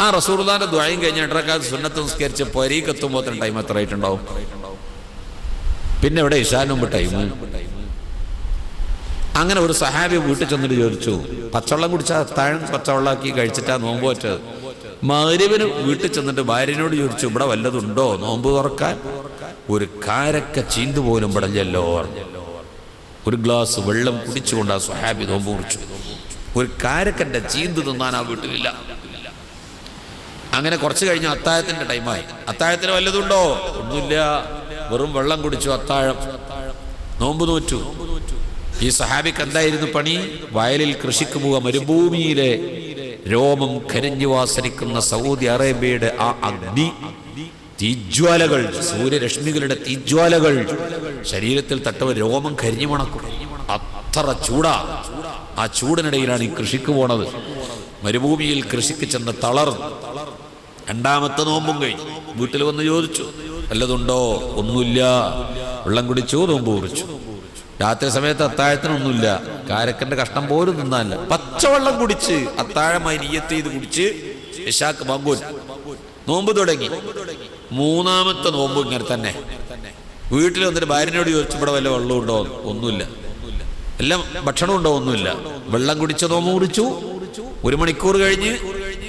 ആ റസൂലുള്ളാഹിന്റെ ദുആയും കഴിഞ്ഞ് 2 റക്അത്ത് സുന്നത്ത് നിസ്കരിച്ച് പരീക്കെത്തുമ്പോൾ ടൈം എത്ര ആയിട്ടുണ്ടാവും? പിന്നെ ഇവിടെ ഇശാനും ടൈം. അങ്ങനെ ഒരു സഹാബി വീട്ടിൽ ചെന്നിട്ട് ചോദിച്ചു, പച്ചവെള്ളം കുടിച്ചാൽ അത്താഴം പച്ചവെള്ളമാക്കി കഴിച്ചിട്ടാ നോമ്പ് പറ്റത്. മഗ്രിബിന് വീട്ടിൽ ചെന്നിട്ട് ഭാര്യനോട് ചോദിച്ചു, ഇവിടെ വല്ലതുണ്ടോ നോമ്പ് തുറക്കാൻ? ഒരു കാരക്ക ചീന്തു പോലും പടഞ്ഞല്ലോ. ഒരു ഗ്ലാസ് വെള്ളം കുടിച്ചുകൊണ്ട് ആ സഹാബി നോമ്പ് കുറിച്ചു. ഒരു കാരക്കന്റെ ചീന്ത് തിന്നാൻ ആ വീട്ടിലില്ല. അങ്ങനെ കുറച്ച് കഴിഞ്ഞ് അത്താഴത്തിന്റെ ടൈമായി. അത്താഴത്തിന് വല്ലതുണ്ടോ? ഒന്നുമില്ല, വെറും വെള്ളം കുടിച്ചു, അത്താഴം. നോമ്പ് നോറ്റു. ഈ സഹാബിക്ക് എന്തായിരുന്നു പണി? വയലിൽ കൃഷിക്ക് പോവുക. മരുഭൂമിയിലെ രോമം കരിഞ്ഞു വാസനിക്കുന്ന സൗദി അറേബ്യയുടെ ആ അഗ്നി തീജ്വാലകൾ, സൂര്യരശ്മികളുടെ തീജ്വാലകൾ ശരീരത്തിൽ തട്ടവ രോമം കരിഞ്ഞു മണക്കും. അത്ര ചൂടാ. ആ ചൂടിനിടയിലാണ് ഈ കൃഷിക്ക് പോണത്. മരുഭൂമിയിൽ കൃഷിക്ക് ചെന്ന് തളർന്നു. 2ാമത്തെ നോമ്പും കഴിഞ്ഞു. വീട്ടിൽ വന്ന് ചോദിച്ചു, വല്ലതുണ്ടോ? ഒന്നുമില്ല. വെള്ളം കുടിച്ചു, നോമ്പ് കുറിച്ചു. രാത്രി സമയത്ത് അത്താഴത്തിനൊന്നുമില്ല. കാരക്കന്റെ കഷ്ണം പോലും തിന്നാനില്ല. പച്ചവെള്ളം കുടിച്ച് അത്താഴമായി നിയ്യത്ത് ചെയ്ത് കുടിച്ച് ഇശാക്ക് ബാങ്ക് നോമ്പ് തുടങ്ങി. 3ാമത്തെ നോമ്പ് ഇങ്ങനെ തന്നെ. വീട്ടിൽ വന്നിട്ട് ഭാര്യനോട് ചോദിച്ചു, ഇവിടെ വല്ല വെള്ളം ഉണ്ടോ? ഒന്നുമില്ല. എല്ലാം ഭക്ഷണം ഉണ്ടോ? ഒന്നുമില്ല. വെള്ളം കുടിച്ച നോമ്പ് കുടിച്ചു. 1 മണിക്കൂർ കഴിഞ്ഞ്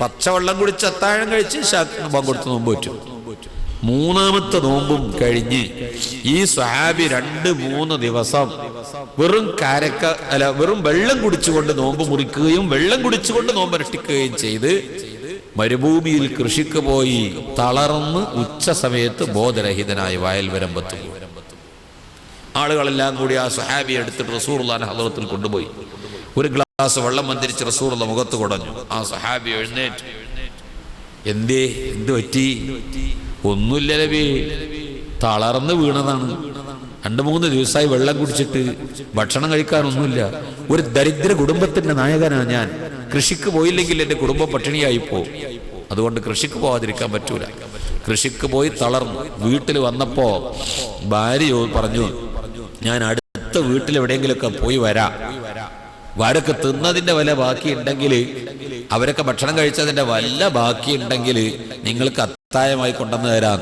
പച്ചവെള്ളം കുടിച്ച് അത്താഴം കഴിച്ച് ഇശാക്ക് ബാങ്ക് കൊടുത്ത് നോമ്പ് വെച്ചു. 3ാമത്തെ നോമ്പും കഴിഞ്ഞ് ഈ സ്വഹാബി 2-3 ദിവസം വെറും വെള്ളം കുടിച്ചുകൊണ്ട് നോമ്പ് മുറിക്കുകയും വെള്ളം കുടിച്ചുകൊണ്ട് നോമ്പ് അനുഷ്ഠിക്കുകയും ചെയ്ത് മരുഭൂമിയിൽ കൃഷിക്ക് പോയി തളർന്ന് ഉച്ച സമയത്ത് ബോധരഹിതനായി വയൽ വരമ്പത്ത്. ആളുകളെല്ലാം കൂടി ആ സ്വഹാബിയെ എടുത്തിട്ട് റസൂലുള്ളാഹിന്റെ ഹളറത്തിൽ കൊണ്ടുപോയി. ഒരു ഗ്ലാസ് വെള്ളം മന്ത്രിച്ച് റസൂലുള്ള മുഖത്ത് കുടഞ്ഞു. ആ സ്വഹാബി എഴുന്നേറ്റ്. എന്ത് പറ്റി? ഒന്നുമില്ല നബി, തളർന്ന് വീണതാണ്. 2-3 ദിവസമായി വെള്ളം കുടിച്ചിട്ട് ഭക്ഷണം കഴിക്കാനൊന്നുമില്ല. ഒരു ദരിദ്ര കുടുംബത്തിന്റെ നായകനാണ് ഞാൻ. കൃഷിക്ക് പോയില്ലെങ്കിൽ എൻ്റെ കുടുംബം പട്ടിണിയായിപ്പോ. അതുകൊണ്ട് കൃഷിക്ക് പോകാതിരിക്കാൻ പറ്റൂല. കൃഷിക്ക് പോയി തളർന്നു. വീട്ടിൽ വന്നപ്പോ ഭാര്യ പറഞ്ഞു, ഞാൻ അടുത്ത വീട്ടിൽ എവിടെയെങ്കിലുമൊക്കെ പോയി വരാം. അവരൊക്കെ തിന്നതിന്റെ വല്ല ബാക്കിയുണ്ടെങ്കിൽ, അവരൊക്കെ ഭക്ഷണം കഴിച്ചതിന്റെ വല്ല ബാക്കിയുണ്ടെങ്കിൽ നിങ്ങൾക്ക് അത്താഴമായി കൊണ്ടുവന്ന് തരാം.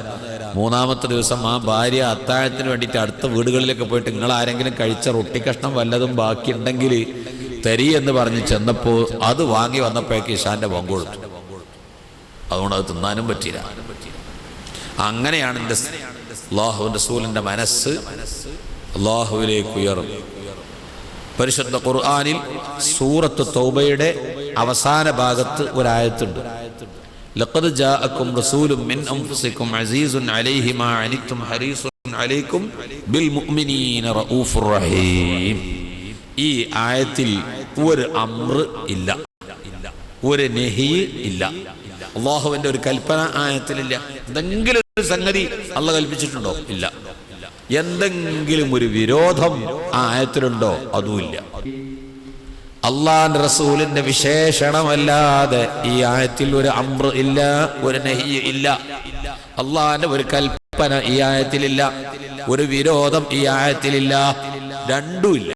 3-ാമത്തെ ദിവസം ആ ഭാര്യ അത്താഴത്തിന് വേണ്ടിയിട്ട് അടുത്ത വീടുകളിലൊക്കെ പോയിട്ട് നിങ്ങൾ ആരെങ്കിലും കഴിച്ച റൊട്ടി കഷ്ണം വല്ലതും ബാക്കിയുണ്ടെങ്കിൽ തരി എന്ന് പറഞ്ഞ് ചെന്നപ്പോൾ അത് വാങ്ങി വന്നപ്പോഴേക്ക് ഇശാന്റെ പങ്ക് കൊടുത്തു. അതുകൊണ്ട് അത് തിന്നാനും പറ്റില്ല. അങ്ങനെയാണ് എൻ്റെ അല്ലാഹുവിൻ്റെ റസൂലിൻ്റെ മനസ്സ് അല്ലാഹുവിലേക്ക് ഉയർന്നു. പരിശുദ്ധ ഖുർആനിൽ സൂറത്ത് തൗബയുടെ അവസാന ഭാഗത്ത് ഒരായത്തുണ്ട്. ലഖദ് ജാഅക്കും റസൂലും മിൻ അൻഫുസിക്കും അസീസുൻ അലൈഹി മാ അനിത്തും ഹരീസുൻ അലൈക്കും ബിൽ മുഅ്മിനീന റഊഫുർ റഹീം. ഈ ആയത്തിൽ ഒരു അംർ ഇല്ല, ഒരു നഹി ഇല്ല. അല്ലാഹുവിന്റെ ഒരു കൽപ്പന ആയത്തിലില്ല. എന്തെങ്കിലും ഒരു സംഗതി അല്ലാഹു കൽപ്പിച്ചിട്ടുണ്ടോ? ഇല്ല. എന്തെങ്കിലും ഒരു വിരോധം ആ ആയത്തിലുണ്ടോ? അതുമില്ല. അള്ളാന്റെ റസൂലിന്റെ വിശേഷണമല്ലാതെ ഈ ആയത്തിൽ ഒരു അംർ ഇല്ല, ഒരു നഹി ഇല്ല. അള്ളാന്റെ ഒരു കൽപ്പന ഈ ആയത്തിലില്ല, ഒരു വിരോധം ഈ ആയത്തിലില്ല. രണ്ടുമില്ല.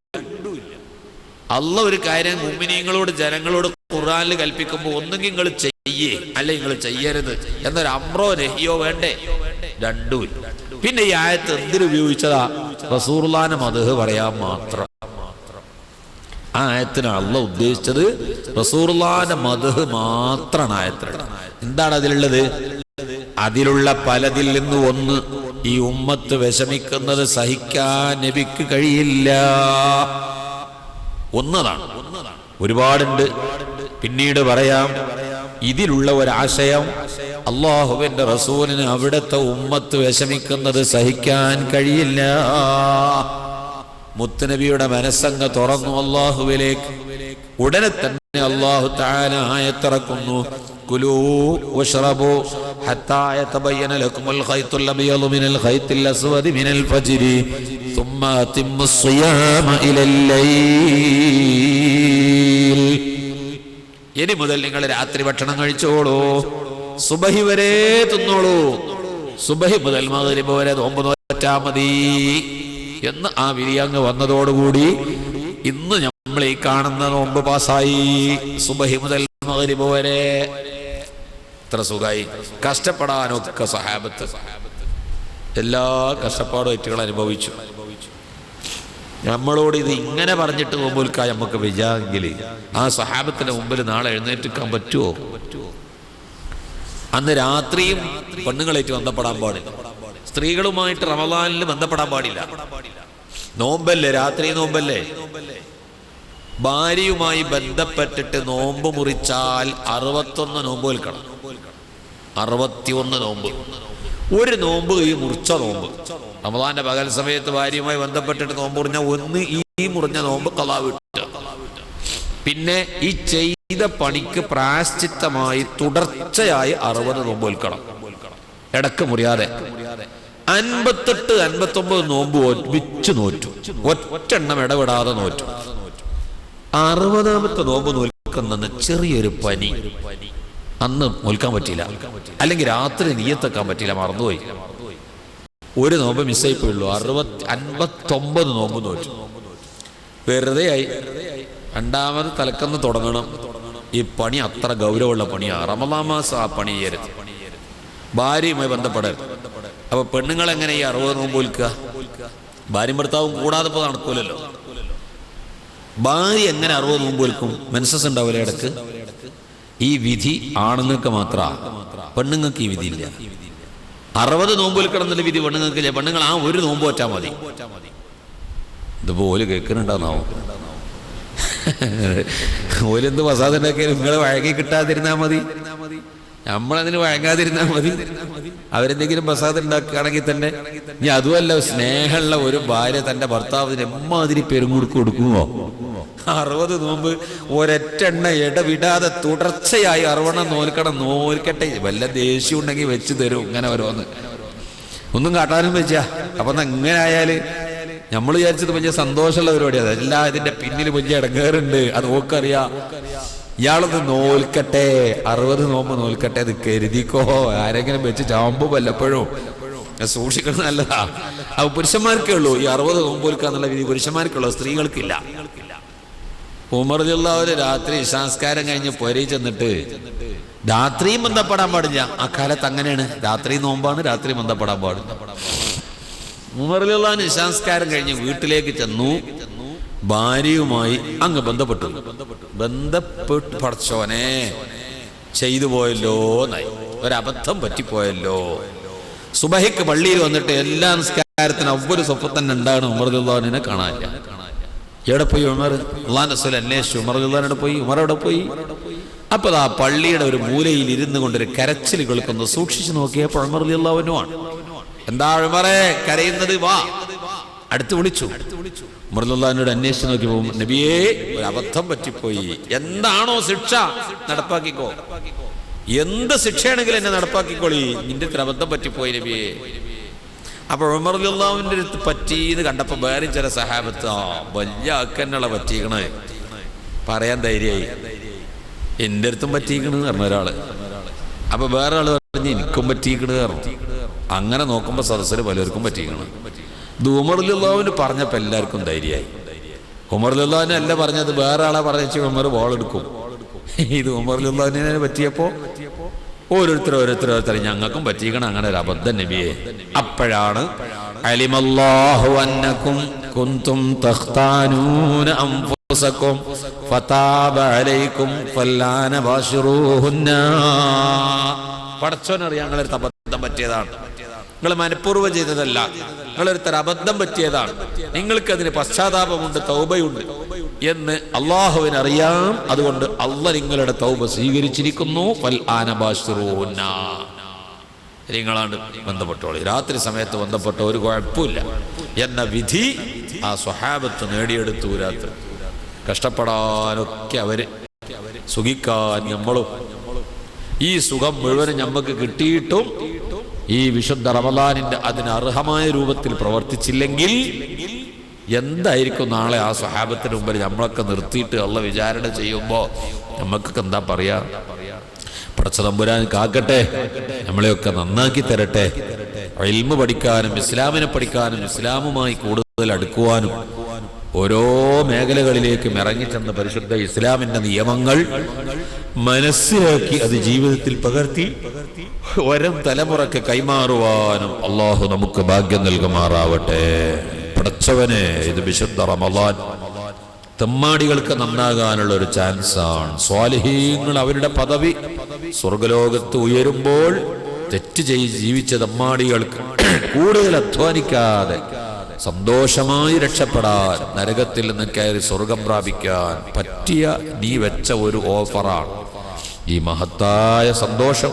അള്ളാഹ് ഒരു കാര്യം മുഅ്മിനീങ്ങളോട്, ജനങ്ങളോട് ഖുർആനിൽ കൽപ്പിക്കുമ്പോൾ ഒന്നുകിൽ നിങ്ങൾ ചെയ്യേ അല്ലെങ്കിൽ നിങ്ങൾ ചെയ്യരുത് എന്നൊരു അംറോ നഹിയോ വേണ്ടേ? രണ്ടുമില്ല. പിന്നെ ഈ ആയത്ത് എന്തിനുപയോഗിച്ചതാ? റസൂലുള്ളാഹിന്റെ മദ്ഹ് പറയാൻ മാത്രം. ആ ആയത്തിന് അള്ളാഹ് ഉദ്ദേശിച്ചത് റസൂലുള്ളാഹിന്റെ മദ്ഹ് മാത്രമാണ് ആയത്തിലുള്ളത്. എന്താണ് അതിലുള്ളത്? അതിലുള്ള പലതിൽ നിന്ന് ഒന്ന്, ഈ ഉമ്മത്ത് വിഷമിക്കുന്നത് സഹിക്കാൻ നബിക്ക് കഴിയില്ല. ഒന്നതാണ്. ഒരുപാടുണ്ട്, പിന്നീട് പറയാം. ഇതിലുള്ള ഒരാശയം, അല്ലാഹുവിന്റെ റസൂലിന് അവിടുത്തെ ഉമ്മത്ത് വിഷമിക്കുന്നത് സഹിക്കാൻ കഴിയില്ല. മുത്തുനബിയുടെ മനസ്സങ്ങ് തുറന്നു അല്ലാഹുവിലേക്ക്. ഉടനെ തന്നെ അല്ലാഹു തആല ആയത്തിറക്കുന്നു, കുലൂ വശ്റബൂ ഹത്താ യതബയ്യന ലക്കുമുൽ ഖൈത്തുൽ അബ്യദു മിനൽ ഖൈത്തിൽ അസ്വദി മിനൽ ഫജ്രി ثم أتموا الصيام إلى الليل. ഇനി മുതൽ നിങ്ങൾ രാത്രി ഭക്ഷണം കഴിച്ചോളൂ, സുബഹി വരെ തിന്നോളൂ, സുബഹി മുതൽ മഗ്രിബ് വരെ നോമ്പ് നോറ്റാ മതി എന്ന് ആ വിരിയങ്ങ് വന്നതോടുകൂടി ഇന്ന് നമ്മൾ ഈ കാണുന്ന നോമ്പ് പാസായി. സുബഹി മുതൽ മഗ്രിബ് വരെ എത്ര സുഖമായി. കഷ്ടപ്പെടാനൊക്കെ സഹാബത്ത് എല്ലാ കഷ്ടപ്പാടും ഏറ്റുകൾ അനുഭവിച്ചു. നമ്മളോട് ഇത് ഇങ്ങനെ പറഞ്ഞിട്ട് നോമ്പൊൽക്കാൻ നമുക്ക് വിചാരെങ്കിൽ ആ സഹാബത്തിന്റെ മുമ്പിൽ നാളെ എഴുന്നേറ്റിക്കാൻ പറ്റുമോ? അന്ന് രാത്രിയും പെണ്ണുങ്ങളേറ്റ് ബന്ധപ്പെടാൻ പാടില്ല, സ്ത്രീകളുമായിട്ട് റമളാനിൽ ബന്ധപ്പെടാൻ പാടില്ല. നോമ്പല്ലേ, രാത്രി നോമ്പല്ലേ. ഭാര്യയുമായി ബന്ധപ്പെട്ടിട്ട് നോമ്പ് മുറിച്ചാൽ 61 നോമ്പ് വിൽക്കണം. 61 നോമ്പ്. ഒരു നോമ്പ് ഈ മുറിച്ച നോമ്പ്. റമളാന്റെ പകൽ സമയത്ത് ഭാര്യയുമായി ബന്ധപ്പെട്ടിട്ട് നോമ്പ് മുറിഞ്ഞ ഒന്ന്, ഈ മുറിഞ്ഞ നോമ്പ് ഖളാ വിട്ട. പിന്നെ ഈ ചെയ്ത പണിക്ക് പ്രായശ്ചിത്തമായി തുടർച്ചയായി 60 നോമ്പ് വിൽക്കണം, ഇടക്ക് മുറിയാതെ. 58-59 നോമ്പ് ഒരുമിച്ച് നോറ്റു, ഒറ്റെണ്ണം ഇടപെടാതെ നോറ്റു. 60ാമത്തെ നോമ്പ് നോൽക്കുന്ന ചെറിയൊരു പനി, അന്ന് നോൽക്കാൻ പറ്റിയില്ല, അല്ലെങ്കിൽ രാത്രി നിയ്യത്താക്കാൻ പറ്റിയില്ല, മറന്നുപോയി. ഒരു നോമ്പ് മിസ്സായി പോയുള്ളൂ. 59 നോമ്പ് നോറ്റു. വെറുതെ ആയി. രണ്ടാമത് തലക്കന്ന് തുടങ്ങണം. ഈ പണി അത്ര ഗൗരവമുള്ള പണിയാണ്. റമളാൻ മാസം ആ പണി ചെയ്യരുത്, ഭാര്യയുമായി ബന്ധപ്പെടരുത്. അപ്പൊ പെണ്ണുങ്ങൾ എങ്ങനെ ഈ 60 നോമ്പ് വിൽക്കുക? ഭാര്യയും ഭർത്താവും കൂടാതെ ഇപ്പോൾ നടക്കൂലല്ലോ. ഭാര്യ എങ്ങനെ 60 നോമ്പ് വിൽക്കും? മെൻസസ് ഉണ്ടാവില്ല ഇടക്ക്. ഈ വിധി ആണുങ്ങൾക്ക് മാത്രമാണ്, പെണ്ണുങ്ങൾക്ക് ഈ വിധി ഇല്ല. 60 നോമ്പ് വിൽക്കണം എന്നുള്ള വിധി പെണ്ണുങ്ങൾക്കില്ല. പെണ്ണുങ്ങൾ ആ ഒരു നോമ്പ് വെച്ചാൽ മതി. ഇതുപോലെ കേൾക്കുന്നുണ്ടാവും. ഓലെന്ത് പ്രസാദം ഉണ്ടാക്കിയാലും നിങ്ങളെ വഴങ്ങി കിട്ടാതിരുന്നാൽ മതി, നമ്മളതിന് വഴങ്ങാതിരുന്നാൽ മതി. അവരെന്തെങ്കിലും പ്രസാദം ഉണ്ടാക്കുകയാണെങ്കിൽ തന്നെ. ഇനി അതുമല്ല, സ്നേഹമുള്ള ഒരു ഭാര്യ തന്റെ ഭർത്താവിന് എമ്മാതിരി കൊടുക്കുമോ? 60 നോമ്പ് ഒരൊറ്റെണ്ണ ഇടവിടാതെ തുടർച്ചയായി 60 നോൽക്കട്ടെ. വല്ല ദേഷ്യം ഉണ്ടെങ്കിൽ വെച്ച് തരും. ഇങ്ങനെ ഓരോന്ന് ഒന്നും കാട്ടാനും വെച്ചാ. അപ്പൊ എങ്ങനെ ആയാല് നമ്മൾ വിചാരിച്ചത് വലിയ സന്തോഷമുള്ള പരിപാടിയാണ്. എല്ലാം ഇതിന്റെ പിന്നിൽ വലിയ ഇടങ്ങേറുണ്ട്, അത് ഓക്കറിയാം. ഇയാളൊന്ന് നോൽക്കട്ടെ, 60 നോമ്പ് നോൽക്കട്ടെ, ഇത് കരുതിക്കോ. ആരെങ്കിലും വെച്ച് ചാമ്പോ വല്ലപ്പോഴും സൂക്ഷിക്കണം, നല്ലതാ. അത് പുരുഷന്മാർക്കേ ഉള്ളൂ ഈ 60 നോമ്പ് നോൽക്കാന്നുള്ള വിധി, പുരുഷന്മാർക്കുള്ളൂ, സ്ത്രീകൾക്കില്ല. ഉമർ റളിയല്ലാഹു രാത്രി സംസ്കാരം കഴിഞ്ഞ് പുരയിൽ ചെന്നിട്ട് രാത്രിയും ബന്ധപ്പെടാൻ പാടില്ല. ആ കാലത്ത് അങ്ങനെയാണ്, രാത്രി നോമ്പാണ്, രാത്രി ബന്ധപ്പെടാൻ പാടില്ല. ഉമർ റളിയല്ലാഹു സംസ്കാരം കഴിഞ്ഞ് വീട്ടിലേക്ക് ചെന്നു, ഭാര്യയുമായി അങ്ങ് ബന്ധപ്പെട്ടു. പഠിച്ചോനെ ചെയ്തു പോയല്ലോ എന്നായി, ഒരബദ്ധം പറ്റിപ്പോയല്ലോ. സുബഹിക്ക് പള്ളിയിൽ വന്നിട്ട് എല്ലാ നിസ്കാരത്തിനും അവ്വൽ സ്വപ്നം തന്നെ ഉണ്ടാണ്. ഉമർ റളിയല്ലാഹുവിനെ കാണാനില്ല. എവിടെ പോയി ഉമർ? അല്ലാഹുവിന്റെ റസൂൽ അന്വേഷിച്ചു. ഉമർ റളിയല്ലാഹു പോയി? ഉമർ എവിടെ പോയി? അപ്പൊ ആ പള്ളിയുടെ ഒരു മൂലയിൽ ഇരുന്നു കൊണ്ടൊരു കരച്ചിൽ കേൾക്കുന്നു. സൂക്ഷിച്ചു നോക്കിയപ്പോൾ ഉമർ റളിയല്ലാഹുവിനുമാണ്. എന്താ ഉമറേ കരയുന്നത്? വാ. അടുത്ത് വിളിച്ചു. ഉമർ റളിയല്ലാഹുവിനോട് അന്വേഷിച്ചു നോക്കിയപ്പോൾ, നബിയേ ഒരു അബദ്ധം പറ്റിപ്പോയി, എന്താണോ ശിക്ഷ നടപ്പാക്കിക്കോ, എന്ത് ശിക്ഷയാണെങ്കിലും എന്നെ നടപ്പാക്കിക്കോളി, നിന്റെ അബദ്ധം പറ്റിപ്പോയി നബിയേ. അപ്പൊ ഉമർ റളിയല്ലാഹുവിന്റെ അടുത്ത് പറ്റീന്ന് കണ്ടപ്പോ വേറെ ചില സഹാബത്ത്, വലിയ ആക്കന്നുള്ള പറ്റിക്കണേ പറയാൻ ധൈര്യമായി. എന്റെ അടുത്തും പറ്റിക്കണെന്ന് പറഞ്ഞ ഒരാള്. അപ്പൊ വേറെ ആള് പറഞ്ഞ് എനിക്കും പറ്റിക്കണ് പറഞ്ഞു. അങ്ങനെ നോക്കുമ്പോ സദസ്സിൽ പലർക്കും പറ്റിക്കണം. ഇത് ഉമർ റളിയല്ലാഹുവിന് പറഞ്ഞപ്പോ എല്ലാവർക്കും ധൈര്യമായി. ഉമർ റളിയല്ലാഹുവിനെ അല്ല പറഞ്ഞത്, വേറെ ആളെ പറഞ്ഞു ഉമർ ബോളെടുക്കും. ഇത് ഉമർ റളിയല്ലാഹുവിനെ പറ്റിയപ്പോ ഓരോരുത്തർ ഞങ്ങൾക്കും പറ്റിക്കണം അങ്ങനെ ഒരു അബദ്ധം നബിയെ. അപ്പോഴാണ് അലിമല്ലാഹു അന്നകും കുൻതും തഖ്താനൂന അൻഫുസകും ഫതാബ അലൈക്കും ഫല്ലാന ബാശിറൂഹുന്ന. പടച്ചോനറിയാം നിങ്ങളൊരു അബദ്ധം പറ്റിയതാണ്, നിങ്ങൾ മനഃപൂർവ്വം ചെയ്തതല്ല, നിങ്ങളൊരുത്തര അബദ്ധം പറ്റിയതാണ്, നിങ്ങൾക്ക് അതിന് പശ്ചാത്താപമുണ്ട്, തൗബയുണ്ട് എന്ന് അള്ളാഹുവിനറിയാം. അതുകൊണ്ട് അള്ളാഹ് നിങ്ങളുടെ തൗബ സ്വീകരിച്ചിരിക്കുന്നു. നിങ്ങളാണ് ബന്ധപ്പെട്ടോളി, രാത്രി സമയത്ത് ബന്ധപ്പെട്ട ഒരു കുഴപ്പമില്ല എന്ന വിധി ആ സ്വഹാബത്ത് നേടിയെടുത്തു. രാത്രി കഷ്ടപ്പെടാനൊക്കെ അവര്, സുഖിക്കാൻ നമ്മളും. ഈ സുഖം മുഴുവനും നമുക്ക് കിട്ടിയിട്ടും ഈ വിശുദ്ധ റമളാനിന്റെ അതിന് അർഹമായ രൂപത്തിൽ പ്രവർത്തിച്ചില്ലെങ്കിൽ എന്തായിരിക്കും നാളെ ആ സ്വഹാബത്തിന് മുമ്പിൽ നമ്മളൊക്കെ നിർത്തിയിട്ട് അള്ളാഹ് വിചാരണ ചെയ്യുമ്പോ നമുക്കൊക്കെ എന്താ പറയാ? പടച്ച തമ്പുരാൻ കാക്കട്ടെ, നമ്മളെയൊക്കെ നന്നാക്കി തരട്ടെ. ഇൽമു പഠിക്കാനും ഇസ്ലാമിനെ പഠിക്കാനും ഇസ്ലാമുമായി കൂടുതൽ അടുക്കുവാനും ഓരോ മേഖലകളിലേക്കും ഇറങ്ങിച്ചെന്ന് പരിശുദ്ധ ഇസ്ലാമിന്റെ നിയമങ്ങൾ മനസ്സിലാക്കി അത് ജീവിതത്തിൽ പകർത്തി വരും തലമുറക്ക് കൈമാറുവാനും അള്ളാഹു നമുക്ക് ഭാഗ്യം നൽകുമാറാവട്ടെ. പടച്ചവനെ, ഇത് വിശുദ്ധ റമളാൻ തെമ്മാടികൾക്ക് നന്നാകാനുള്ള ഒരു ചാൻസാണ്. സ്വാലിഹീങ്ങൾ അവരുടെ പദവി സ്വർഗലോകത്ത് ഉയരുമ്പോൾ തെറ്റ് ചെയ്ത് ജീവിച്ച തെമ്മാടികൾക്ക് കൂടുതൽ അധ്വാനിക്കാതെ സന്തോഷമായി രക്ഷപ്പെടാൻ, നരകത്തിൽ നിന്ന് കയറി സ്വർഗം പ്രാപിക്കാൻ പറ്റിയ നീ വെച്ച ഒരു ഓഫറാണ്. ഈ മഹത്തായ സന്തോഷം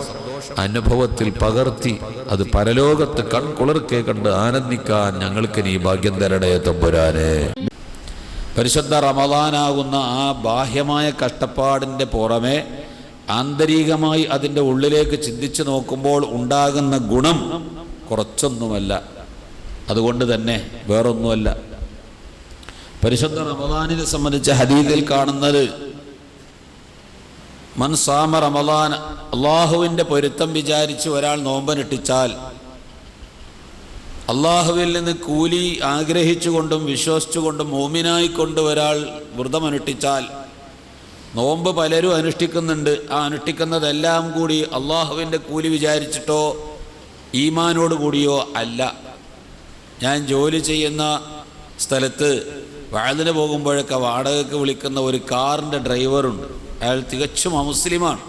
അനുഭവത്തിൽ പകർത്തി അത് പരലോകത്ത് കൺകുളിർക്കെ കണ്ട് ആനന്ദിക്കാൻ ഞങ്ങൾക്ക് നീ ഭാഗ്യം തരണേ തമ്പുരാനെ. പരിശുദ്ധ റമളാനാകുന്ന ആ ബാഹ്യമായ കഷ്ടപ്പാടിൻ്റെ പുറമെ ആന്തരികമായി അതിൻ്റെ ഉള്ളിലേക്ക് ചിന്തിച്ചു നോക്കുമ്പോൾ ഉണ്ടാകുന്ന ഗുണം കുറച്ചൊന്നുമല്ല. അതുകൊണ്ട് തന്നെ വേറൊന്നുമല്ല. പരിശുദ്ധ റമളാനിനെ സംബന്ധിച്ച ഹദീസിൽ കാണുന്നത്, മൻ സാമ റമളാൻ, അള്ളാഹുവിൻ്റെ പൊരുത്തം വിചാരിച്ച് ഒരാൾ നോമ്പനുഷ്ഠിച്ചാൽ, അള്ളാഹുവിൽ നിന്ന് കൂലി ആഗ്രഹിച്ചുകൊണ്ടും വിശ്വസിച്ചുകൊണ്ടും മോമിനായിക്കൊണ്ട് ഒരാൾ വ്രതമനുഷ്ഠിച്ചാൽ, നോമ്പ് പലരും അനുഷ്ഠിക്കുന്നുണ്ട്, ആ അനുഷ്ഠിക്കുന്നതെല്ലാം കൂടി അള്ളാഹുവിൻ്റെ കൂലി വിചാരിച്ചിട്ടോ ഈമാനോട് കൂടിയോ അല്ല. ഞാൻ ജോലി ചെയ്യുന്ന സ്ഥലത്ത് വഅദിന് പോകുമ്പോഴൊക്കെ വാടകയ്ക്ക് വിളിക്കുന്ന ഒരു കാറിൻ്റെ ഡ്രൈവറുണ്ട്. അയാൾ തികച്ചും അമുസ്ലിമാണ്.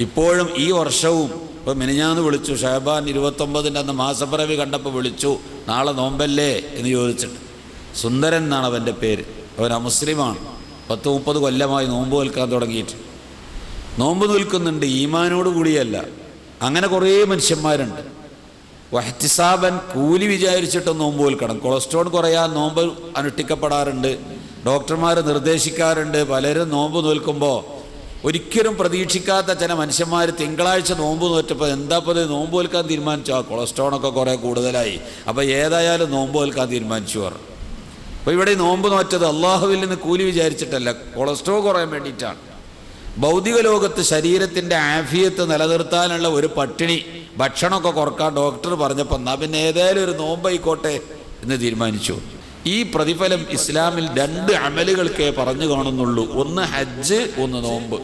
ഇപ്പോഴും ഈ വർഷവും ഇപ്പോൾ മിനിഞ്ഞാന്ന് വിളിച്ചു, ഷഅബാൻ 29 അന്ന് മാസപ്പിറവി കണ്ടപ്പോൾ വിളിച്ചു, നാളെ നോമ്പല്ലേ എന്ന് ചോദിച്ചിട്ട്. സുന്ദരൻ എന്നാണ് അവൻ്റെ പേര്. അവൻ അമുസ്ലിമാണ്. 10-30 കൊല്ലമായി നോമ്പ് നിൽക്കാൻ തുടങ്ങിയിട്ട്. നോമ്പ് നിൽക്കുന്നുണ്ട്, ഈമാനോട് കൂടിയല്ല. അങ്ങനെ കുറേ മനുഷ്യന്മാരുണ്ട്. വഹ്തിസാബൻ, കൂലി വിചാരിച്ചിട്ട് നോമ്പ് നിൽക്കണം. കൊളസ്ട്രോൾ കുറയാൻ നോമ്പ് അനുഷ്ഠിക്കപ്പെടാറുണ്ട്, ഡോക്ടർമാർ നിർദ്ദേശിക്കാറുണ്ട്. പലരും നോമ്പ് നിൽക്കുമ്പോൾ ഒരിക്കലും പ്രതീക്ഷിക്കാത്ത ചില മനുഷ്യന്മാർ തിങ്കളാഴ്ച നോമ്പ് നോറ്റപ്പോൾ എന്താപ്പോൾ നോമ്പ് നോൽക്കാൻ തീരുമാനിച്ചു, ആ കൊളസ്ട്രോളൊക്കെ കുറേ കൂടുതലായി, അപ്പോൾ ഏതായാലും നോമ്പ് നോൽക്കാൻ തീരുമാനിച്ചു പറഞ്ഞു. അപ്പോൾ ഇവിടെ നോമ്പ് നോറ്റത് അള്ളാഹുവിൽ നിന്ന് കൂലി വിചാരിച്ചിട്ടല്ല, കൊളസ്ട്രോൾ കുറയാൻ വേണ്ടിയിട്ടാണ്. ഭൗതിക ലോകത്ത് ശരീരത്തിൻ്റെ ആഫിയത്ത് നിലനിർത്താനുള്ള ഒരു പട്ടിണി, ഭക്ഷണമൊക്കെ കുറക്കാൻ ഡോക്ടർ പറഞ്ഞപ്പോൾ എന്നാൽ പിന്നെ ഏതായാലും ഒരു നോമ്പായിക്കോട്ടെ എന്ന് തീരുമാനിച്ചു. ഈ പ്രതിഫലം ഇസ്ലാമിൽ 2 അമലുകൾക്കേ പറഞ്ഞു കാണുന്നുള്ളൂ. ഒന്ന് ഹജ്ജ്, ഒന്ന് നോമ്പ്.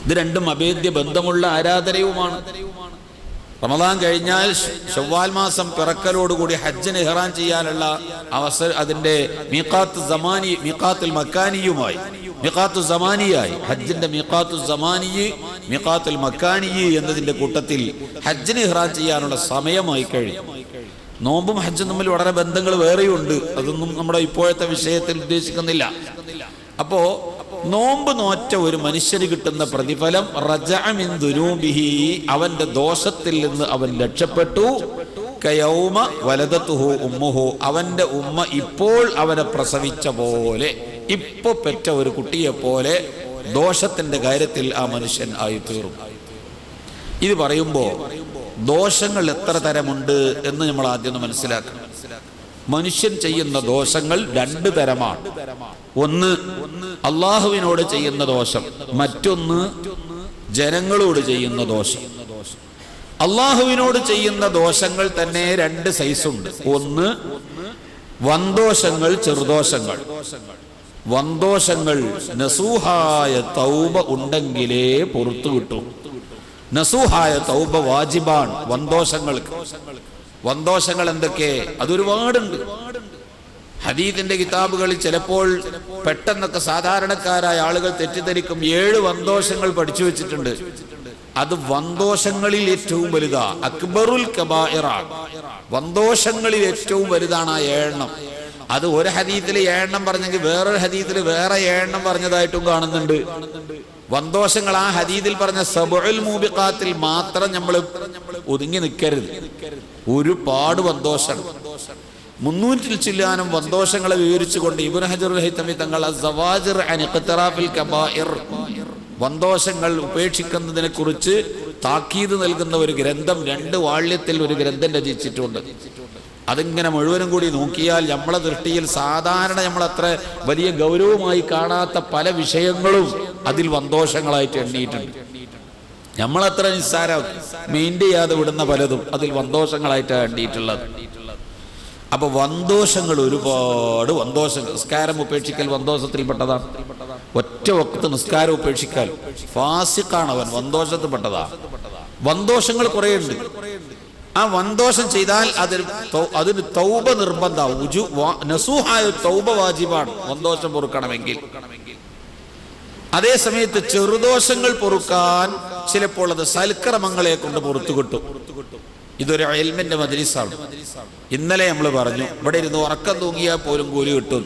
ഇത് രണ്ടും അഭേദ്യ ബന്ധമുള്ള ആരാധനയുമാണ്. റമദാൻ കഴിഞ്ഞാൽ ശവ്വാൽ മാസം പിറക്കലോടുകൂടി ഹജ്ജിന് ഇഹ്റാം ചെയ്യാനുള്ള അവസരം അതിൻ്റെ മീഖാത്തുൽ മക്കാനിയുമായി മീഖാത്തുൽ സമാനിയായി, ഹജ്ജിന്റെ മീഖാത്തുൽ സമാനി മീഖാത്തുൽ മക്കാനി എന്നതിൻ്റെ കൂട്ടത്തിൽ ഹജ്ജിന് ഇഹ്റാം ചെയ്യാനുള്ള സമയമായി കഴിഞ്ഞു. നോമ്പും ഹജ്ജും തമ്മിൽ വളരെ ബന്ധങ്ങൾ വേറെയുണ്ട്, അതൊന്നും നമ്മുടെ ഇപ്പോഴത്തെ വിഷയത്തിൽ ഉദ്ദേശിക്കുന്നില്ല. അപ്പോ നോമ്പ് നോറ്റ ഒരു മനുഷ്യന് കിട്ടുന്ന പ്രതിഫലം റജഅ മിൻ ദുനൂബിഹി, അവന്റെ ദോഷത്തിൽ നിന്ന് അവൻ രക്ഷപ്പെട്ടു. കയൗമ വലദതുഹു ഉമ്മുഹു, അവന്റെ ഉമ്മ ഇപ്പോൾ അവനെ പ്രസവിച്ച പോലെ, ഇപ്പൊ പെറ്റ ഒരു കുട്ടിയെ പോലെ ദോഷത്തിന്റെ കാര്യത്തിൽ ആ മനുഷ്യൻ ആയി തീർന്നു. ഇത് പറയുമ്പോൾ ദോഷങ്ങൾ എത്ര തരമുണ്ട് എന്ന് നമ്മൾ ആദ്യം മനസ്സിലാക്കണം. മനുഷ്യൻ ചെയ്യുന്ന ദോഷങ്ങൾ 2 തരമാണ്. ഒന്ന് അള്ളാഹുവിനോട് ചെയ്യുന്ന ദോഷം, മറ്റൊന്ന് ജനങ്ങളോട് ചെയ്യുന്ന ദോഷം. അള്ളാഹുവിനോട് ചെയ്യുന്ന ദോഷങ്ങൾ തന്നെ 2 സൈസുണ്ട്. ഒന്ന് വൻദോഷങ്ങൾ, ചെറുദോഷങ്ങൾ. വൻദോഷങ്ങൾ നസൂഹായ തൗബ ഉണ്ടെങ്കിലേ പുറത്തു കിട്ടും. നസൂഹായ തൗബ വാജിബാണ് വൻദോഷങ്ങൾക്ക്. വൻദോഷങ്ങൾ എന്തൊക്കെ? അതൊരുപാടുണ്ട്. ഹദീസിന്റെ കിതാബുകളിൽ ചിലപ്പോൾ പെട്ടെന്നൊക്കെ സാധാരണക്കാരായ ആളുകൾ തെറ്റിദ്ധരിക്കും, 7 വൻദോഷങ്ങൾ പഠിച്ചു വെച്ചിട്ടുണ്ട്. അത് വൻദോഷങ്ങളിൽ ഏറ്റവും വലുതാ, അക്ബറുൽ കബായിറാണ്. വൻദോഷങ്ങളിൽ ഏറ്റവും വലുതാണ് ആ 7 അത് ഒരു ഹദീസിൽ 7 പറഞ്ഞെങ്കിൽ വേറൊരു ഹദീസിൽ വേറെ 7 പറഞ്ഞതായിട്ടും കാണുന്നുണ്ട്. വൻദോഷങ്ങൾ ആ ഹദീസിൽ പറഞ്ഞ സബഉൽ മൂബിഖാത്തിൽ മാത്രം നമ്മൾ ഒതുങ്ങി നിൽക്കരുത്. ഒരുപാട് വൻദോഷം, 300-ൽ ചില്ലാനും വൻദോഷങ്ങളെ വിവരിച്ചുകൊണ്ട് ഇബ്നു ഹജറുൽ ഹൈതമി തങ്ങൾ അസ്സവാജിർ അൻ ഇഖ്തിറാഫിൽ കബായിർ, വൻദോഷങ്ങൾ ഉപേക്ഷിക്കുന്നതിനെ കുറിച്ച് താക്കീത് നൽകുന്ന ഒരു ഗ്രന്ഥം 2 വാള്യത്തിൽ ഒരു ഗ്രന്ഥം രചിച്ചിട്ടുണ്ട്. അതിങ്ങനെ മുഴുവനും കൂടി നോക്കിയാൽ നമ്മളെ ദൃഷ്ടിയിൽ സാധാരണ നമ്മളത്ര വലിയ ഗൗരവമായി കാണാത്ത പല വിഷയങ്ങളും അതിൽ വൻദോഷങ്ങളായിട്ട് എണ്ണിയിട്ടുണ്ട്. നമ്മളത്ര നിസ്സാര മെയിൻറ്റെയിൻ ചെയ്യാതെ വിടുന്ന പലതും അതിൽ വൻദോഷങ്ങളായിട്ടാണ് എണ്ണിയിട്ടുള്ളത്. അപ്പൊ വൻദോഷങ്ങൾ ഒരുപാട്. വൻദോഷങ്ങൾ, നിസ്കാരം ഉപേക്ഷിക്കൽ വൻദോഷത്തിൽപ്പെട്ടതാണ്. ഒറ്റ വക്ത് നിസ്കാരം ഉപേക്ഷിക്കൽ ഫാസിഖാണവൻ, വൻദോഷത്തിൽപ്പെട്ടതാ. വൻദോഷങ്ങൾ കുറേയുണ്ട്. ആ വൻദോഷം ചെയ്താൽ അതിന് തൗബ നിർബന്ധമാവും. നസൂഹായ തൗബ വാജിബാണ് വൻദോഷം പൊറുക്കണമെങ്കിൽ. അതേ സമയത്ത് ചെറുദോഷങ്ങൾ പൊറുക്കാൻ ചിലപ്പോൾ അത് സൽക്രമങ്ങളെ കൊണ്ട് പുറത്തു കിട്ടും. ഇതൊരു ഇൽമിന്റെ മജ്ലിസാണ്. ഇന്നലെ നമ്മൾ പറഞ്ഞു, ഇവിടെ ഇരുന്ന് ഉറക്കം തൂങ്ങിയാൽ പോലും കൂലി കിട്ടും.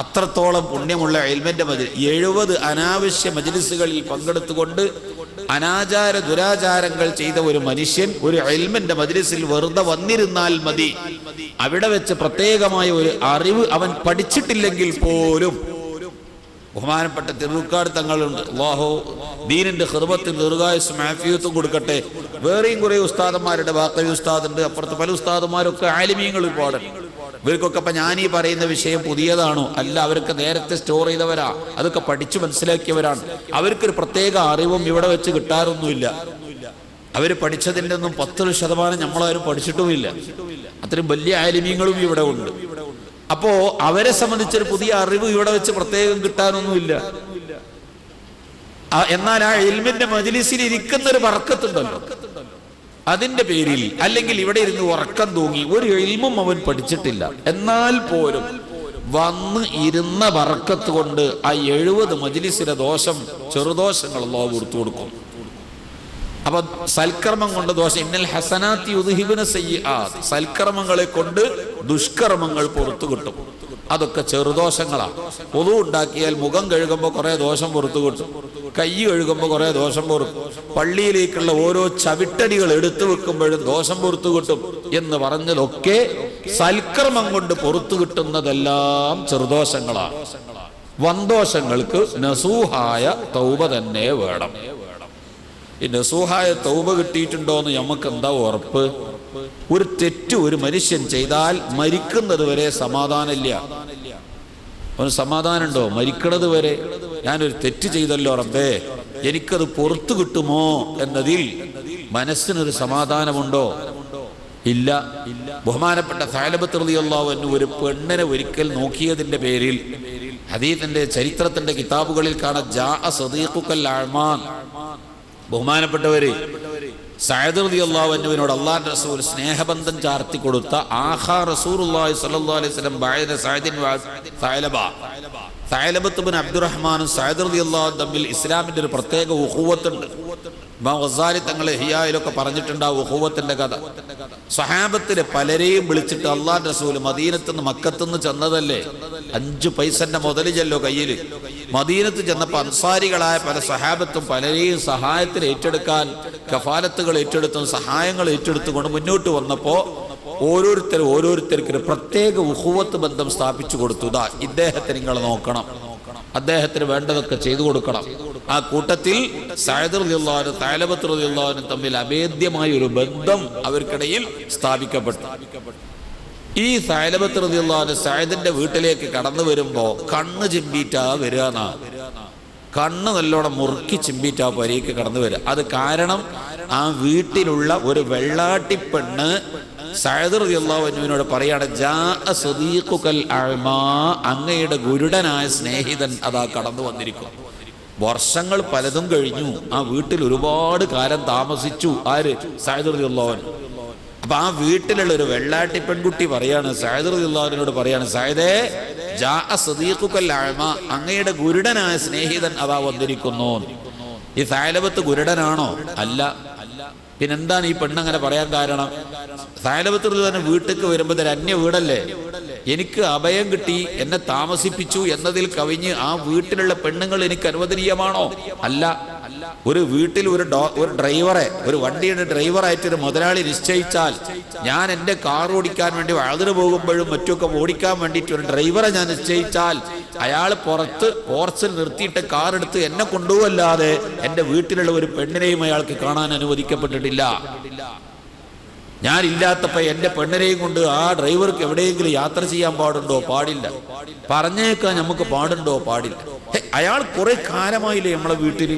അത്രത്തോളം പുണ്യമുള്ള ഇൽമിന്റെ മജ്ലിസ്. 70 അനാവശ്യ മജ്ലിസുകളിൽ പങ്കെടുത്തുകൊണ്ട് അനാചാര ദുരാചാരങ്ങൾ ചെയ്ത ഒരു മനുഷ്യൻ ഒരു ഇൽമിന്റെ മജ്ലിസിൽ വെറുതെ വന്നിരുന്നാൽ മതി. അവിടെ വെച്ച് പ്രത്യേകമായ ഒരു അറിവ് അവൻ പഠിച്ചിട്ടില്ലെങ്കിൽ പോലും, ബഹുമാനപ്പെട്ട തിരുക്കാട് തങ്ങളുണ്ട്, അല്ലാഹു ദീനിന്റെ ഖിദ്മത്തിൽ ദീർഘായുസ്സും ആഫിയത്തും കൊടുക്കട്ടെ. വേറെയും കുറെ ഉസ്താദന്മാരുടെ, ബാക്കവി ഉസ്താദുണ്ട്, അപ്പുറത്ത് പല ഉസ്താദന്മാരൊക്കെ ആലിമീങ്ങൾ ഒരുപാടുണ്ട്. ഇവർക്കൊക്കെ ഇപ്പം ഞാനീ പറയുന്ന വിഷയം പുതിയതാണോ? അല്ല, അവർക്ക് നേരത്തെ സ്റ്റോർ ചെയ്തവരാ, അതൊക്കെ പഠിച്ചു മനസ്സിലാക്കിയവരാണ്. അവർക്കൊരു പ്രത്യേക അറിവും ഇവിടെ വെച്ച് കിട്ടാറൊന്നുമില്ല. അവർ പഠിച്ചതിൻ്റെ ഒന്നും 10% നമ്മളാരും പഠിച്ചിട്ടുമില്ല. അത്രയും വലിയ ആലിമീങ്ങളും ഇവിടെ ഉണ്ട്. അപ്പോ അവരെ സംബന്ധിച്ചൊരു പുതിയ അറിവ് ഇവിടെ വെച്ച് പ്രത്യേകം കിട്ടാനൊന്നുമില്ല. എന്നാൽ ആ ഇൽമിന്റെ മജ്ലിസിൽ ഇരിക്കുന്ന ഒരു ബർക്കത്തുണ്ടല്ലോ, അതിന്റെ പേരിൽ അല്ലെങ്കിൽ ഇവിടെ ഇരുന്ന് ഉറക്കം തൂങ്ങി ഒരു ഇൽമും അവൻ പഠിച്ചിട്ടില്ല, എന്നാൽ പോലും വന്ന് ഇരുന്ന ബർക്കത്ത് കൊണ്ട് ആ 70 മജ്ലിസിലെ ദോഷം, ചെറുദോഷങ്ങൾ അല്ലാഹു പുറത്തു കൊടുക്കും. അപ്പൊ സൽക്കർമ്മം കൊണ്ട് ദോഷം, ഇന്നൽ ഹസനാത്തി യുദ്ഹിബുന സയ്യിആത്ത്, സൽക്കർമ്മങ്ങളെ കൊണ്ട് ദുഷ്കർമ്മങ്ങൾ പുറത്തു കിട്ടും. അതൊക്കെ ചെറുദോഷങ്ങളാണ്. ഒതു ഉണ്ടാക്കിയാൽ മുഖം കഴുകുമ്പോൾ കുറെ ദോഷം പുറത്തു കിട്ടും, കൈ കഴുകുമ്പോൾ കുറെ ദോഷം പുറത്തും, പള്ളിയിലേക്കുള്ള ഓരോ ചവിട്ടടികൾ എടുത്തു വെക്കുമ്പോഴും ദോഷം പുറത്തു കിട്ടും എന്ന് പറഞ്ഞതൊക്കെ സൽക്കർമ്മം കൊണ്ട് പുറത്തു കിട്ടുന്നതെല്ലാം ചെറുദോഷങ്ങളാണ്. വന്തോഷങ്ങൾക്ക് നസൂഹായ തൗബ തന്നെ വേണം. ഈ നസൂഹായ തൗബ കിട്ടിയിട്ടുണ്ടോയെന്ന് നമുക്ക് എന്താ ഉറപ്പ്? ഒരു തെറ്റ് ഒരു മനുഷ്യൻ ചെയ്താൽ മരിക്കുന്നത് വരെ സമാധാനമില്ല. അവന് സമാധാനമുണ്ടോ? മരിക്കണത് വരെ ഞാനൊരു തെറ്റ് ചെയ്തല്ലോ റബ്ബേ, എനിക്കത് പുറത്തു കിട്ടുമോ എന്നതിൽ മനസ്സിനൊരു സമാധാനമുണ്ടോ? ഇല്ല. ബഹുമാനപ്പെട്ട സഅലബത്ത് റളിയല്ലാഹു അൻഹു ഒരു പെണ്ണിനെ ഒരിക്കൽ നോക്കിയതിന്റെ പേരിൽ ഹദീസിന്റെ ചരിത്രത്തിന്റെ കിതാബുകളിൽ കാണാം, ജാഅ സദീഖുക്കൽ അഅ്മാൻ. ബഹുമാനപ്പെട്ടവര് സഅദ് റളിയല്ലാഹു അൻഹുവിനോട് അല്ലാഹുവിന്റെ റസൂൽ സ്നേഹബന്ധം ചാർത്തി കൊടുത്ത ആഖാ റസൂലുള്ളാഹി സ്വല്ലല്ലാഹു അലൈഹി വസല്ലം ബഅദ സഅദിൻ വ സഅലബ, സഅലബത്ത് ഇബ്നു അബ്ദുറഹ്മാനും സഅദ് റളിയല്ലാഹു തമ്മിൽ ഇസ്ലാമിന്റെ ഒരു പ്രത്യേക ഉഖുവത്തുണ്ട്. ഇമാം ഗസാലി തങ്ങൾ ഹിയായിലൊക്കെ പറഞ്ഞിട്ടുണ്ട് ആ ഉഖുവത്തിന്റെ കഥ. സ്വഹാബത്തിലെ പലരെയും വിളിച്ചിട്ട് അല്ലാഹുവിന്റെ റസൂൽ മദീനത്ത് നിന്ന് മക്കത്ത് നിന്ന് ചെന്നതല്ലേ, 5 പൈസന്റെ മുതലിച്ചല്ലോ കയ്യിൽ. മദീനത്ത് ചെന്നപ്പോൾ അൻസാരികളായ പല സ്വഹാബത്തും പലരെയും സഹായത്തിൽ ഏറ്റെടുക്കാൻ കഫാലത്തുകൾ ഏറ്റെടുത്തും സഹായങ്ങൾ ഏറ്റെടുത്തുകൊണ്ട് മുന്നോട്ട് വന്നപ്പോൾ ഓരോരുത്തർക്ക് ഒരു പ്രത്യേക ഉഖുവത്ത് ബന്ധം സ്ഥാപിച്ചു കൊടുത്തു. ഇദ്ദേഹത്തെ നിങ്ങൾ നോക്കണം, അദ്ദേഹത്തിന് വേണ്ടതൊക്കെ ചെയ്തു കൊടുക്കണം. ആ കൂട്ടത്തിൽ സഅദ് റളിയല്ലാഹു അൻഹു സഅലബത്ത് റളിയല്ലാഹു അൻഹു തമ്മിൽ അഭേദ്യമായ ഒരു ബന്ധം അവർക്കിടയിൽ സ്ഥാപിക്കപ്പെട്ടു. ഈ സഅലബത്ത് റളിയല്ലാഹു അൻഹു സഅദിന്റെ വീട്ടിലേക്ക് കടന്നു വരുമ്പോ കണ്ണ് ചിമ്പിറ്റാ വരികയെന്നാ. കണ്ണ് നല്ലോണം മുറുക്കി ചിമ്പിറ്റാ വരേക്ക് കടന്നു വരിക. അത് കാരണം ആ വീട്ടിലുള്ള ഒരു വെള്ളാട്ടിപ്പെണ്ണ് സഅദ് റളിയല്ലാഹു അൻഹുവിനോട് പറയാണ്, ജാഅ സദീഖുക്കൽ അഅ്മാ, അങ്ങയുടെ ഗുരുടനായ സ്നേഹിതൻ അതാ കടന്നു വന്നിരിക്കും. വർഷങ്ങൾ പലതും കഴിഞ്ഞു, ആ വീട്ടിൽ ഒരുപാട് കാലം താമസിച്ചു ആര്? സഅദ് റളിയല്ലാഹു അൻഹു. അപ്പൊ ആ വീട്ടിലുള്ള ഒരു വെള്ളാട്ടി പെൺകുട്ടി പറയാണ്, സഅദ് റളിയല്ലാഹു അൻഹുവിനോട് പറയാണ്, സഅദേ ജാഅ സദീഖുക്കൽ അഅ്മാ, അങ്ങയുടെ ഗുരുടനായ സ്നേഹിതൻ അതാ വന്നിരിക്കുന്നു. ഈ സഅലബത്ത് ഗുരുടനാണോ? അല്ല. പിന്നെന്താണ് ഈ പെണ്ണങ്ങനെ പറയാൻ കാരണം? സഅലബത്ത് തന്നെ വീട്ടിലേക്ക് വരുമ്പോൾ ഒരു അന്യ വീടല്ലേ, എനിക്ക് അഭയം കിട്ടി, എന്നെ താമസിപ്പിച്ചു എന്നതിൽ കവിഞ്ഞ് ആ വീട്ടിലുള്ള പെണ്ണുങ്ങൾ എനിക്ക് അനുവദനീയമാണോ? അല്ല. ഒരു വീട്ടിൽ ഒരു ഡ്രൈവറെ, ഒരു വണ്ടിയുടെ ഡ്രൈവറായിട്ടൊരു മുതലാളി നിശ്ചയിച്ചാൽ, ഞാൻ എൻ്റെ കാർ ഓടിക്കാൻ വേണ്ടി വഅദിന് പോകുമ്പോഴും മറ്റുമൊക്കെ ഓടിക്കാൻ വേണ്ടിയിട്ട് ഒരു ഡ്രൈവറെ ഞാൻ നിശ്ചയിച്ചാൽ, അയാൾ പുറത്ത് പോർച്ചിൽ നിർത്തിയിട്ട് കാർ എടുത്ത് എന്നെ കൊണ്ടുപോകല്ലാതെ എൻ്റെ വീട്ടിലുള്ള ഒരു പെണ്ണിനെയും അയാൾക്ക് കാണാൻ അനുവദിക്കപ്പെട്ടിട്ടില്ല. ഞാനില്ലാത്തപ്പോ എൻ്റെ പെണ്ണിനെയും കൊണ്ട് ആ ഡ്രൈവർക്ക് എവിടെയെങ്കിലും യാത്ര ചെയ്യാൻ പാടുണ്ടോ? പാടില്ല. പറഞ്ഞേക്കാൻ നമുക്ക് പാടുണ്ടോ? പാടില്ല. അയാൾ കുറെ കാലമായില്ലേ നമ്മളെ വീട്ടിൽ,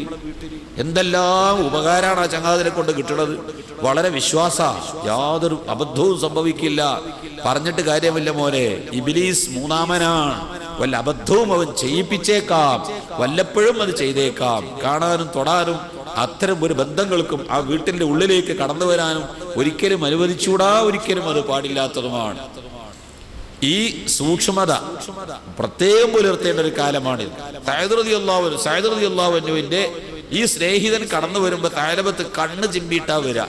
എന്തെല്ലാം ഉപകാരമാണ് ആ ചങ്ങാതിനെ കൊണ്ട് കിട്ടുന്നത്. വളരെ വിശ്വാസ, യാതൊരു അബദ്ധവും സംഭവിക്കില്ല. പറഞ്ഞിട്ട് കാര്യമില്ല മോനെ, ഇബ്ലീസ് മൂന്നാമനാണ്, വല്ല അബദ്ധവും അവൻ ചെയ്യിപ്പിച്ചേക്കാം, വല്ലപ്പോഴും അത് ചെയ്തേക്കാം. കാണാനും തൊടാനും അത്തരം ഒരു ബന്ധങ്ങൾക്കും ആ വീട്ടിന്റെ ഉള്ളിലേക്ക് കടന്നു വരാനും ഒരിക്കലും അനുവദിച്ചൂടാ, ഒരിക്കലും അത് പാടില്ലാത്തതുമാണ്. ഈ സൂക്ഷ്മത പ്രത്യേകം പുലർത്തേണ്ട ഒരു കാലമാണിത്. സഅദ് റളിയല്ലാഹു അൻഹുവിന്റെ ഈ സ്നേഹിതൻ കടന്നു വരുമ്പോ സഅലബത്ത് കണ്ണ് ചിമ്പിട്ടാ വരിക.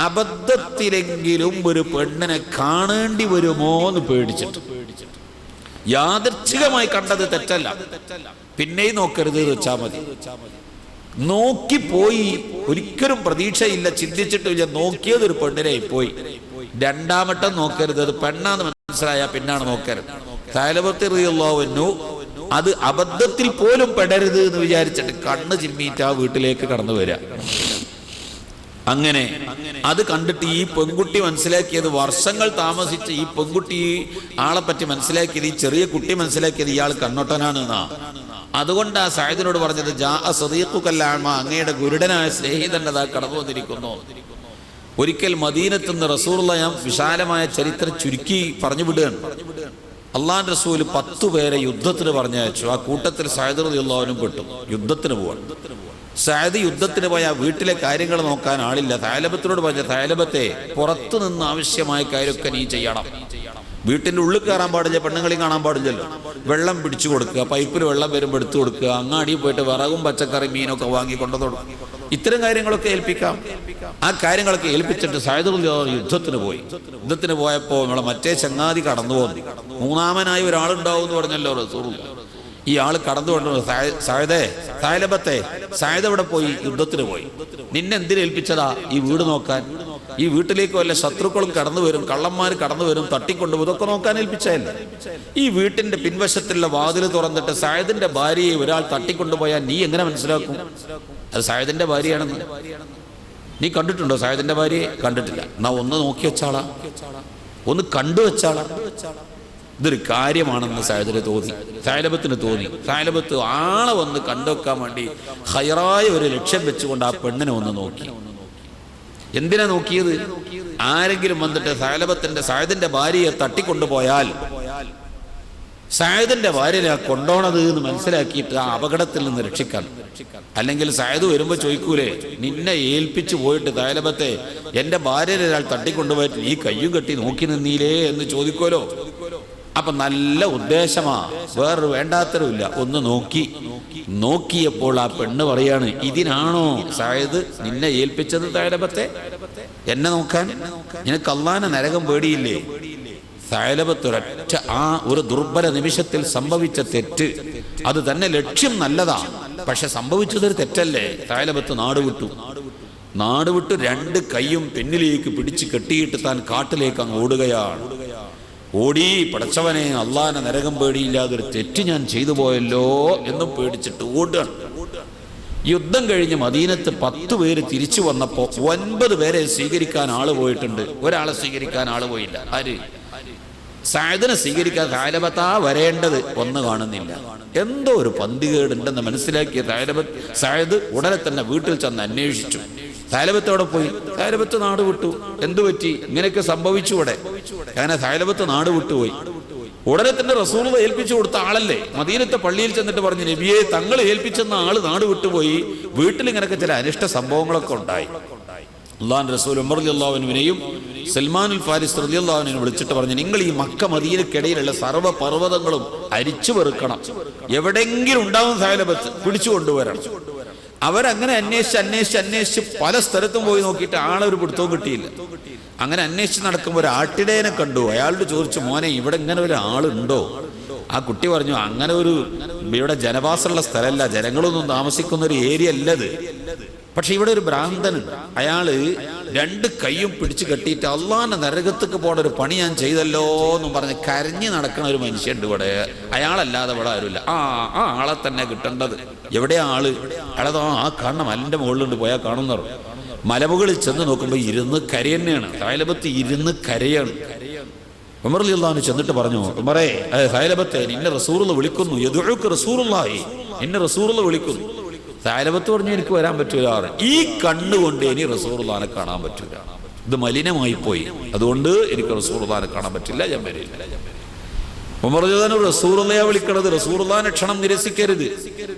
അബദ്ധത്തിലെങ്കിലും ഒരു പെണ്ണിനെ കാണേണ്ടി വരുമോ എന്ന് പേടിച്ചിട്ട്. യാദൃച്ഛികമായി കണ്ടത് തെറ്റല്ല, പിന്നെയും നോക്കരുത് വെച്ചാൽ മതി. നോക്കിപ്പോയി, ഒരിക്കലും പ്രതീക്ഷയില്ല, ചിന്തിച്ചിട്ടില്ല, നോക്കിയത് ഒരു പെണ്ണിനെ പോയി. രണ്ടാമട്ടം നോക്കരുത്, അത് പെണ്ണാന്ന് മനസ്സിലായ പിന്നാണ് നോക്കരുത്. സഅലബത്ത് റളിയല്ലാഹു അൻഹു അത് അബദ്ധത്തിൽ പോലും പെടരുത് എന്ന് വിചാരിച്ചിട്ട് കണ്ണ് ചിമ്മിയിട്ട് ആ വീട്ടിലേക്ക് കടന്നു വരിക. അങ്ങനെ അത് കണ്ടിട്ട് ഈ പെൺകുട്ടി മനസ്സിലാക്കിയത്, വർഷങ്ങൾ താമസിച്ച് ഈ പെൺകുട്ടി ആളെ പറ്റി മനസ്സിലാക്കിയത്, ഈ ചെറിയ കുട്ടി മനസ്സിലാക്കിയത് ഇയാൾ കണ്ണൊട്ടനാണ് എന്നാ. അതുകൊണ്ട് ആ സഅദിനോട് പറഞ്ഞത്, ജാഅ സദീഖുക്കൽ അഅ്മാ, അങ്ങയുടെ ഗുരുടനായ സ്നേഹിതൻ അതാ കടന്നു വന്നിരിക്കുന്നു. ഒരിക്കൽ മദീനത്ത് നിന്ന് റസൂലുള്ളാഹി, ഞാൻ വിശാലമായ ചരിത്രം ചുരുക്കി പറഞ്ഞു വിടുകയാണ്. അള്ളാഹുവിന്റെ റസൂൽ 10 പേരെ യുദ്ധത്തിന് പറഞ്ഞയച്ചു. ആ കൂട്ടത്തിൽ സഅദ് റളിയല്ലാഹു അൻഹു പെട്ടു. യുദ്ധത്തിന് പോവാൻ സഅദ് യുദ്ധത്തിന് പോയ വീട്ടിലെ കാര്യങ്ങൾ നോക്കാൻ ആളില്ല. സഅലബത്തിനോട് പറഞ്ഞ, സഅലബത്തെ പുറത്തു നിന്ന് ആവശ്യമായ കാര്യമൊക്കെ നീ ചെയ്യണം. വീട്ടിൻ്റെ ഉള്ളിൽ കയറാൻ പാടില്ല, പെണ്ണുങ്ങളെയും കാണാൻ പാടില്ലല്ലോ. വെള്ളം പിടിച്ചു കൊടുക്കുക, പൈപ്പിൽ വെള്ളം വരുമ്പോൾ എടുത്തു കൊടുക്കുക, അങ്ങാടിയിൽ പോയിട്ട് വിറകും പച്ചക്കറി മീനൊക്കെ വാങ്ങി കൊണ്ടു കൊടുക്കും. ഇത്തരം കാര്യങ്ങളൊക്കെ ഏൽപ്പിക്കാം. ആ കാര്യങ്ങളൊക്കെ ഏൽപ്പിച്ചിട്ട് സഅദ് റളിയല്ലാഹു യുദ്ധത്തിന് പോയി. യുദ്ധത്തിന് പോയപ്പോൾ നമ്മളെ മറ്റേ ചങ്ങാതി കടന്നു പോകുന്നു. മൂന്നാമനായി ഒരാളുണ്ടാവും എന്ന് പറഞ്ഞല്ലോ റസൂലുള്ളാഹി. ഈ ആള് കടന്നു കൊണ്ടു, സഅലബത്തെ, സഅദ് എവിടെ പോയി? യുദ്ധത്തിന് പോയി. നിന്നെ എന്തിനേൽപ്പിച്ചതാ? ഈ വീട് നോക്കാൻ. ഈ വീട്ടിലേക്ക് വല്ല ശത്രുക്കളും കടന്നു വരും, കള്ളന്മാർ കടന്നു വരും, തട്ടിക്കൊണ്ടുപോകും, ഇതൊക്കെ നോക്കാൻ ഏൽപ്പിച്ചതല്ലേ. ഈ വീട്ടിന്റെ പിൻവശത്തുള്ള വാതിൽ തുറന്നിട്ട് സയദിന്റെ ഭാര്യയെ ഒരാൾ തട്ടിക്കൊണ്ടുപോയാൽ നീ എങ്ങനെ മനസ്സിലാക്കും അത് സയദിന്റെ ഭാര്യയാണെന്ന്? നീ കണ്ടിട്ടുണ്ടോ സയദിന്റെ ഭാര്യയെ? കണ്ടിട്ടില്ല. എന്നാ ഒന്ന് നോക്കി വെച്ചാളാ, ഒന്ന് കണ്ടു വെച്ചാളാ. ഇതൊരു കാര്യമാണെന്ന് സയദിന് തോന്നി, സൈലബത്തിന് തോന്നി. സൈലബത്ത് ആളെ വന്ന് കണ്ടുവെക്കാൻ വേണ്ടി ഹൈറായ ഒരു ലക്ഷ്യം വെച്ചുകൊണ്ട് ആ പെണ്ണിനെ ഒന്ന് നോക്കി. എന്തിനാ നോക്കിയത്? ആരെങ്കിലും വന്നിട്ട് സയദിന്റെ ഭാര്യയെ തട്ടിക്കൊണ്ടുപോയാൽ സയദിന്റെ ഭാര്യനെ കൊണ്ടോണത് എന്ന് മനസ്സിലാക്കിയിട്ട് ആ അപകടത്തിൽ നിന്ന് രക്ഷിക്കാൻ. അല്ലെങ്കിൽ സയദ് വരുമ്പോ ചോദിക്കൂലേ, നിന്നെ ഏൽപ്പിച്ചു പോയിട്ട് സൈലബത്തെ എന്റെ ഭാര്യനെ ഒരാൾ തട്ടിക്കൊണ്ടുപോയിട്ട് നീ കയ്യും കെട്ടി നോക്കി നിന്നീലേ എന്ന് ചോദിക്കുമല്ലോ. അപ്പൊ നല്ല ഉദ്ദേശമാ, വേറൊരു വേണ്ടാത്തരമില്ല. ഒന്ന് നോക്കിയപ്പോൾ ആ പെണ്ണ് പറയാണ്, ഇതിനാണോ സയദ് നിന്നെ ഏൽപ്പിച്ചത് സൈലബത്തെ എന്നെ നോക്കാൻ? നിനക്ക് അല്ലാഹുവിന്റെ നരകം പേടിയില്ലേ? സൈലബത്ത് ഒരൊറ്റ ആ ഒരു ദുർബല നിമിഷത്തിൽ സംഭവിച്ച തെറ്റ്, അത് തന്നെ ലക്ഷ്യം നല്ലതാ, പക്ഷെ സംഭവിച്ചതൊരു തെറ്റല്ലേ. സൈലബത്ത് നാട് വിട്ടു 2 കൈയും പിന്നിലേക്ക് പിടിച്ച് കെട്ടിയിട്ട് താൻ കാട്ടിലേക്ക് അങ്ങ് ഓടുകയാണ്. ഓടി, പടച്ചവനെ അള്ളാഹുവിന്റെ നരകം പേടിയില്ലാതൊരു തെറ്റ് ഞാൻ ചെയ്തു പോയല്ലോ എന്നും പേടിച്ചിട്ട് ഓടുകയാണ്. യുദ്ധം കഴിഞ്ഞ് മദീനത്ത് 10 പേര് തിരിച്ചു വന്നപ്പോ 9 പേരെ സ്വീകരിക്കാൻ ആള് പോയിട്ടുണ്ട്, ഒരാളെ സ്വീകരിക്കാൻ ആള് പോയില്ല. ആര്? സയദിനെ സ്വീകരിക്കാൻ സൈലബത്താ വരേണ്ടത്, ഒന്ന് കാണുന്നില്ല. എന്തോ ഒരു പന്തികേടുണ്ടെന്ന് മനസ്സിലാക്കിയ സയദ് ഉടനെ തന്നെ വീട്ടിൽ ചെന്ന് അന്വേഷിച്ചു. സൈലബത്തോടെ പോയി. സൈലബത്ത് നാട് വിട്ടു. എന്തു പറ്റി? ഇങ്ങനെയൊക്കെ സംഭവിച്ചു ഇവിടെ. അങ്ങനെ സൈലബത്ത് നാട് വിട്ടുപോയി. ഉടനെ തന്നെ റസൂൽ ഏൽപ്പിച്ചു കൊടുത്ത ആളല്ലേ. മദീനത്തെ പള്ളിയിൽ ചെന്നിട്ട് പറഞ്ഞു, നബിയെ തങ്ങൾ ഏൽപ്പിച്ചെന്ന ആള് നാട് വിട്ടുപോയി, വീട്ടിൽ ഇങ്ങനെയൊക്കെ ചില അനിഷ്ട സംഭവങ്ങളൊക്കെ ഉണ്ടായി. അള്ളാഹുവിന്റെ റസൂൽ ഉമർ റളിയല്ലാഹു അൻഹുവിനെയും സൽമാനുൽ ഫാരിസ് റളിയല്ലാഹു അൻഹുവിനെ വിളിച്ചിട്ട് പറഞ്ഞു, നിങ്ങൾ ഈ മക്ക മദീനക്കിടയിലുള്ള സർവ്വ പർവ്വതങ്ങളും അരിച്ചു വെറുക്കണം, എവിടെങ്കിലും ഉണ്ടാവും സൈലബത്ത്, പിടിച്ചു കൊണ്ടുവരണം. അവരങ്ങനെ അന്വേഷിച്ച് പല സ്ഥലത്തും പോയി നോക്കിയിട്ട് ആളെ ഒരു പിടുത്തവും കിട്ടിയില്ല. അങ്ങനെ അന്വേഷിച്ച് നടക്കുമ്പോൾ ഒരു ആട്ടിടയനെ കണ്ടു. അയാളോട് ചോദിച്ചു, മോനെ ഇവിടെ ഇങ്ങനെ ഒരു ആളുണ്ടോ? ആ കുട്ടി പറഞ്ഞു, അങ്ങനെ ഒരു ഇവിടെ ജനവാസമുള്ള സ്ഥലമല്ല, ജനങ്ങളൊന്നും താമസിക്കുന്ന ഒരു ഏരിയ അല്ലത്. പക്ഷെ ഇവിടെ ഒരു ഭ്രാന്തനുണ്ട്, അയാള് 2 കൈയും പിടിച്ചു കെട്ടിയിട്ട് അള്ളാഹുവിന്റെ നരകത്തേക്ക് പോണ ഒരു പണി ഞാൻ ചെയ്തല്ലോ എന്നും പറഞ്ഞ് കരഞ്ഞു നടക്കുന്ന ഒരു മനുഷ്യണ്ട് ഇവിടെ. അയാളല്ലാതെ ഇവിടെ ആരുമില്ല. ആ ആളെ തന്നെ കിട്ടേണ്ടത്. എവിടെയാ ആള്? അയാളതോ ആ കാണുന്ന മലന്റെ മുകളിലുണ്ട്, പോയാൽ കാണുന്നവർ. മലമുകളിൽ ചെന്ന് നോക്കുമ്പോൾ ഇരുന്ന് കരയന്നെയാണ്. സൈലബത്ത് ഇരുന്ന് കരയാണ്. ഉമർ റളിയല്ലാഹു അൻഹു ചെന്നിട്ട് പറഞ്ഞു, ഉമറേ, സൈലബത്തെ നിന്നെ റസൂലുള്ളാഹി വിളിക്കുന്നു, യദുഉക റസൂലുള്ളാഹി, നിന്നെ റസൂലുള്ളാഹി വിളിക്കുന്നു. സൈലബത്ത് പറഞ്ഞു, എനിക്ക് വരാൻ പറ്റൂല. ഈ കണ്ണുകൊണ്ട് ഇനി റസൂലുള്ളാഹിനെ കാണാൻ പറ്റൂല, ഇത് മലിനമായി പോയി, അതുകൊണ്ട് എനിക്ക് റസൂലുള്ളാഹിനെ കാണാൻ പറ്റില്ല, ഞാൻ വരില്ല. ഉമർ റളിയല്ലാഹു അൻഹു റസൂലുള്ളാഹിയെ വിളിക്കണത്, റസൂലുള്ളാഹിന്റെ ക്ഷണം നിരസിക്കരുത്.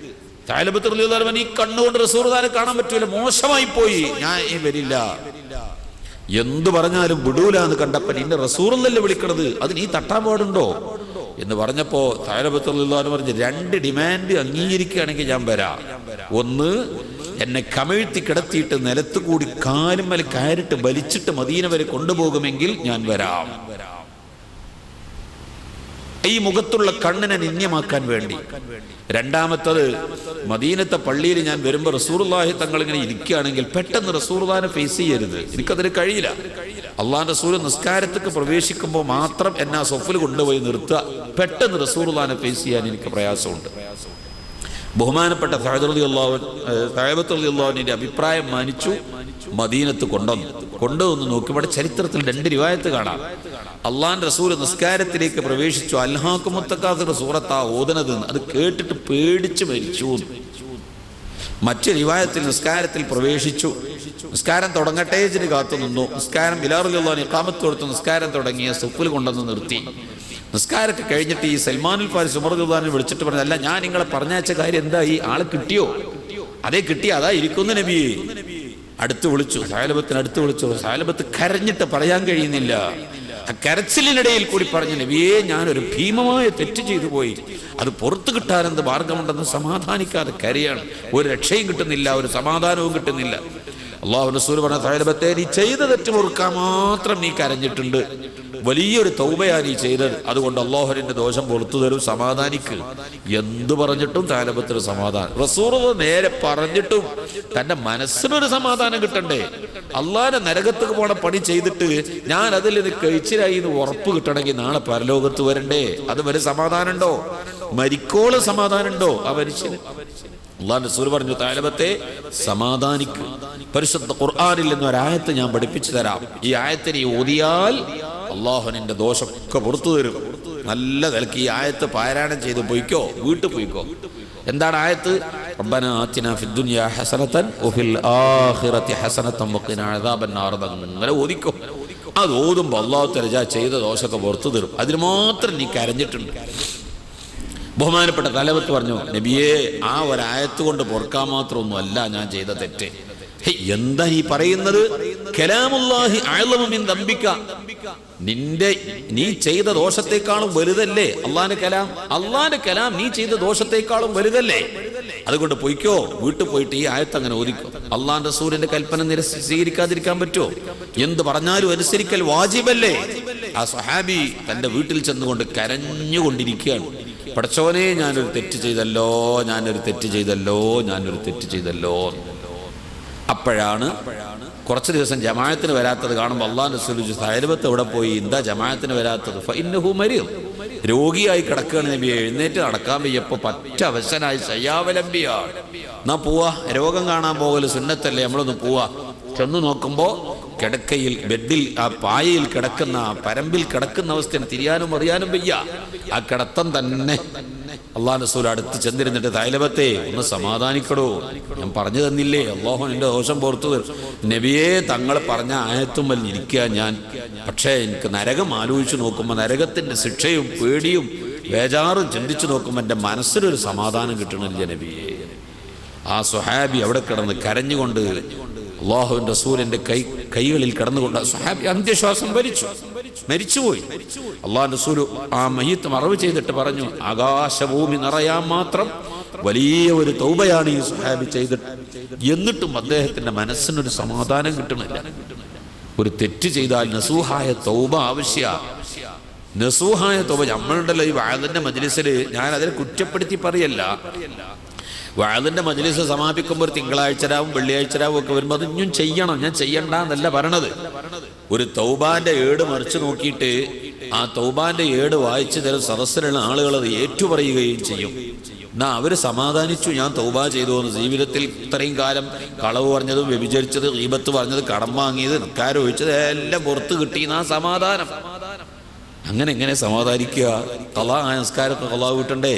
സൈലബത്ത് റളിയല്ലാഹു അൻഹു, ഈ കണ്ണുകൊണ്ട് റസൂലുള്ളാഹിനെ കാണാൻ പറ്റൂല, മോശമായി പോയി, ഞാൻ വരില്ല. എന്തു പറഞ്ഞാലും വിടൂല എന്ന് കണ്ടപ്പോൾ, നിന്നെ റസൂലുള്ളാഹിയെ വിളിക്കണത്, അത് നീ തട്ടാൻ പാടുണ്ടോ എന്ന് പറഞ്ഞപ്പോ സൈലബത്ത് റളിയല്ലാഹു അൻഹു പറഞ്ഞു, 2 ഡിമാൻഡ് അംഗീകരിക്കുകയാണെങ്കിൽ ഞാൻ വരാം. ഒന്ന്, എന്നെ കമിഴ്ത്തി കിടത്തിയിട്ട് നിലത്തുകൂടി കാലുമേൽ കയറിട്ട് വലിച്ചിട്ട് മദീന വരെ കൊണ്ടുപോകുമെങ്കിൽ ഞാൻ വരാം. ഈ മുഖത്തുള്ള കണ്ണിനെ നിന്ദ്യമാക്കാൻ വേണ്ടി. രണ്ടാമത്തത്, മദീനത്തെ പള്ളിയിൽ ഞാൻ വരുമ്പോൾ റസൂലുള്ളാഹി തങ്ങൾ ഇങ്ങനെ ഇരിക്കുകയാണെങ്കിൽ പെട്ടെന്ന് റസൂലുള്ളാഹിനെ ഫേസ് ചെയ്യരുത്, എനിക്കതിന് കഴിയില്ല. അള്ളാഹുവിന്റെ റസൂൽ നിസ്കാരത്തേക്ക് പ്രവേശിക്കുമ്പോൾ മാത്രം എന്നെ ആ സൊഫിൽ കൊണ്ടുപോയി നിർത്തുക. പെട്ടെന്ന് റസൂലുള്ളാഹിനെ ഫേസ് ചെയ്യാൻ എനിക്ക് പ്രയാസമുണ്ട്. ബഹുമാനപ്പെട്ട സഅദ് റളിയല്ലാഹു അൻഹുവിന്റെ അഭിപ്രായം മാനിച്ചു മദീനത്ത് കൊണ്ടുവന്ന് നോക്കി. ഇവിടെ ചരിത്രത്തിൽ 2 റിവായത്ത് കാണാം. അള്ളാഹുവിന്റെ റസൂൽ നിസ്കാരത്തിലേക്ക് പ്രവേശിച്ചു, അൽഹാക്കുമുത് തകാസുർ സൂറത്താ ഓതുന്നത്, അത് കേട്ടിട്ട് പേടിച്ച് മരിച്ചു. മറ്റു റിവായത്തിൽ നിസ്കാരത്തിൽ പ്രവേശിച്ചു, നിസ്കാരം തുടങ്ങട്ടെ എന്ന് കാത്തു നിന്നു. നിസ്കാരം ബിലാൽ റളിയല്ലാഹു അൻഹു ഇഖാമത്ത് കൊടുത്തു, നിസ്കാരം തുടങ്ങിയ സഫിൽ കൊണ്ടുവന്ന് നിർത്തി. നിസ്കാരമൊക്കെ കഴിഞ്ഞിട്ട് ഈ സൽമാനുൽ ഫാരിസ് ഉമർ റളിയല്ലാഹു അൻഹു വിളിച്ചിട്ട് പറഞ്ഞു, അല്ല ഞാൻ നിങ്ങളെ പറഞ്ഞയച്ച കാര്യം എന്തായി? ആളെ കിട്ടിയോ? അതേ കിട്ടി, അതാ ഇരിക്കുന്നു നബിയെ. അടുത്ത് വിളിച്ചു, സൈലബത്തിന് അടുത്ത് വിളിച്ചു. സൈലബത്ത് കരഞ്ഞിട്ട് പറയാൻ കഴിയുന്നില്ല. ആ കരച്ചിലിനിടയിൽ കൂടി പറഞ്ഞു, നബിയെ ഞാനൊരു ഭീമമായ തെറ്റ് ചെയ്തു പോയി, അത് പുറത്തു കിട്ടാനെന്ത് മാർഗമുണ്ടെന്ന് സമാധാനിക്കാതെ കരയാണ്. ഒരു രക്ഷയും കിട്ടുന്നില്ല, ഒരു സമാധാനവും കിട്ടുന്നില്ല. അല്ലാഹു റസൂൽ പറഞ്ഞ, സൈലബത്തെ നീ ചെയ്ത തെറ്റ് പൊറുക്കാൻ മാത്രം നീ കരഞ്ഞിട്ടുണ്ട്, വലിയൊരു തൗബയാണ് നീ ചെയ്തത്, അതുകൊണ്ട് അല്ലാഹുവിന്റെ ദോഷം പുറത്തു തരും, സമാധാനിക്ക്. എന്തു പറഞ്ഞിട്ടും താലബത്തിന് സമാധാനം. റസൂൽ നേരെ പറഞ്ഞിട്ടും തന്റെ മനസ്സിനൊരു സമാധാനം കിട്ടണ്ടേ? അള്ളാഹിന്റെ നരകത്തേക്ക് പോണ പണി ചെയ്തിട്ട് ഞാൻ അതിൽ നിന്ന് കഴിച്ചിലായി എന്ന് ഉറപ്പ് കിട്ടണമെങ്കിൽ നാളെ പരലോകത്ത് വരണ്ടേ? അത് വരെ സമാധാനം ഉണ്ടോ? മരിക്കോളം സമാധാനം ഉണ്ടോ ആ മനുഷ്യന്? അള്ളാഹുവിന്റെ റസൂൽ പറഞ്ഞു, താലബത്തെ സമാധാനിക്ക്. പരിശുദ്ധ ഖുർആനിൽ നിന്ന് ഒരായത്ത് ഞാൻ പഠിപ്പിച്ചു തരാം. ഈ ആയത്തിനെ ഓതിയാൽ അള്ളാഹു നിന്റെ ദോഷമൊക്കെ പുറത്തു തരും. നല്ല നിലക്ക് ഈ ആയത്ത് പാരായണം ചെയ്ത് പോയിക്കോ, വീട്ടിൽ പോയിക്കോ. എന്താണ് ആയത്ത്? റബ്ബനാ ആതിനാ ഫിദ്ദുനിയാ ഹസനതൻ വഫിൽ ആഖിറതി ഹസനതൻ വഖിനാ അദാബന്നാർ. അങ്ങനെ ഓതിക്കോ. അത് ഓതുമ്പോൾ അള്ളാഹു തആല ചെയ്ത ദോഷമൊക്കെ പുറത്തു തരും. അതിന് മാത്രം നീ കരഞ്ഞിട്ടുണ്ട്. ബഹുമാനപ്പെട്ട തലവത്ത് പറഞ്ഞു, നബിയെ ആ ഒരായത്ത് കൊണ്ട് പൊറുക്കാൻ മാത്രമൊന്നും അല്ല ഞാൻ ചെയ്ത തെറ്റ്. എന്താ ഈ പറയുന്നത്? കലാമുല്ലാഹി അഅ്ലമു മിൻ ദംബിക. നീ ചെയ്ത ദോഷത്തെക്കാളും വലുതല്ലേ അള്ളാന്റെ കലാം? അള്ളാന്റെ കലാം നീ ചെയ്ത ദോഷത്തെക്കാളും വലുതല്ലേ? അതുകൊണ്ട് പൊയ്ക്കോ, വീട്ടിൽ പോയിട്ട് ഈ ആയത്ത് അങ്ങനെ ഓദിക്കോ. അള്ളാന്റെ റസൂലിന്റെ കൽപ്പന സ്വീകരിക്കാതിരിക്കാൻ പറ്റുമോ? എന്ത് പറഞ്ഞാലും അനുസരിക്കൽ വാജിബല്ലേ? ആ സ്വഹാബി തന്റെ വീട്ടിൽ ചെന്നുകൊണ്ട് കരഞ്ഞുകൊണ്ടിരിക്കുകയാണ്. പടച്ചോനെ, ഞാനൊരു തെറ്റ് ചെയ്തല്ലോ, ഞാനൊരു തെറ്റ് ചെയ്തല്ലോ, ഞാനൊരു തെറ്റ് ചെയ്തല്ലോ. അപ്പോഴാണ് കുറച്ച് ദിവസം ജമാഅത്തിന് വരാത്തത് കാണുമ്പോൾ അള്ളാഹുവിന്റെ റസൂൽ ചോദിച്ചു, സൈലബത്ത് എവിടെ പോയി? എന്താ ജമാഅത്തിന് വരാത്തത്? ഫഇന്നഹു മരീദ്. രോഗിയായി കിടക്കുകയാണ് നബിയെ, എഴുന്നേറ്റ് നടക്കാൻ വയ്യപ്പോൾ പറ്റ അവശനായി ശയ്യാവലംബിയാണ്. എന്നാ പോവാ, രോഗം കാണാൻ പോകല് സുന്നത്തല്ലേ, നമ്മളൊന്ന് പോവാ. ചെന്ന് നോക്കുമ്പോൾ കിടക്കയിൽ, ബെഡിൽ, ആ പായയിൽ കിടക്കുന്ന, ആ പരമ്പിൽ കിടക്കുന്ന അവസ്ഥയാണ്. തിരിയാനും അറിയാനും വയ്യ. ആ കിടത്തം തന്നെ. അള്ളാഹുവിന്റെ റസൂൽ അടുത്ത് ചെന്നിരുന്നിട്ട്, തൈലബത്തെ ഒന്ന് സമാധാനിക്കടോ, ഞാൻ പറഞ്ഞു തന്നില്ലേ അള്ളാഹു നിന്റെ ദോഷം പുറത്തു തരും. നബിയെ, തങ്ങൾ പറഞ്ഞ ആയത്തുമ്മൽ ഇരിക്കുക ഞാൻ. പക്ഷേ എനിക്ക് നരകം ആലോചിച്ച് നോക്കുമ്പോൾ, നരകത്തിന്റെ ശിക്ഷയും പേടിയും ബേജാറും ചിന്തിച്ചു നോക്കുമ്പോൾ എൻ്റെ മനസ്സിനൊരു സമാധാനം കിട്ടണില്ല നബിയെ. ആ സ്വഹാബി അവിടെ കിടന്ന് കരഞ്ഞുകൊണ്ട് അള്ളാഹുവിന്റെ റസൂലിന്റെ കൈകളിൽ കിടന്നുകൊണ്ട് സ്വഹാബി അന്ത്യശ്വാസം മരിച്ചുപോയി. അള്ളാഹുവിന്റെ റസൂൽ ആ മയ്യിത്ത് മറവ് ചെയ്തിട്ട് പറഞ്ഞു, ആകാശഭൂമി നിറയാൻ മാത്രം വലിയ ഒരു തൗബയാണ് ഈ സ്വഹാബി ചെയ്തിട്ട്. എന്നിട്ടും അദ്ദേഹത്തിന്റെ മനസ്സിനൊരു സമാധാനം കിട്ടണില്ല. ഒരു തെറ്റ് ചെയ്താൽ നസൂഹായ തൗബ ആവശ്യമാണ്. നസൂഹായ തൗബ നമ്മളുണ്ടല്ലോ ഈ വഅദിന്റെ മജ്ലിസിൽ, ഞാൻ അതിനെ കുറ്റപ്പെടുത്തി പറയല്ല. വഅദിന്റെ മജ്ലിസ് സമാപിക്കുമ്പോൾ ഒരു തിങ്കളാഴ്ചരാവും വെള്ളിയാഴ്ചരാവും ഒക്കെ വരുമ്പോൾ അത് ഇനിയും ചെയ്യണം, ഞാൻ ചെയ്യണ്ട എന്നല്ല പറയണത്. ഒരു തൗബാന്റെ ഏട് മറിച്ച് നോക്കിയിട്ട് ആ തൗബാന്റെ ഏട് വായിച്ചു തരുന്ന സദസ്സിലുള്ള ആളുകൾ അത് ഏറ്റുപറയുകയും ചെയ്യും. എന്നാ അവര് സമാധാനിച്ചു, ഞാൻ തൗബ ചെയ്തു എന്ന്. ജീവിതത്തിൽ ഇത്രയും കാലം കളവ് പറഞ്ഞത്, വ്യഭിചരിച്ചത്, ഗീബത്ത് പറഞ്ഞത്, കടം വാങ്ങിയത്, നിക്കാരം ഒഴിച്ചത് എല്ലാം പുറത്ത് കിട്ടി എന്നാ സമാധാനം. അങ്ങനെ എങ്ങനെ സമാധാനിക്കുക? ഖളാ ആയ നിസ്കാരമൊക്കെ ഖളാ വീട്ടണ്ടേ?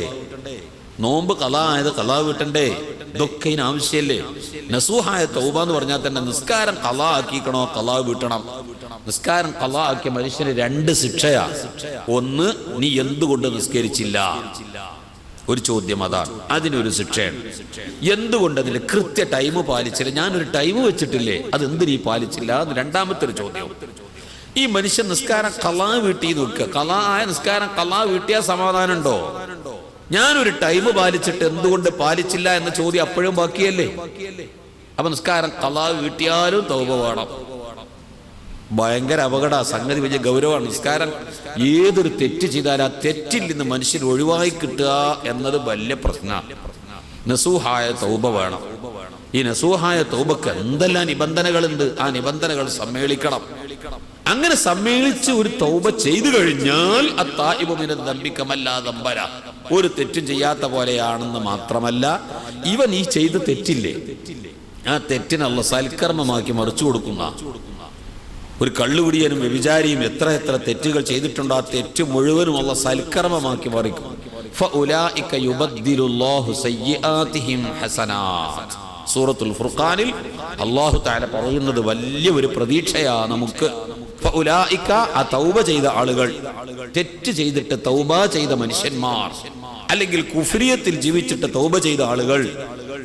നോമ്പ് ഖളാ ആയത് ഖളാ വീട്ടണ്ടേ? ഇതൊക്കെ ഇതിന് ആവശ്യമല്ലേ? നസൂഹായ തൗബ എന്ന് പറഞ്ഞാൽ തന്നെ നിസ്കാരം ഖളാ ആക്കിക്കണോ, ഖളാ വീട്ടണം. നിസ്കാരം ഖളാ ആക്കിയ മനുഷ്യന് രണ്ട് ശിക്ഷയാ. ഒന്ന്, നീ എന്തുകൊണ്ട് നിസ്കരിച്ചില്ല? ഒരു ചോദ്യം അതാണ്, അതിനൊരു ശിക്ഷയാണ്. എന്തുകൊണ്ട് അതിന്റെ കൃത്യ ടൈം പാലിച്ചില്ല? ഞാനൊരു ടൈം വെച്ചിട്ടില്ലേ, അത് എന്തിനീ പാലിച്ചില്ല? അത് രണ്ടാമത്തെ ഒരു ചോദ്യം. ഈ മനുഷ്യൻ നിസ്കാരം ഖളാ വീട്ടി നോക്കുക. ഖളാ ആയ നിസ്കാരം ഖളാ വീട്ടിയാൽ സമാധാനം ഉണ്ടോ? ഞാനൊരു ടൈം പാലിച്ചിട്ട് എന്തുകൊണ്ട് പാലിച്ചില്ല എന്ന ചോദ്യം അപ്പോഴും ബാക്കിയല്ലേ? അപ്പൊ നിസ്കാരം ഖളാ വീട്ടിയാലും തൗബ വേണം. ഭയങ്കര അപകട സംഗതി, വലിയ ഗൗരവമാണ്. നിസ്കാരം ഏതൊരു തെറ്റ് ചെയ്താൽ ആ തെറ്റിൽ നിന്ന് മനുഷ്യൻ ഒഴിവായി കിട്ടുക എന്നത് വലിയ പ്രശ്നമാണ്. നസൂഹായ തൗബ വേണം. ഈ നസൂഹായ തൗബക്ക് എന്തെല്ലാം നിബന്ധനകളുണ്ട്, ആ നിബന്ധനകൾ സമ്മേളിക്കണം. അങ്ങനെ സമ്മേളിച്ച് ഒരു തൗബ ചെയ്തു കഴിഞ്ഞാൽ ഒരു തെറ്റും ചെയ്യാത്ത പോലെയാണെന്ന് മാത്രമല്ല, ഇവൻ ഈ ചെയ്ത തെറ്റില്ലേ, ആ തെറ്റിന് അല്ലാഹു സൽക്കർമ്മമാക്കി മറിച്ചു കൊടുക്കുന്ന ഒരു കള്ളുകുടിയനും വ്യഭിചാരിയും എത്ര എത്ര തെറ്റുകൾ ചെയ്തിട്ടുണ്ടോ ആ തെറ്റ് മുഴുവനും അല്ലാഹു സൽക്കർമ്മമാക്കി മറിക്കും. ഫഉലൈക യുബദ്ദിലുല്ലാഹു സയ്യിആതിഹിം ഹസനാത്ത്. സൂറത്തുൽ ഫുർഖാനിൽ അല്ലാഹു തആല പറയുന്നത് വലിയ ഒരു പ്രതീക്ഷയാ നമുക്ക്. ഫഉലൈക, ആ തൗബ ചെയ്ത ആളുകൾ, തെറ്റ് ചെയ്തിട്ട് തൗബ ചെയ്ത മനുഷ്യന്മാർ, അല്ലെങ്കിൽ കുഫ്രിയത്തിൽ ജീവിച്ചിട്ട് തൗബ ചെയ്ത ആളുകൾ,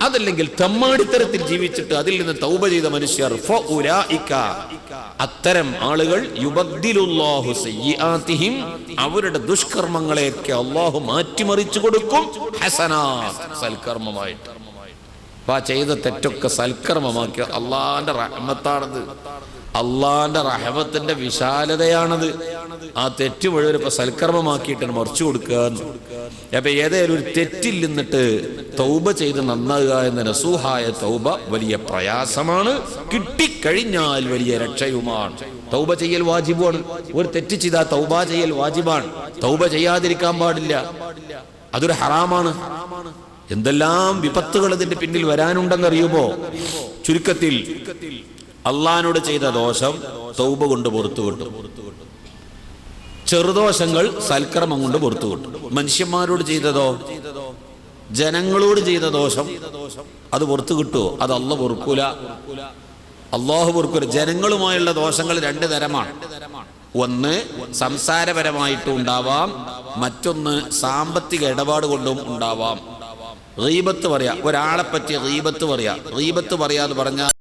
അതല്ലെങ്കിൽ തമ്മാടിത്തരത്തിൽ ജീവിച്ചിട്ട് അതിൽ നിന്ന് തൗബ ചെയ്ത മനുഷ്യർ, ഫഉലൈക, അത്തരം ആളുകൾ യുബദ്ദിലുല്ലാഹു സയ്യിആതിഹിം, അവരുടെ ദുഷ്കർമ്മങ്ങളെയൊക്കെ അല്ലാഹു മാറ്റിമറിച്ചു കൊടുക്കും ഹസനാത്ത്, സൽക്കർമ്മമായിട്ട്. ആ ചെയ്ത തെറ്റൊക്കെ സൽക്കർമ്മമാക്കിയ അള്ളാന്റെ റഹ്മത്താണത്. അള്ളാന്റെ റഹ്മത്തിന്റെ വിശാലതയാണത്. ആ തെറ്റ് മുഴുവൻ ഇപ്പൊ സൽക്കർമ്മമാക്കിയിട്ട് മറിച്ചു കൊടുക്കുക. അപ്പൊ ഏതായാലും ഒരു തെറ്റിൽ നിന്നിട്ട് തൗബ ചെയ്ത് നന്നാകുക എന്ന നസൂഹായ തൗബ വലിയ പ്രയാസമാണ്, കിട്ടിക്കഴിഞ്ഞാൽ വലിയ രക്ഷയുമാണ്. തൗബ ചെയ്യൽ വാജിബാണ്. ഒരു തെറ്റ് ചെയ്താൽ തൗബ ചെയ്യൽ വാജിബാണ്. തൗബ ചെയ്യാതിരിക്കാൻ പാടില്ല, അതൊരു ഹറാമാണ്. എന്തെല്ലാം വിപത്തുകൾ ഇതിന്റെ പിന്നിൽ വരാനുണ്ടെന്നറിയുമോ? ചുരുക്കത്തിൽ അള്ളാഹിനോട് ചെയ്ത ദോഷം തൗബ കൊണ്ട് പുറത്തു കിട്ടും. ചെറുദോഷങ്ങൾ സൽക്കർമ്മം കൊണ്ട് പുറത്തു കിട്ടും. മനുഷ്യന്മാരോട് ചെയ്തതോ, ജനങ്ങളോട് ചെയ്ത ദോഷം അത് പുറത്തു കിട്ടുമോ? അത് അള്ളാഹ് പൊറുക്കൂല, അള്ളാഹു പൊറുക്കൂല. ജനങ്ങളുമായുള്ള ദോഷങ്ങൾ രണ്ട് തരമാണ്. ഒന്ന് സംസാരപരമായിട്ടും ഉണ്ടാവാം, മറ്റൊന്ന് സാമ്പത്തിക ഇടപാട് കൊണ്ടും ഉണ്ടാവാം. ഗീബത്ത് പറയാ, ഒരാളെ പറ്റി ഗീബത്ത് പറയാ. ഗീബത്ത് പറയാന്ന് പറഞ്ഞാൽ